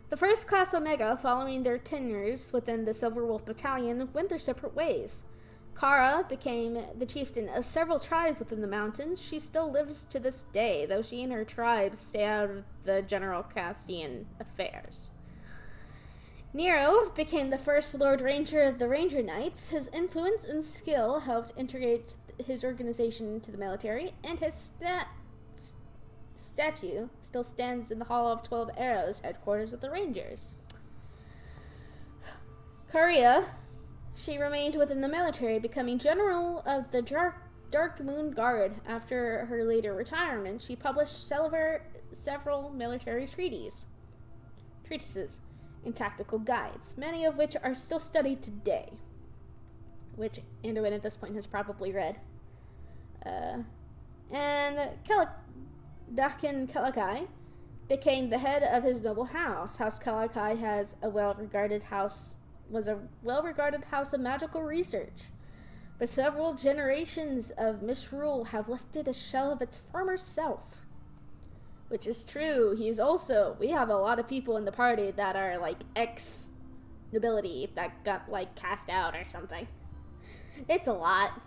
The first Class Omega, following their tenures within the Silver Wolf Battalion, went their separate ways. Kara became the chieftain of several tribes within the mountains. She still lives to this day, though she and her tribe stay out of the general Castian affairs. Nero became the first Lord Ranger of the Ranger Knights. His influence and skill helped integrate his organization into the military, and his statue still stands in the Hall of 12 Arrows, headquarters of the Rangers. Karia, she remained within the military, becoming General of the Dark Moon Guard. After her later retirement, she published several military treatises, and tactical guides, many of which are still studied today, which Anduin at this point has probably read. And Dakin Kelakai became the head of his noble house. House Kelakai was a well-regarded house of magical research, but several generations of misrule have left it a shell of its former self. Which is true. We have a lot of people in the party that are like ex-nobility that got like cast out or something. It's a lot.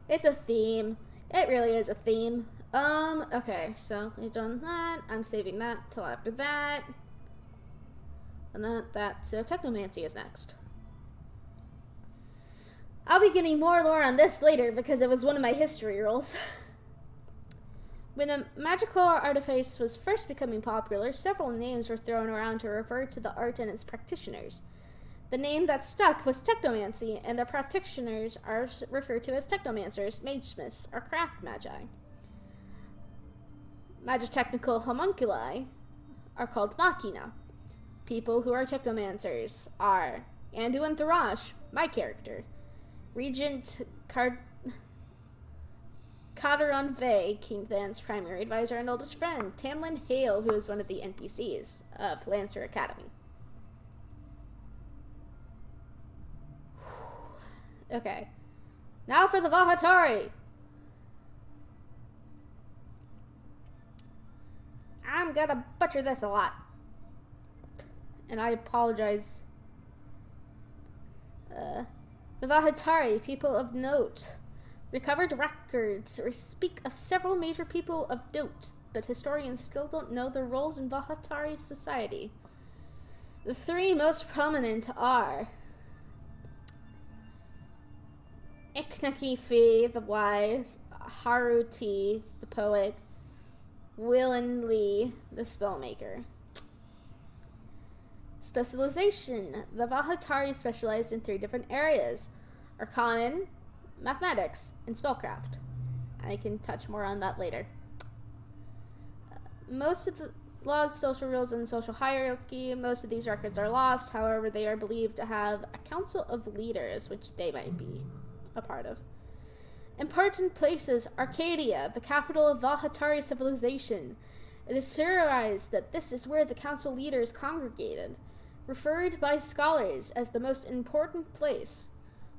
It's a theme. It really is a theme. Okay, so we've done that. I'm saving that till after that. And so Technomancy is next. I'll be getting more lore on this later because it was one of my history rules. When a magical artifice was first becoming popular, several names were thrown around to refer to the art and its practitioners. The name that stuck was Technomancy, and the practitioners are referred to as Technomancers, Magesmiths, or Craft Magi. Magitechnical homunculi are called Machina. People who are Technomancers are Anduin Tharash, my character; Regent Kaderon Vey, King Van's primary advisor and oldest friend; Tamlin Hale, who is one of the NPCs of Lancer Academy. Okay, now for the Vahatari. I'm gonna butcher this a lot, and I apologize. The Vahatari, people of note. Recovered records speak of several major people of note, but historians still don't know their roles in Vahatari society. The 3 most prominent are Iknakifi, the wise; Haruti, the poet; Willen Lee, the spellmaker. Specialization. The Vahatari specialized in 3 different areas: Arcanon, Mathematics, and Spellcraft. I can touch more on that later. Most of the laws, social rules, and social hierarchy, most of these records are lost. However, they are believed to have a council of leaders, which they might be a part of. Important places: Arcadia, the capital of Vahatari civilization. It is theorized that this is where the council leaders congregated, referred by scholars as the most important place,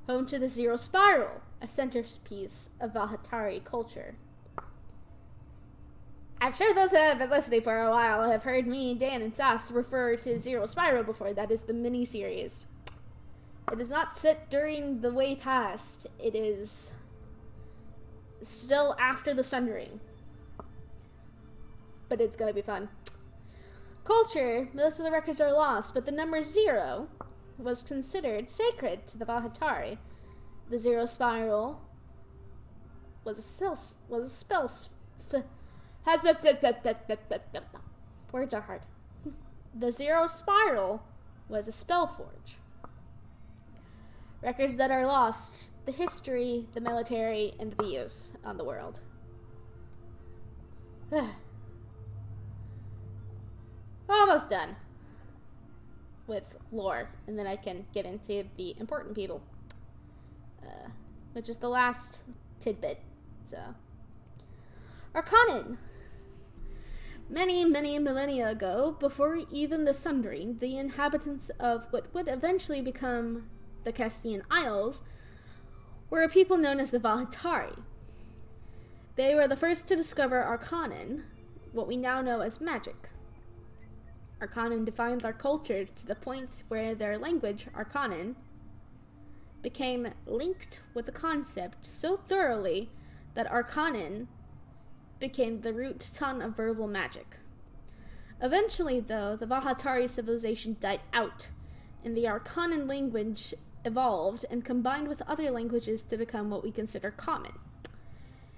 home to the Zero Spiral, a centerpiece of Vahatari culture. I'm sure those who have been listening for a while have heard me, Dan, and Sass refer to Zero Spiral before. That is the mini-series. It is not set during the way past. It is still after the Sundering. But it's gonna be fun. Culture. Most of the records are lost, but the number 0 was considered sacred to the Vahatari. The Zero Spiral was a spell. Words are hard. The Zero Spiral was a spell forge. Records that are lost: the history, the military, and the views on the world. Almost done with lore, and then I can get into the important people, which is the last tidbit. So, Arcanon. Many millennia ago, before even the Sundering, the inhabitants of what would eventually become the Castilian Isles were a people known as the Vahatari. They were the first to discover Arcanon, what we now know as magic. Arcanon defined their culture to the point where their language, Arcanon, became linked with the concept so thoroughly that Arcanon became the root tongue of verbal magic. Eventually, though, the Vahatari civilization died out, and the Arcanon language evolved and combined with other languages to become what we consider common.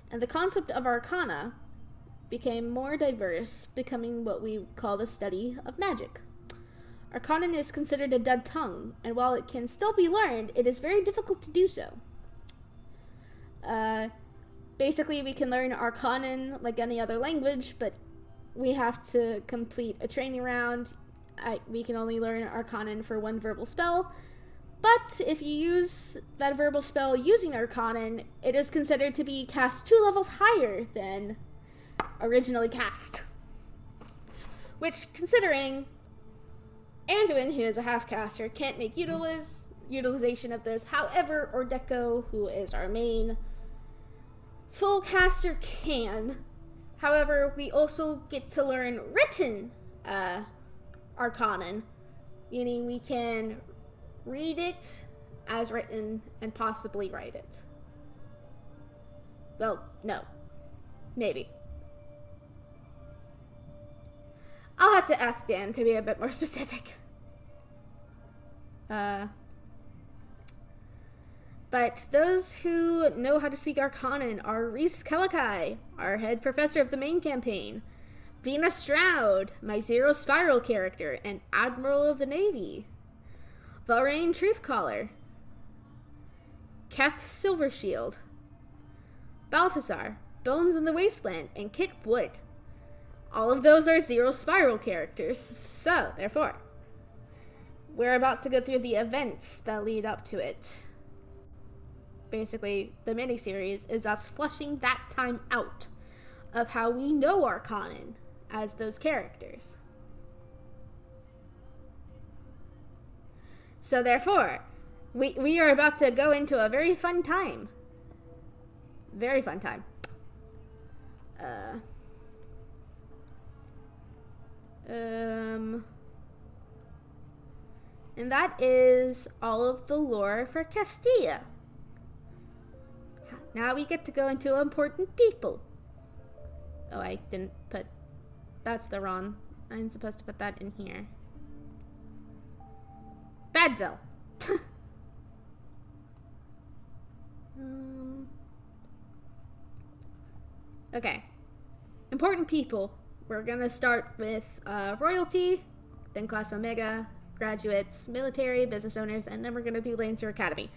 And the concept of arcana became more diverse, becoming what we call the study of magic. Arcanon is considered a dead tongue, and while it can still be learned, it is very difficult to do so. Basically, we can learn Arcanon like any other language, but we have to complete a training round. We can only learn Arcanon for 1 verbal spell, but if you use that verbal spell using Arcanon, it is considered to be cast 2 levels higher than originally cast. Which, considering Anduin, who is a half-caster, can't make utilization of this. However, Ordeco, who is our main full caster, can. However, we also get to learn written Arcanon, meaning we can read it as written and possibly write it. Well, no. Maybe. I'll have to ask Dan to be a bit more specific. But those who know how to speak Arcanon are Reese Kellikai, our head professor of the main campaign, Vina Stroud, my Zero Spiral character and Admiral of the Navy, Valrain Truthcaller, Keth Silvershield, Balthazar, Bones in the Wasteland, and Kit Wood. All of those are Zero Spiral characters, so, therefore, we're about to go through the events that lead up to it. Basically, the miniseries is us fleshing that time out of how we know Arcanon as those characters. So therefore, we are about to go into a very fun time. Very fun time. And that is all of the lore for Castilla. Now we get to go into important people. Oh, I didn't put... That's the wrong... I'm supposed to put that in here. Badzel. Okay. Important people. We're gonna start with royalty, then class Omega, graduates, military, business owners, and then we're going to do Lancer Academy.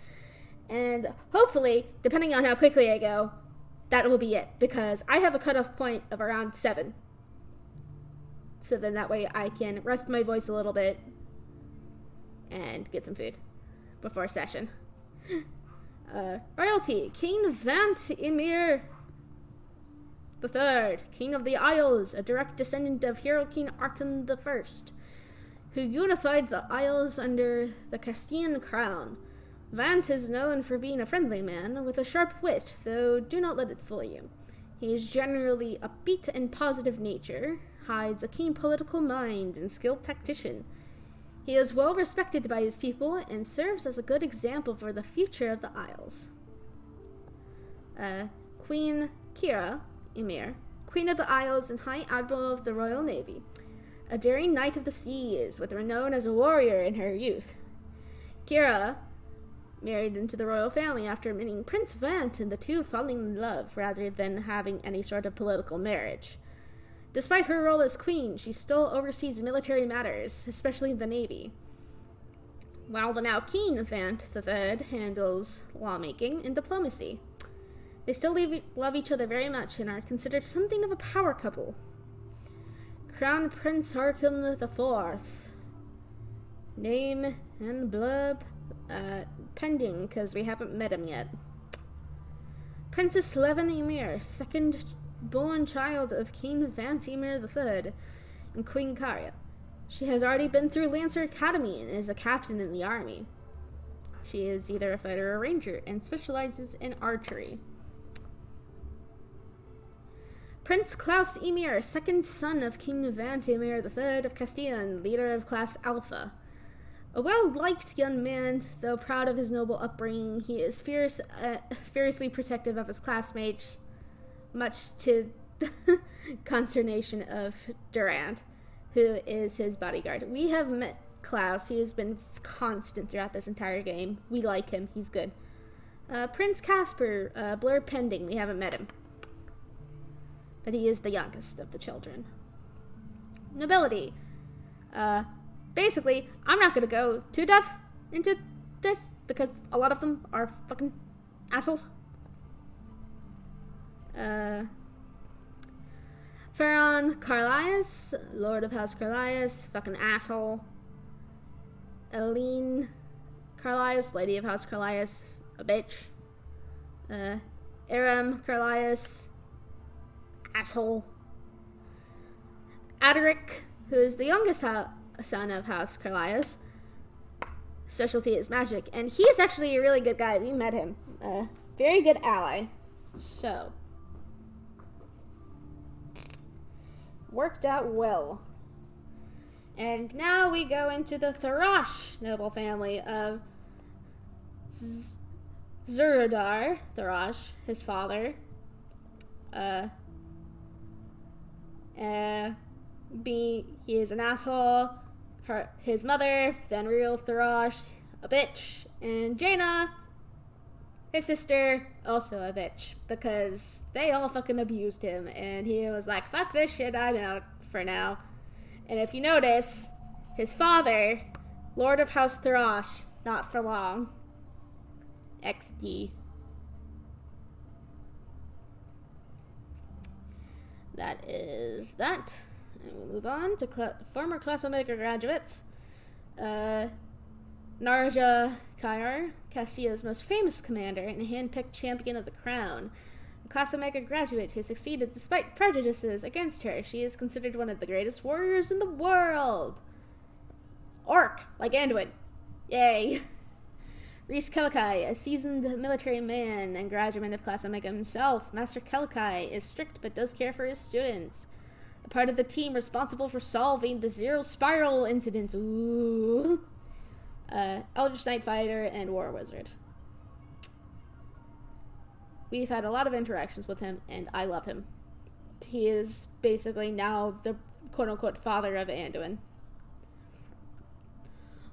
And hopefully, depending on how quickly I go, that will be it, because I have a cutoff point of around 7. So then that way I can rest my voice a little bit and get some food before session. Royalty, King Vant Emir III, King of the Isles, a direct descendant of Hero King Aragon I, who unified the Isles under the Castilian crown. Vant is known for being a friendly man with a sharp wit, though do not let it fool you. He is generally upbeat and positive nature, hides a keen political mind and skilled tactician. He is well respected by his people and serves as a good example for the future of the Isles. Queen Kira Emir, Queen of the Isles and High Admiral of the Royal Navy, a daring knight of the seas with renown as a warrior in her youth. Kira married into the royal family after meeting Prince Vant and the two falling in love rather than having any sort of political marriage. Despite her role as queen, she still oversees military matters, especially the navy, while the now King Vant III handles lawmaking and diplomacy. They still love each other very much and are considered something of a power couple. Crown Prince Aragon IV. Name and blurb pending, because we haven't met him yet. Princess Levin Emir, second born child of King Vant Emir III and Queen Karya. She has already been through Lancer Academy and is a captain in the army. She is either a fighter or ranger and specializes in archery. Prince Klaus Emir, second son of King Vant Emir III of Castile, leader of Class Alpha. A well-liked young man, though proud of his noble upbringing, he is fiercely protective of his classmates, much to the consternation of Durand, who is his bodyguard. We have met Klaus. He has been constant throughout this entire game. We like him. He's good. Prince Casper, blurb pending. We haven't met him, but he is the youngest of the children. Nobility. Basically, I'm not gonna go too tough into this because a lot of them are fucking assholes. Ferron Carlias, Lord of House Carlias, fucking asshole. Eileen Carlias, Lady of House Carlias, a bitch. Aram Carlias, asshole. Adaric, who is the youngest son of House Carlias. Specialty is magic, and he's actually a really good guy. We met him. Very good ally. So, worked out well. And now we go into the Tharash noble family of Zuradar Tharash, his father. He is an asshole. His mother, Fenrir Tharash, a bitch. And Jaina, his sister, also a bitch. Because they all fucking abused him. And he was like, fuck this shit, I'm out for now. And if you notice, his father, Lord of House Tharash, not for long. XD. That is that. And we'll move on to former Class Omega graduates. Narja Kair, Castilla's most famous commander and hand-picked champion of the crown. A Class Omega graduate who succeeded despite prejudices against her. She is considered one of the greatest warriors in the world. Orc, like Anduin. Yay. Reese Kelkai, a seasoned military man and graduate of Class Omega himself. Master Kelkai is strict but does care for his students. A part of the team responsible for solving the Zero Spiral incidents. Ooh. Eldritch Knight Fighter and War Wizard. We've had a lot of interactions with him, and I love him. He is basically now the quote-unquote father of Anduin.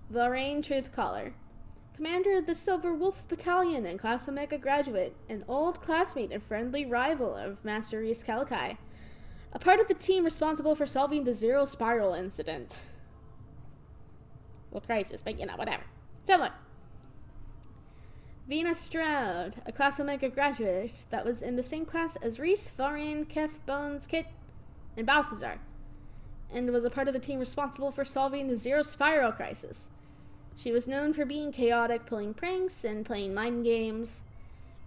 Lorraine Truthcaller, commander of the Silver Wolf Battalion and Class Omega graduate, an old classmate and friendly rival of Master Reese Kelkai. A part of the team responsible for solving the Zero Spiral incident. crisis, but whatever. Similar. Venus Stroud, a Class Omega graduate that was in the same class as Reese, Varian, Keth, Bones, Kit, and Balthazar, and was a part of the team responsible for solving the Zero Spiral crisis. She was known for being chaotic, pulling pranks, and playing mind games.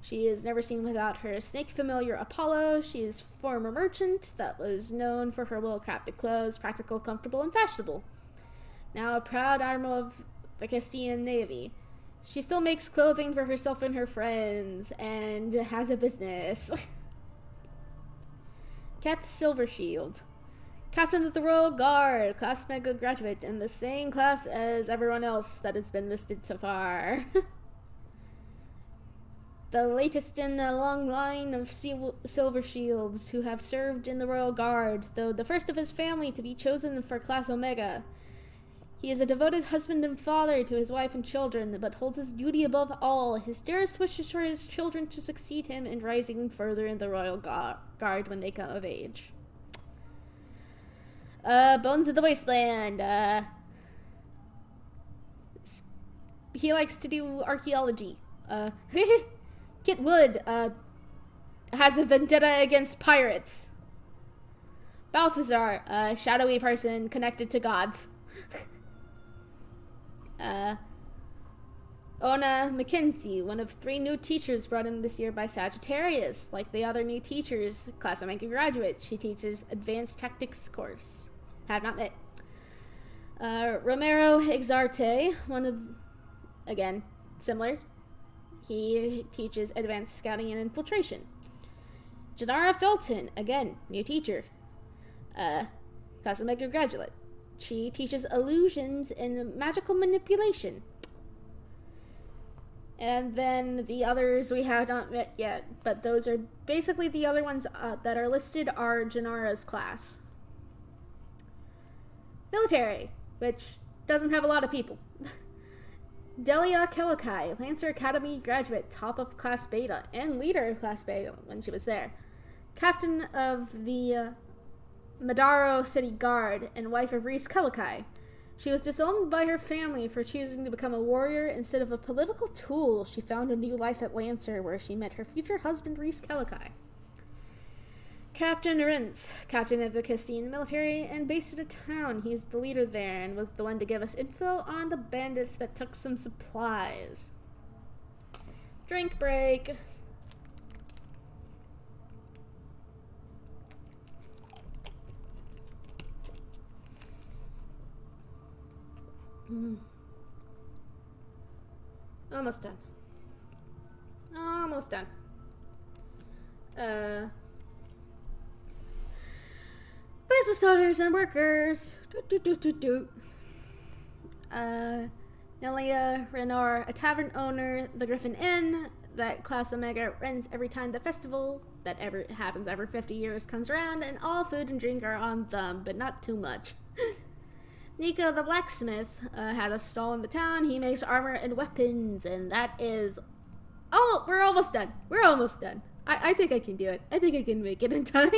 She is never seen without her snake familiar Apollo. She is former merchant that was known for her well-crafted clothes, practical, comfortable, and fashionable. Now a proud admiral of the Castilian Navy. She still makes clothing for herself and her friends, and has a business. Kath Silvershield, Captain of the Royal Guard, Class Mega graduate, in the same class as everyone else that has been listed so far. The latest in a long line of Silvershields who have served in the Royal Guard, though the first of his family to be chosen for Class Omega. He is a devoted husband and father to his wife and children, but holds his duty above all. His dearest wishes for his children to succeed him in rising further in the Royal Guard when they come of age. Bones of the Wasteland. He likes to do archaeology. Kit Wood, has a vendetta against pirates. Balthazar, a shadowy person connected to gods. Ona McKenzie, one of 3 new teachers brought in this year by Sagittarius. Like the other new teachers, Class Omega graduate, she teaches Advanced Tactics course. Have not met. Romero Exarte, one of, again, similar. He teaches Advanced Scouting and Infiltration. Janara Felton, again, new teacher. Class Omega graduate. She teaches illusions and magical manipulation. And then the others we have not met yet, but those are basically the other ones that are listed are Janara's class. Military, which doesn't have a lot of people. Delia Kelakai, Lancer Academy graduate, top of Class Beta, and leader of Class Beta when she was there. Captain of the Madaro City Guard, and wife of Reese Kelakai. She was disowned by her family for choosing to become a warrior instead of a political tool. She found a new life at Lancer, where she met her future husband, Reese Kelakai. Captain Rentz, captain of the Castilian military, and based in a town. He's the leader there, and was the one to give us info on the bandits that took some supplies. Drink break. Almost done. Almost done. Business owners and workers. Nelia Renor, a tavern owner, the Griffin Inn, that Class Omega runs every time the festival that happens every 50 years comes around, and all food and drink are on them, but not too much. Nico the blacksmith had a stall in the town. He makes armor and weapons, and that is... Oh, we're almost done. We're almost done. I think I can do it. I think I can make it in time.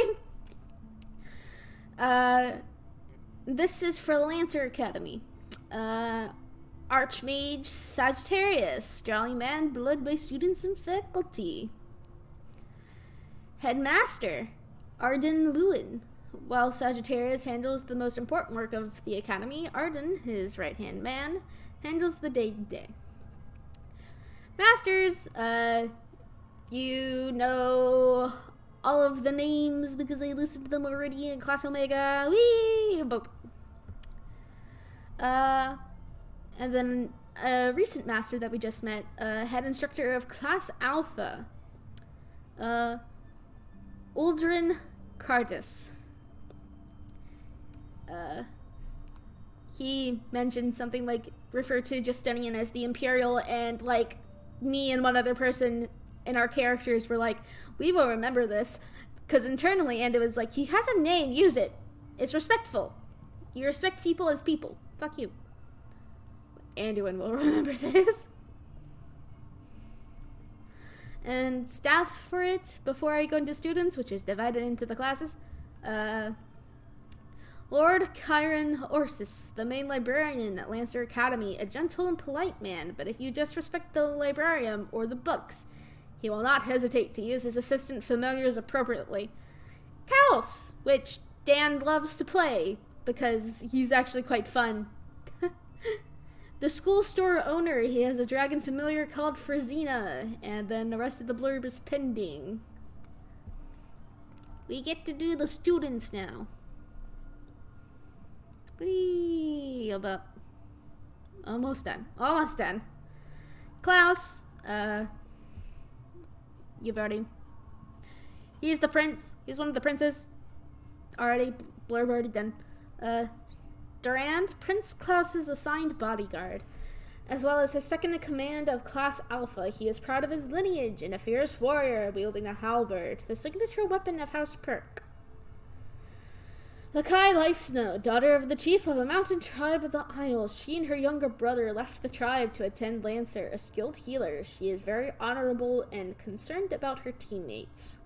This is for Lancer Academy. Archmage Sagittarius, jolly man beloved by students and faculty. Headmaster Arden Lewin. While Sagittarius handles the most important work of the Academy, Arden, his right-hand man, handles the day-to-day. Masters, you know all of the names because I listed them already in Class Omega. Whee! Boop. And then a recent master that we just met, head instructor of Class Alpha, Uldrin Cardis. He mentioned something like, referred to Justinian as the Imperial, and like me and one other person in our characters were like, we will remember this, because internally, and it was like, he has a name, use it. It's respectful. You respect people as people. Fuck you. Anduin will remember this. And staff for it, before I go into students, which is divided into the classes, Lord Chiron Orsis, the main librarian at Lancer Academy, a gentle and polite man, but if you disrespect the librarian or the books, he will not hesitate to use his assistant familiars appropriately. Chaos, which Dan loves to play, because he's actually quite fun. The school store owner, he has a dragon familiar called Frazina, and then the rest of the blurb is pending. We get to do the students now. About almost done. Klaus, you've already. He's the prince. He's one of the princes. Blurb already done. Durand, Prince Klaus's assigned bodyguard, as well as his second in command of Class Alpha. He is proud of his lineage and a fierce warrior wielding a halberd, the signature weapon of House Perk. Lakai Lifesnow, daughter of the chief of a mountain tribe of the Isles. She and her younger brother left the tribe to attend Lancer, a skilled healer. She is very honorable and concerned about her teammates.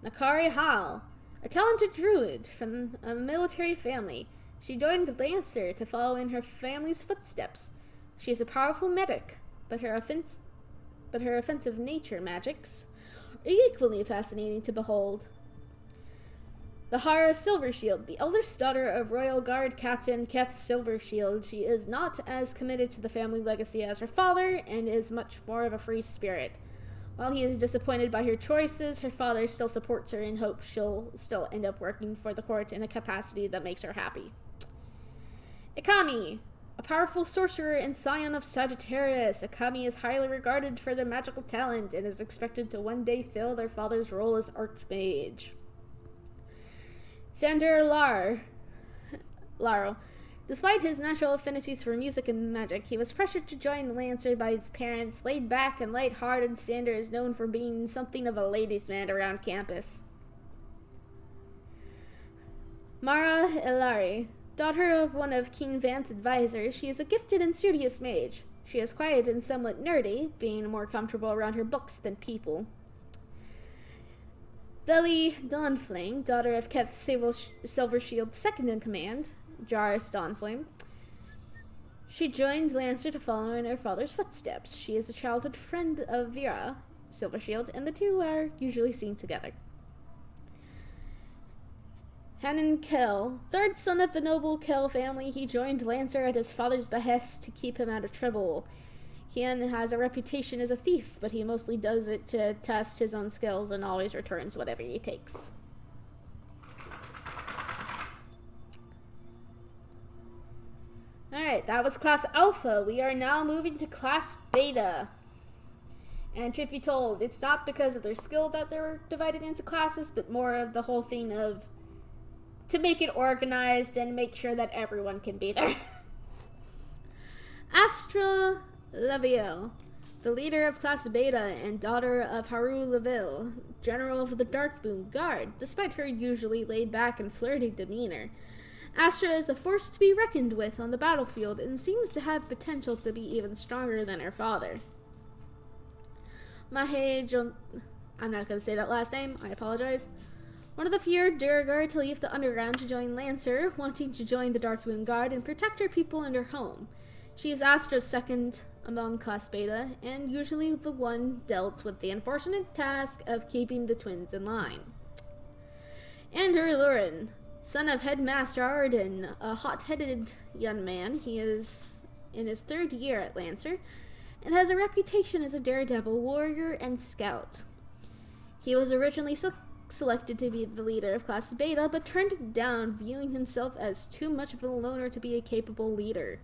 Nakari Hal, a talented druid from a military family. She joined Lancer to follow in her family's footsteps. She is a powerful medic, but her offensive nature magics are equally fascinating to behold. Bahara Silvershield, the eldest daughter of Royal Guard Captain Keth Silvershield. She is not as committed to the family legacy as her father and is much more of a free spirit. While he is disappointed by her choices, her father still supports her and hopes she'll still end up working for the court in a capacity that makes her happy. Ikami, a powerful sorcerer and scion of Sagittarius. Ikami is highly regarded for their magical talent and is expected to one day fill their father's role as Archmage. Sander Laro. Despite his natural affinities for music and magic, he was pressured to join the Lancer by his parents. Laid back and light-hearted, Sander is known for being something of a ladies' man around campus. Mara Elari, daughter of one of King Vance's advisors, she is a gifted and studious mage. She is quiet and somewhat nerdy, being more comfortable around her books than people. Belly Dawnflame, daughter of Keth Silvershield's second in command, Jaris Dawnflame. She joined Lancer to follow in her father's footsteps. She is a childhood friend of Vera Silvershield, and the two are usually seen together. Hanan Kell, third son of the noble Kell family, he joined Lancer at his father's behest to keep him out of trouble. Hian has a reputation as a thief, but he mostly does it to test his own skills and always returns whatever he takes. Alright, that was Class Alpha. We are now moving to Class Beta. And truth be told, it's not because of their skill that they're divided into classes, but more of the whole thing of to make it organized and make sure that everyone can be there. Astra Laviel, the leader of Class Beta and daughter of Haru Laville, general of the Darkmoon Guard. Despite her usually laid-back and flirty demeanor, Astra is a force to be reckoned with on the battlefield and seems to have potential to be even stronger than her father. I'm not going to say that last name, I apologize. One of the few Durgar to leave the underground to join Lancer, wanting to join the Darkmoon Guard and protect her people and her home. She is Astra's second among Class Beta, and usually the one dealt with the unfortunate task of keeping the twins in line. Andrew Lurin, son of Headmaster Arden, a hot-headed young man. He is in his third year at Lancer, and has a reputation as a daredevil warrior and scout. He was originally selected to be the leader of Class Beta, but turned it down, viewing himself as too much of a loner to be a capable leader.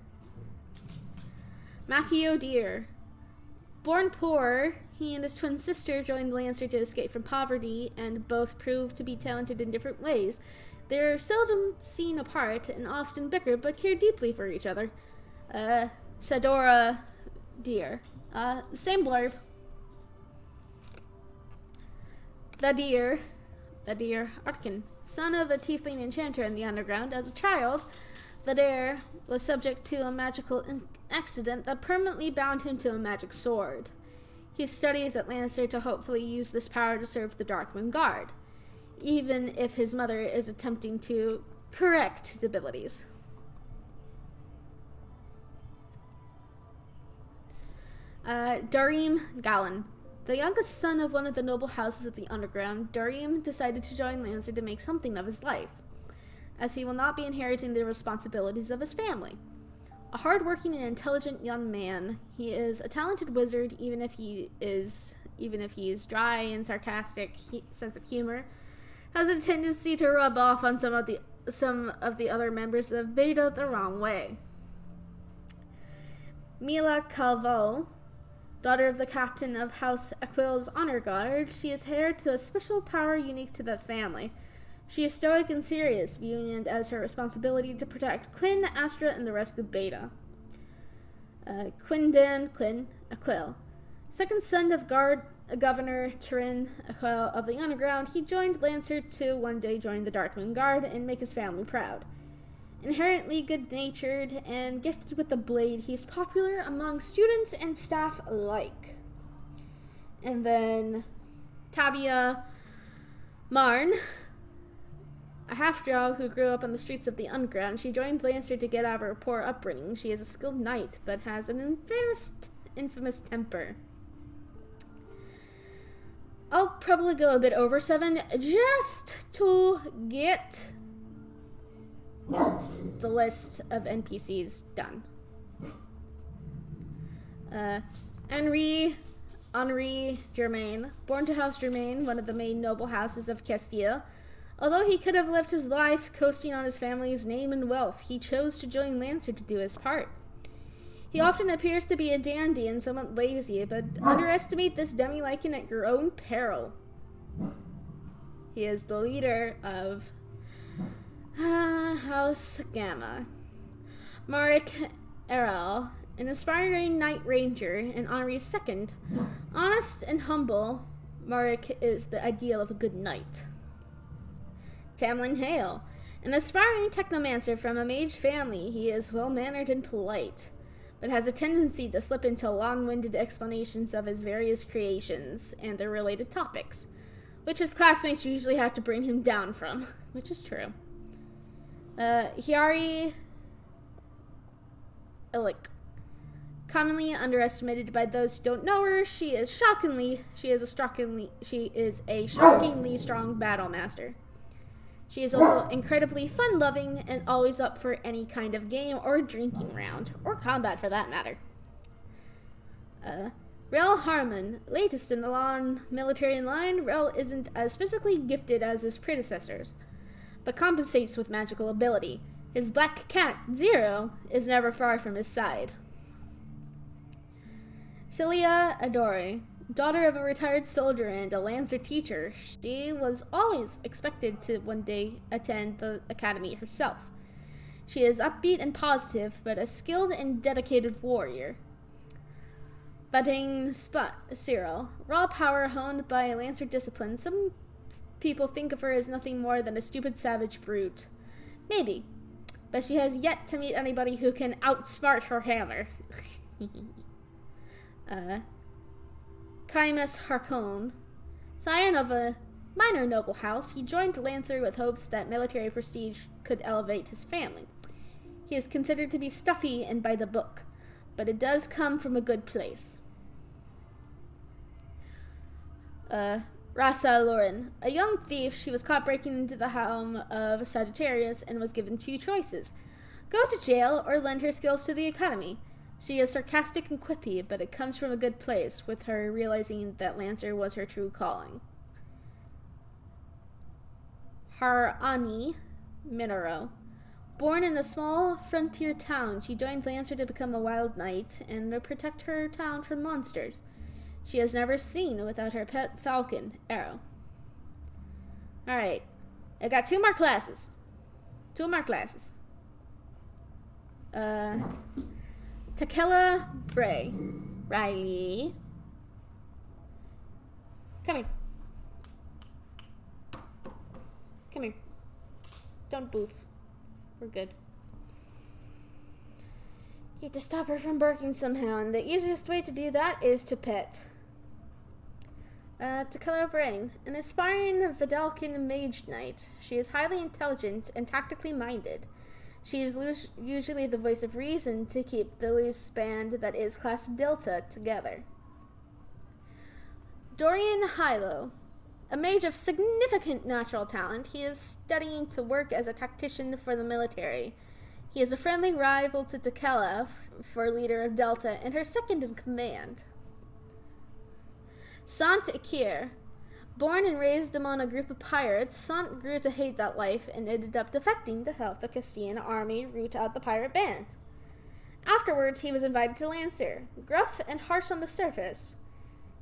Mackie O'Dear. Born poor, he and his twin sister joined Lancer to escape from poverty, and both proved to be talented in different ways. They are seldom seen apart and often bicker, but care deeply for each other. Sadora Deer. Same blurb. The Deer Arkin, son of a tiefling enchanter in the underground. As a child, the Deer was subject to a magical accident that permanently bound him to a magic sword. He studies at Lancer to hopefully use this power to serve the Darkmoon Guard, even if his mother is attempting to correct his abilities. Darim Gallon. The youngest son of one of the noble houses of the underground, Darim decided to join Lancer to make something of his life, as he will not be inheriting the responsibilities of his family. A hard-working and intelligent young man, he is a talented wizard, even if he is dry and sarcastic sense of humor, has a tendency to rub off on some of the other members of Beta the wrong way. Mila Calvo, daughter of the captain of House Aquil's honor guard, she is heir to a special power unique to the family. She is stoic and serious, viewing it as her responsibility to protect Quinn, Astra, and the rest of Beta. Quinn Aquil, second son of Governor Turin Aquil of the Underground, he joined Lancer to one day join the Darkmoon Guard and make his family proud. Inherently good-natured and gifted with the blade, he's popular among students and staff alike. And then Tabia Marn, a half-drow who grew up on the streets of the Underground. She joined Lancer to get out of her poor upbringing. She is a skilled knight, but has an infamous temper. I'll probably go a bit over 7 just to get the list of NPCs done. Henri Germain, born to House Germain, one of the main noble houses of Castile. Although he could have lived his life coasting on his family's name and wealth, he chose to join Lancer to do his part. He often appears to be a dandy and somewhat lazy, but underestimate this demi-lycan at your own peril. He is the leader of House Gamma. Marik Erel, an aspiring knight ranger and Henri's second. Honest and humble, Marik is the ideal of a good knight. Tamlin Hale, an aspiring technomancer from a mage family. He is well-mannered and polite, but has a tendency to slip into long-winded explanations of his various creations and their related topics, which his classmates usually have to bring him down from, which is true. Hiari Illick, commonly underestimated by those who don't know her, she is a shockingly strong battle master. She is also incredibly fun-loving and always up for any kind of game or drinking round, or combat for that matter. Rel Harmon, latest in the long military line. Rel isn't as physically gifted as his predecessors, but compensates with magical ability. His black cat, Zero, is never far from his side. Celia Adore, daughter of a retired soldier and a Lancer teacher, she was always expected to one day attend the academy herself. She is upbeat and positive, but a skilled and dedicated warrior. Budding Cyril, raw power honed by Lancer discipline. Some people think of her as nothing more than a stupid savage brute. Maybe, but she has yet to meet anybody who can outsmart her hammer. Kaimus Harkon, scion of a minor noble house, he joined Lancer with hopes that military prestige could elevate his family. He is considered to be stuffy and by the book, but it does come from a good place. Rasa Lauren, a young thief, she was caught breaking into the home of Sagittarius and was given 2 choices: go to jail or lend her skills to the academy. She is sarcastic and quippy, but it comes from a good place, with her realizing that Lancer was her true calling. Harani Minoro, born in a small frontier town, she joined Lancer to become a wild knight and to protect her town from monsters. She is never seen without her pet falcon, Arrow. Alright, I got 2 more classes. Takela Bray. Riley. Come here. Don't boof. We're good. Need to stop her from barking somehow, and the easiest way to do that is to pet. Tequila Brain, an aspiring Vidalcan mage knight. She is highly intelligent and tactically minded. She is usually the voice of reason to keep the loose band that is Class Delta together. Dorian Hilo, a mage of significant natural talent, he is studying to work as a tactician for the military. He is a friendly rival to Tequila for leader of Delta and her second in command. Sant Ikir. Born and raised among a group of pirates, Sant grew to hate that life and ended up defecting to help the Cassian army root out the pirate band. Afterwards, he was invited to Lancer, gruff and harsh on the surface.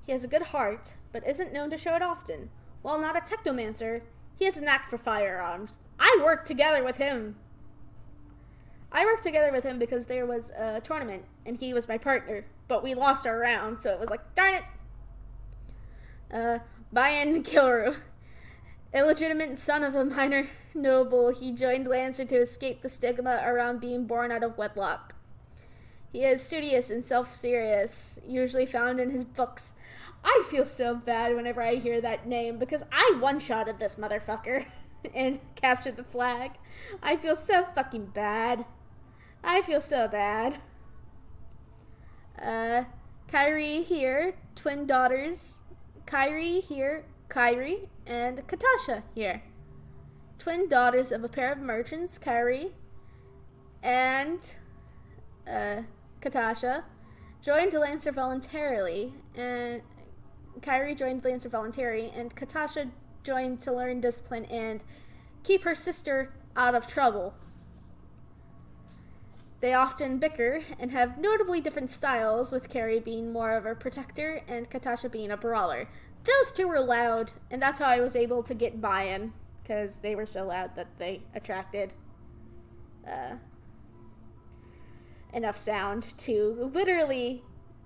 He has a good heart, but isn't known to show it often. While not a technomancer, he has a knack for firearms. I worked together with him because there was a tournament, and he was my partner, but we lost our round, so it was like, darn it. Bayan Kilaru. Illegitimate son of a minor noble, he joined Lancer to escape the stigma around being born out of wedlock. He is studious and self-serious, usually found in his books. I feel so bad whenever I hear that name, because I one-shotted this motherfucker and captured the flag. I feel so fucking bad. I feel so bad. Kyrie here, twin daughters. Kyrie here, Kyrie, and Katasha here. Twin daughters of a pair of merchants, Kyrie and Katasha, joined Lancer voluntarily, and Kyrie joined Lancer voluntarily, and Katasha joined to learn discipline and keep her sister out of trouble. They often bicker and have notably different styles, with Carrie being more of a protector and Katasha being a brawler. Those two were loud, and that's how I was able to get buy-in, because they were so loud that they attracted enough sound to literally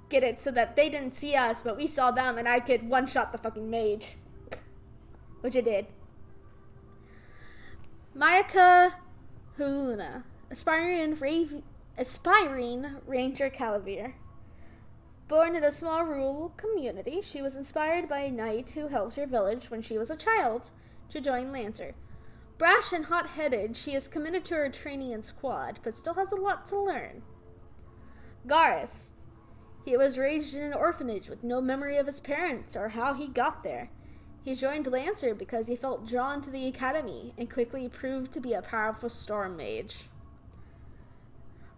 get it so that they didn't see us, but we saw them, and I could one-shot the fucking mage. Which I did. Mayaka Huluna. Aspiring Ranger Calavir. Born in a small rural community, she was inspired by a knight who helped her village when she was a child to join Lancer. Brash and hot-headed, she is committed to her training and squad, but still has a lot to learn. Garrus. He was raised in an orphanage with no memory of his parents or how he got there. He joined Lancer because he felt drawn to the academy and quickly proved to be a powerful storm mage.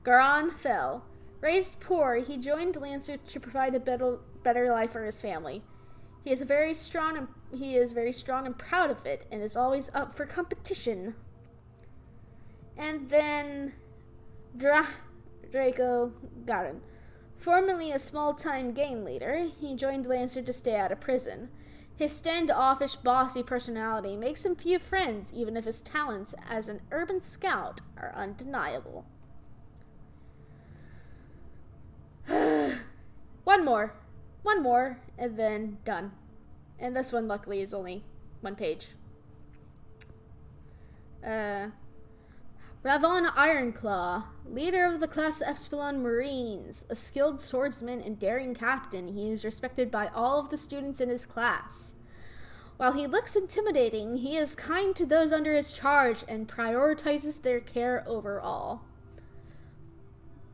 Garan Fell. Raised poor, he joined Lancer to provide a better life for his family. He is very strong and proud of it, and is always up for competition. And then Draco Garin. Formerly a small-time gang leader, he joined Lancer to stay out of prison. His standoffish, bossy personality makes him few friends, even if his talents as an urban scout are undeniable. One more, and then done. And this one, luckily, is only one page. Ravon Ironclaw, leader of the class Epsilon Marines, a skilled swordsman and daring captain, he is respected by all of the students in his class. While he looks intimidating, he is kind to those under his charge and prioritizes their care overall.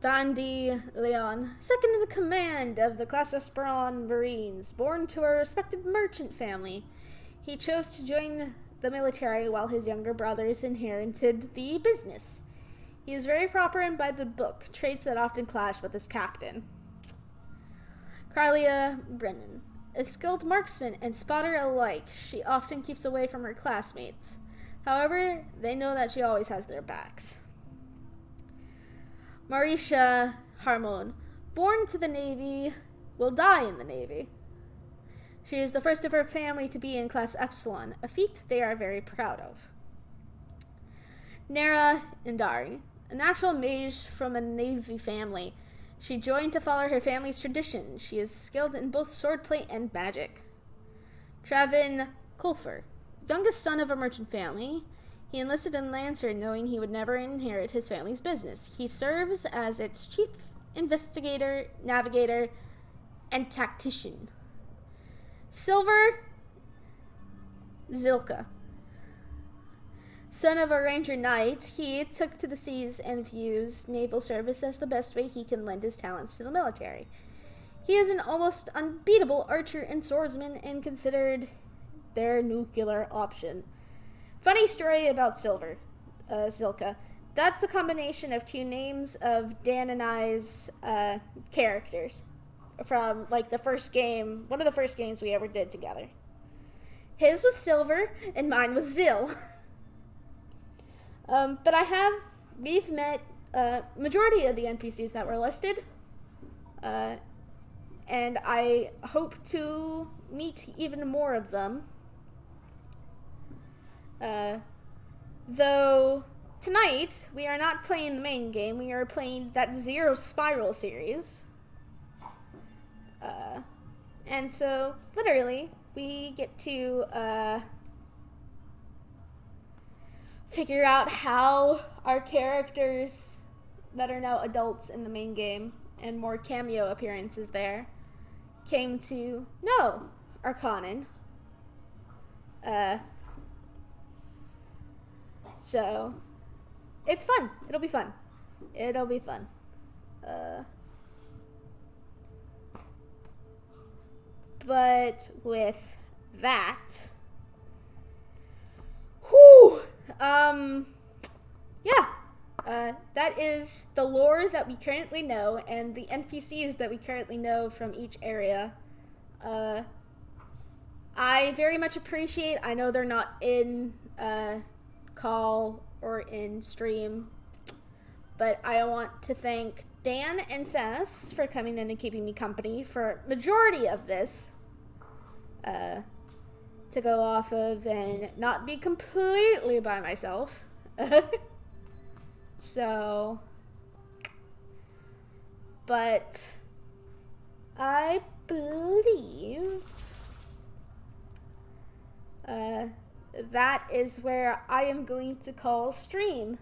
Dandy Leon, second in the command of the class Epsilon Marines, born to a respected merchant family. He chose to join the military while his younger brothers inherited the business. He is very proper and by the book, traits that often clash with his captain. Carlia Brennan, a skilled marksman and spotter alike, she often keeps away from her classmates. However, they know that she always has their backs. Marisha Harmon, born to the Navy, will die in the Navy. She is the first of her family to be in Class Epsilon, a feat they are very proud of. Nara Indari, a natural mage from a Navy family. She joined to follow her family's tradition. She is skilled in both swordplay and magic. Travin Kulfer, youngest son of a merchant family. He enlisted in Lancer knowing he would never inherit his family's business. He serves as its chief investigator, navigator, and tactician. Silver Zilka. Son of a ranger knight, he took to the seas and views naval service as the best way he can lend his talents to the military. He is an almost unbeatable archer and swordsman and considered their nuclear option. Funny story about Zilka. That's a combination of two names of Dan and I's characters from like the first game, one of the first games we ever did together. His was Silver and mine was Zil. But we've met majority of the NPCs that were listed, and I hope to meet even more of them. Though tonight we are not playing the main game, we are playing that Zero Spiral series. And so literally we get to figure out how our characters that are now adults in the main game and more cameo appearances there came to know Arconin. So it's fun. It'll be fun. But with that, that is the lore that we currently know and the NPCs that we currently know from each area. I very much appreciate, I know they're not in call or in stream, but I want to thank Dan and Sass for coming in and keeping me company for majority of this to go off of and not be completely by myself. So, but I believe that is where I am going to call stream.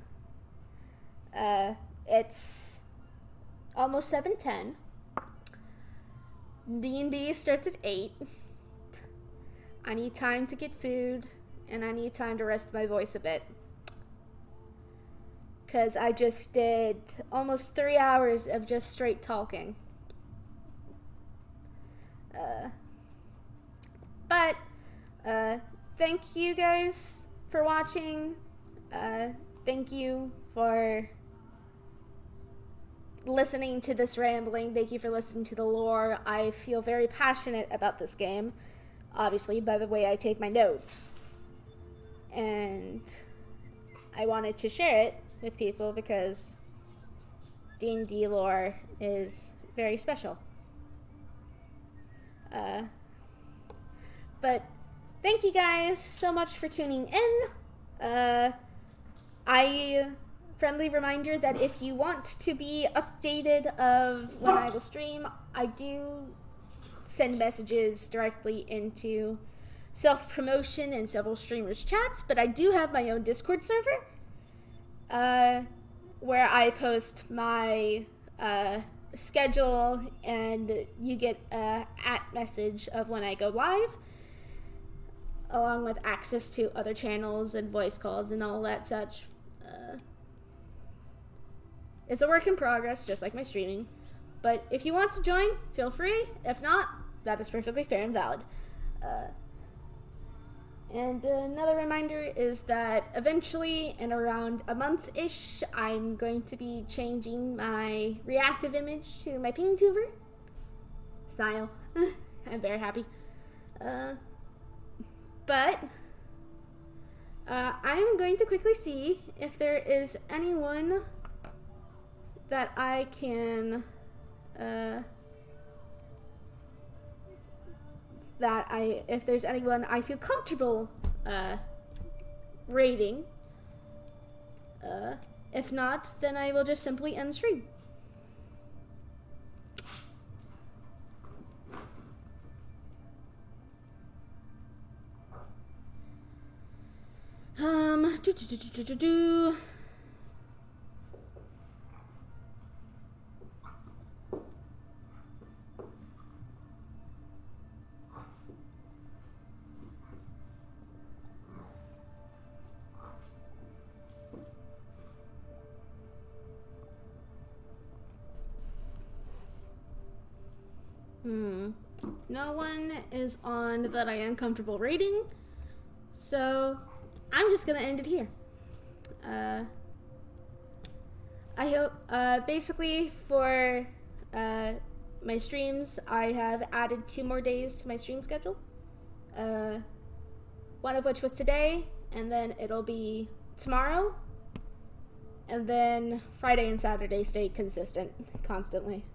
It's almost 7:10. D&D starts at 8. I need time to get food, and I need time to rest my voice a bit. Because I just did almost 3 hours of just straight talking. But thank you guys for watching. Thank you for listening to this rambling. Thank you for listening to the lore. I feel very passionate about this game, obviously, by the way I take my notes. And I wanted to share it with people because D&D lore is very special. But thank you guys so much for tuning in. Friendly reminder that if you want to be updated of when I will stream, I do send messages directly into self-promotion and several streamers' chats, but I do have my own Discord server where I post my schedule and you get a @message of when I go live, along with access to other channels and voice calls and all that such. It's a work in progress, just like my streaming. But if you want to join, feel free. If not, that is perfectly fair and valid. And another reminder is that eventually, in around a month-ish, I'm going to be changing my reactive image to my PingTuber style. I'm very happy. But I'm going to quickly see if there is anyone that I can if there's anyone I feel comfortable rating. If not, then I will just simply end stream. No one is on that I am comfortable rating, so I'm just gonna end it here. I hope, basically for my streams, I have added 2 more days to my stream schedule. One of which was today, and then it'll be tomorrow, and then Friday and Saturday stay consistent, constantly.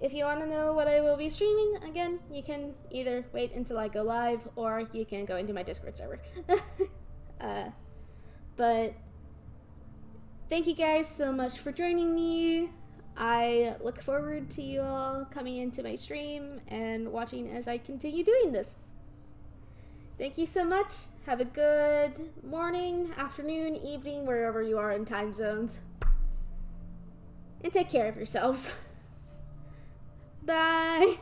If you want to know what I will be streaming, again, you can either wait until I go live, or you can go into my Discord server. But thank you guys so much for joining me. I look forward to you all coming into my stream and watching as I continue doing this. Thank you so much. Have a good morning, afternoon, evening, wherever you are in time zones. And take care of yourselves. Bye.